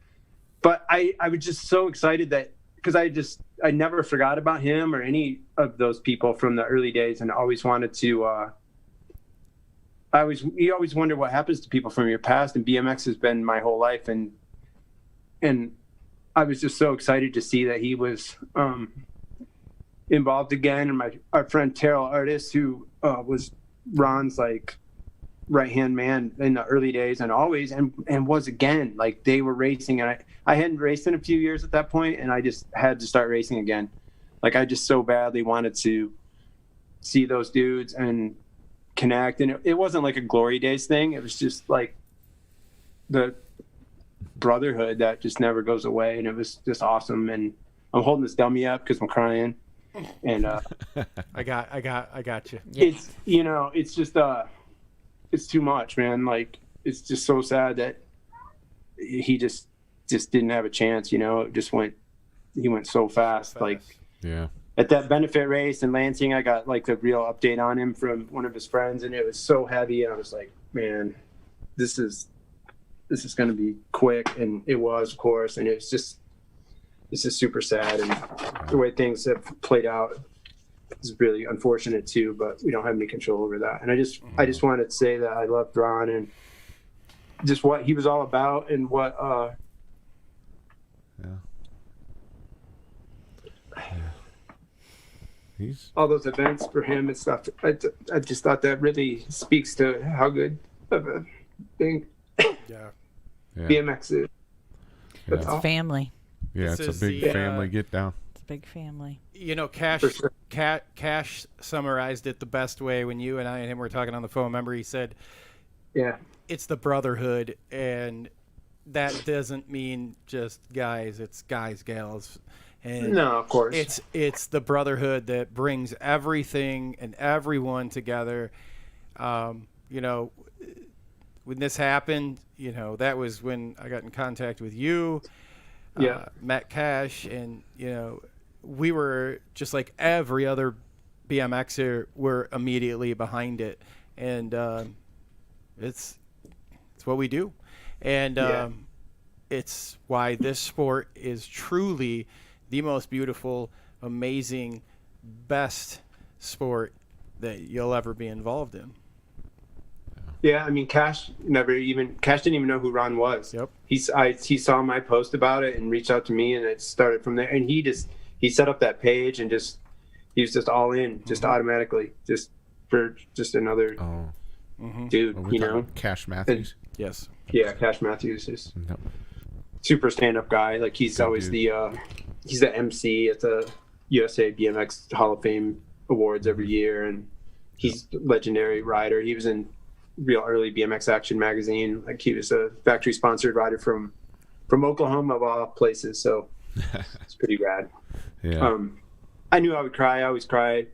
But I was just so excited that, because I never forgot about him or any of those people from the early days, and always wanted to. You always wonder what happens to people from your past, and BMX has been my whole life, and I was just so excited to see that he was involved again. And our friend Terrell Artis, who was Ron's like right-hand man in the early days and always, and was again, like, they were racing, and I hadn't raced in a few years at that point, and I just had to start racing again. Like, I just so badly wanted to see those dudes and connect. And it wasn't like a Glory Days thing. It was just like the brotherhood that just never goes away. And it was just awesome. And I'm holding this dummy up because I'm crying. And I got you. it's, it's just it's too much, man. Like, it's just so sad that he just didn't have a chance. He went so fast. Like, Yeah. at that benefit race in Lansing, I got like the real update on him from one of his friends, and it was so heavy. And I was like, man, this is going to be quick. And it was, of course. And it's just super sad. And the way things have played out is really unfortunate too, but we don't have any control over that. And I just wanted to say that I loved Ron and just what he was all about, and what, all those events for him and stuff. I just thought that really speaks to how good of a thing Yeah. BMX is. That's It's all. family. Yeah, This it's a is big the, family get down. It's a big family. Cash For sure. Cash summarized it the best way when you and I and him were talking on the phone. Remember, he said, Yeah. it's the brotherhood, and that doesn't mean just guys. It's guys, gals. And No, of course. it's the brotherhood that brings everything and everyone together. You know, when this happened, you know, that was when I got in contact with you, Matt Cash, and, you know, we were just like every other BMXer, we're immediately behind it. And it's what we do. And it's why this sport is truly the most beautiful, amazing, best sport that you'll ever be involved in. Yeah, I mean, Cash didn't even know who Ron was. Yep. He saw my post about it and reached out to me, and it started from there. And he set up that page and he was just all in, just automatically, just for just another dude, you know. Cash Matthews. Yes. Yeah, Cash Matthews is super stand-up guy. Like he's always he's the MC at the USA BMX Hall of Fame Awards every year, and he's a legendary rider. He was in real early BMX Action magazine. Like he was a factory sponsored rider from Oklahoma of all places. So it's pretty rad. Yeah. I knew I would cry. I always cry.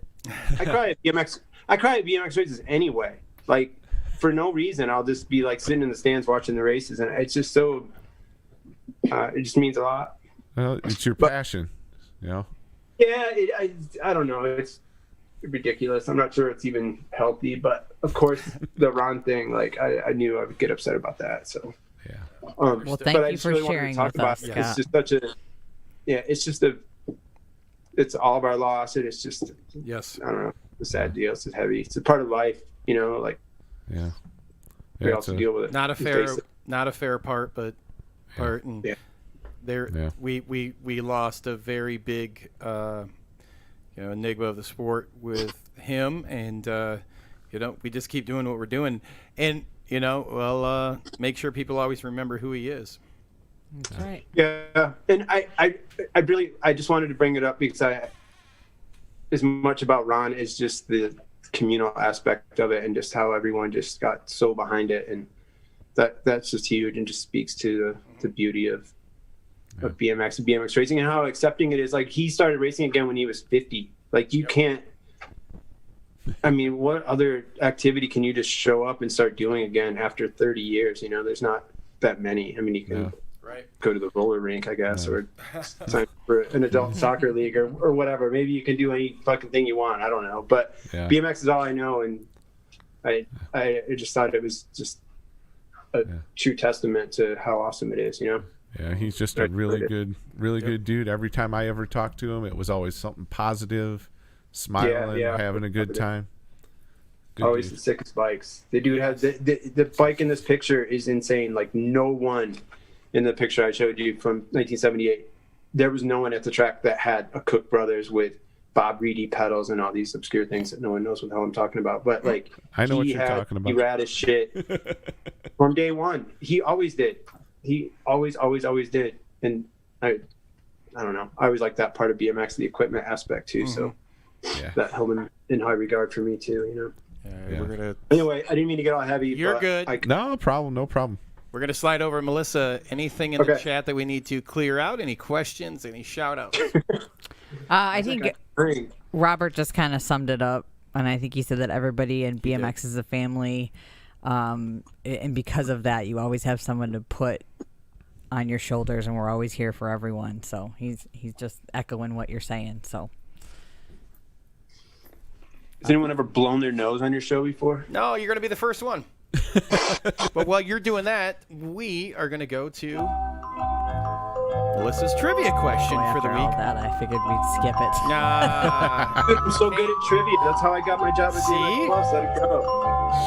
I cry at BMX. I cry at BMX races anyway. Like for no reason. I'll just be like sitting in the stands watching the races, and it's just so. It just means a lot. Well, it's your passion, you know. Yeah, I don't know. It's ridiculous. I'm not sure it's even healthy, but of course the Ron thing. Like I knew I would get upset about that. So yeah. Well, thank you for sharing with us, Scott. It's just such a. Yeah, it's just it's all of our loss. And it's just. Yes. I don't know. It's a sad deal. It's heavy. It's a part of life. You know, like. Yeah. We also deal with it. Not a fair part, but part. And we lost a very big, enigma of the sport with him, and we just keep doing what we're doing, and make sure people always remember who he is. That's right. Yeah, and I just wanted to bring it up because as much about Ron as just the communal aspect of it, and just how everyone just got so behind it, and that's just huge, and just speaks to the beauty of BMX and BMX racing, and how accepting it is. Like he started racing again when he was 50. Like you can't. I mean, what other activity can you just show up and start doing again after 30 years? You know, there's not that many. I mean, you can go to the roller rink, I guess, or sign for an adult soccer league or whatever. Maybe you can do any fucking thing you want. I don't know, but BMX is all I know, and I just thought it was just a true testament to how awesome it is. You know. Yeah, he's just a really good dude. Every time I ever talked to him, it was always something positive, smiling, having a good time. Always the sickest bikes. The dude has the bike in this picture is insane. Like no one in the picture I showed you from 1978, there was no one at the track that had a Cook Brothers with Bob Reedy pedals and all these obscure things that no one knows what the hell I'm talking about. But like, I know what you're talking about. He rad as shit from day one. He always did. He always did. And I don't know. I always like that part of BMX, the equipment aspect too. So that held him in high regard for me too, you know? Anyway, I didn't mean to get all heavy. You're good. No problem. We're going to slide over, Melissa. Anything in the chat that we need to clear out? Any questions? Any shout-outs? I think Robert just kind of summed it up, and I think he said that everybody in BMX is a family, and because of that, you always have someone to put on your shoulders, and we're always here for everyone. So he's just echoing what you're saying. So. Has anyone ever blown their nose on your show before? No, you're going to be the first one. But while you're doing that, we are going to go to Melissa's trivia question for the week. All that, I figured we'd skip it. Nah. I'm so good at trivia. That's how I got my job at BMX Plus. Let it go.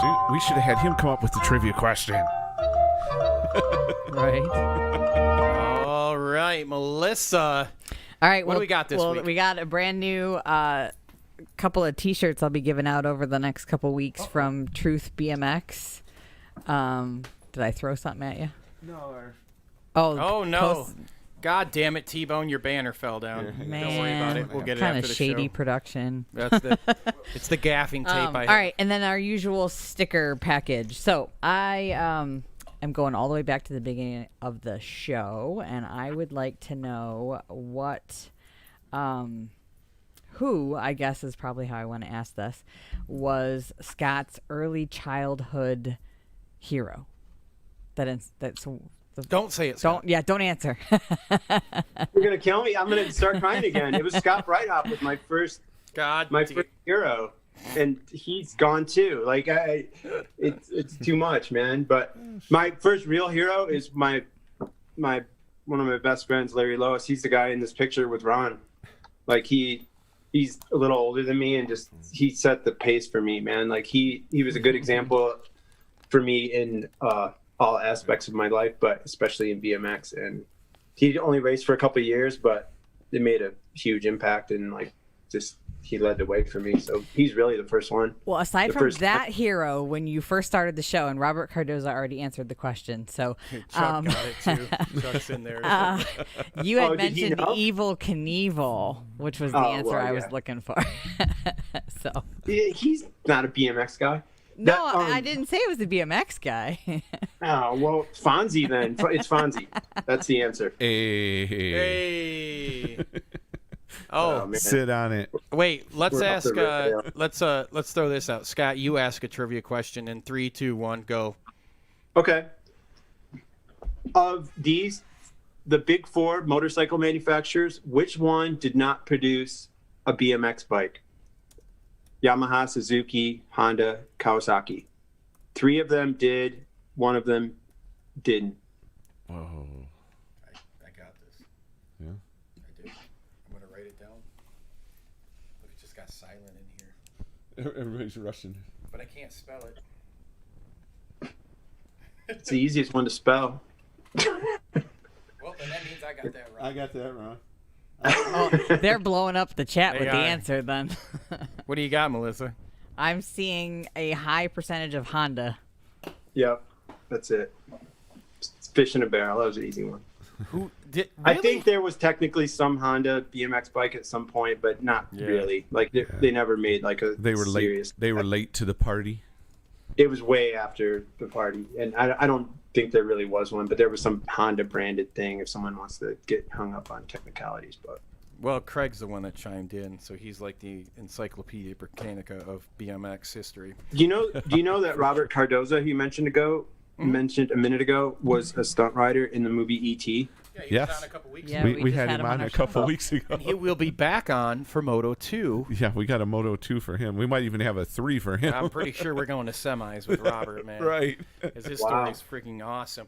Shoot, we should have had him come up with the trivia question. Right. All right, Melissa. All right. What do we got this week? We got a brand new couple of T-shirts I'll be giving out over the next couple weeks from Truth BMX. Did I throw something at you? No. Oh no! God damn it, T-Bone, your banner fell down. Man, don't worry about it. We'll get it kind after of the shady show. production. It's the gaffing tape. All right, and then our usual sticker package. So I am going all the way back to the beginning of the show, and I would like to know what who, I guess is probably how I want to ask this, was Scott's early childhood hero? Don't say it. Scott. Don't answer. You're gonna kill me. I'm gonna start crying again. It was Scott Breithaupt was my first hero, and he's gone too. Like it's too much, man. But my first real hero is my one of my best friends, Larry Lois. He's the guy in this picture with Ron. Like he's a little older than me, and just he set the pace for me, man. Like he was a good example for me in all aspects of my life, but especially in BMX. And he only raced for a couple of years, but it made a huge impact, and like just he led the way for me. So he's really the first one. Well, aside from that hero, when you first started the show, and Robert Cardoza already answered the question, so Chuck got it too. Chuck's in there. You had mentioned Evel Knievel, which was the answer I was looking for. So he's not a BMX guy. No, I didn't say it was the BMX guy. Oh, well, Fonzie then. It's Fonzie. That's the answer. Hey. Oh, man. Sit on it. Wait, let's ask. Let's throw this out. Scott, you ask a trivia question in 3, 2, 1, go. Okay. Of these, the big four motorcycle manufacturers, which one did not produce a BMX bike? Yamaha, Suzuki, Honda, Kawasaki. 3 of them did. 1 of them didn't. Whoa. I got this. Yeah. I do. I'm going to write it down. Look, it just got silent in here. Everybody's rushing. But I can't spell it. It's the easiest one to spell. Well, then that means I got that wrong. I got that wrong. Oh, they're blowing up the chat with the answer then. What do you got, Melissa? I'm seeing a high percentage of Honda. Yep, that's it. It's fish in a barrel. That was an easy one. Who did? Really? I think there was technically some Honda BMX bike at some point, but not really. Like they never made like a serious. They were late to the party. It was way after the party, and I don't think there really was one, but there was some Honda branded thing. If someone wants to get hung up on technicalities, but. Well, Craig's the one that chimed in, so he's like the Encyclopedia Britannica of BMX history. Do you know that Robert Cardoza, who you mentioned a minute ago, was a stunt rider in the movie E.T.? Yeah, he was on a couple weeks ago. We had him on a couple weeks ago. And he will be back on for Moto 2. Yeah, we got a Moto 2 for him. We might even have a 3 for him. I'm pretty sure we're going to semis with Robert, man. Right. Because his story is freaking awesome.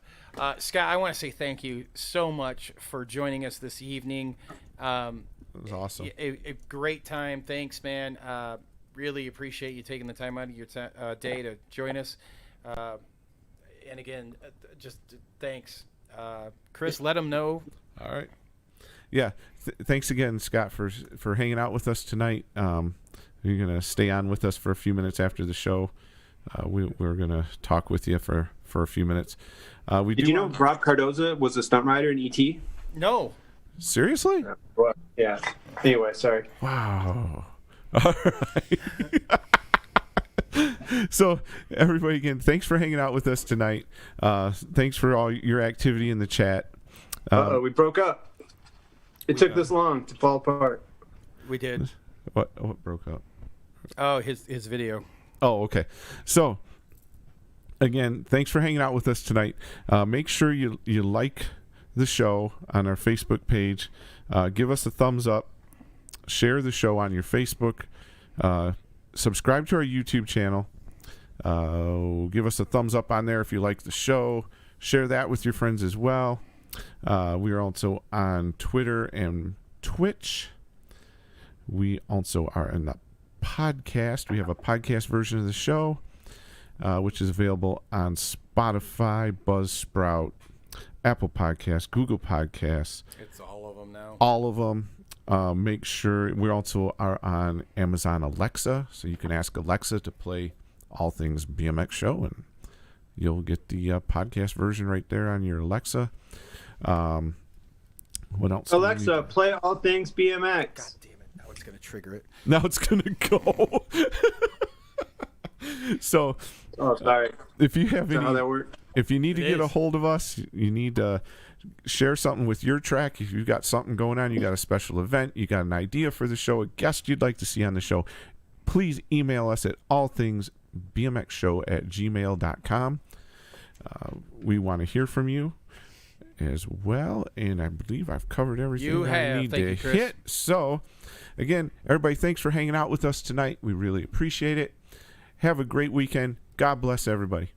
Scott, I want to say thank you so much for joining us this evening. It was awesome. A great time. Thanks, man. Really appreciate you taking the time out of your day to join us. And again, just thanks. Chris, let them know. All right. Yeah. Thanks again, Scott, for hanging out with us tonight. You're going to stay on with us for a few minutes after the show. We're going to talk with you for a few minutes. Did you know Rob Cardoza was a stunt rider in E.T.? No. Seriously? Yeah. Anyway, sorry. Wow. All right. So, everybody, again, thanks for hanging out with us tonight. Thanks for all your activity in the chat. We broke up. It took this long to fall apart. We did. What broke up? Oh, his video. Oh, okay. So, again, thanks for hanging out with us tonight. Make sure you like the show on our Facebook page. Give us a thumbs up. Share the show on your Facebook. Subscribe to our YouTube channel. Give us a thumbs up on there if you like the show. Share that with your friends as well. We are also on Twitter and Twitch. We also are in the podcast. We have a podcast version of the show, which is available on Spotify, Buzzsprout, Apple Podcasts, Google Podcasts. It's all of them now. All of them. Make sure we also are on Amazon Alexa, so you can ask Alexa to play All Things BMX Show, and you'll get the podcast version right there on your Alexa. What else? Alexa, play All Things BMX. God damn it! Now it's gonna trigger it. Now it's gonna go. So, sorry. If you have any, how that works? If you need to It get a is. hold of us, you need to share something with your track. If you've got something going on, you got a special event, you got an idea for the show, a guest you'd like to see on the show, please email us at allthingsbmxshow@gmail.com. We want to hear from you as well, and I believe I've covered everything I need Thank to you, Chris. hit. So, again, everybody, thanks for hanging out with us tonight. We really appreciate it. Have a great weekend. God bless everybody.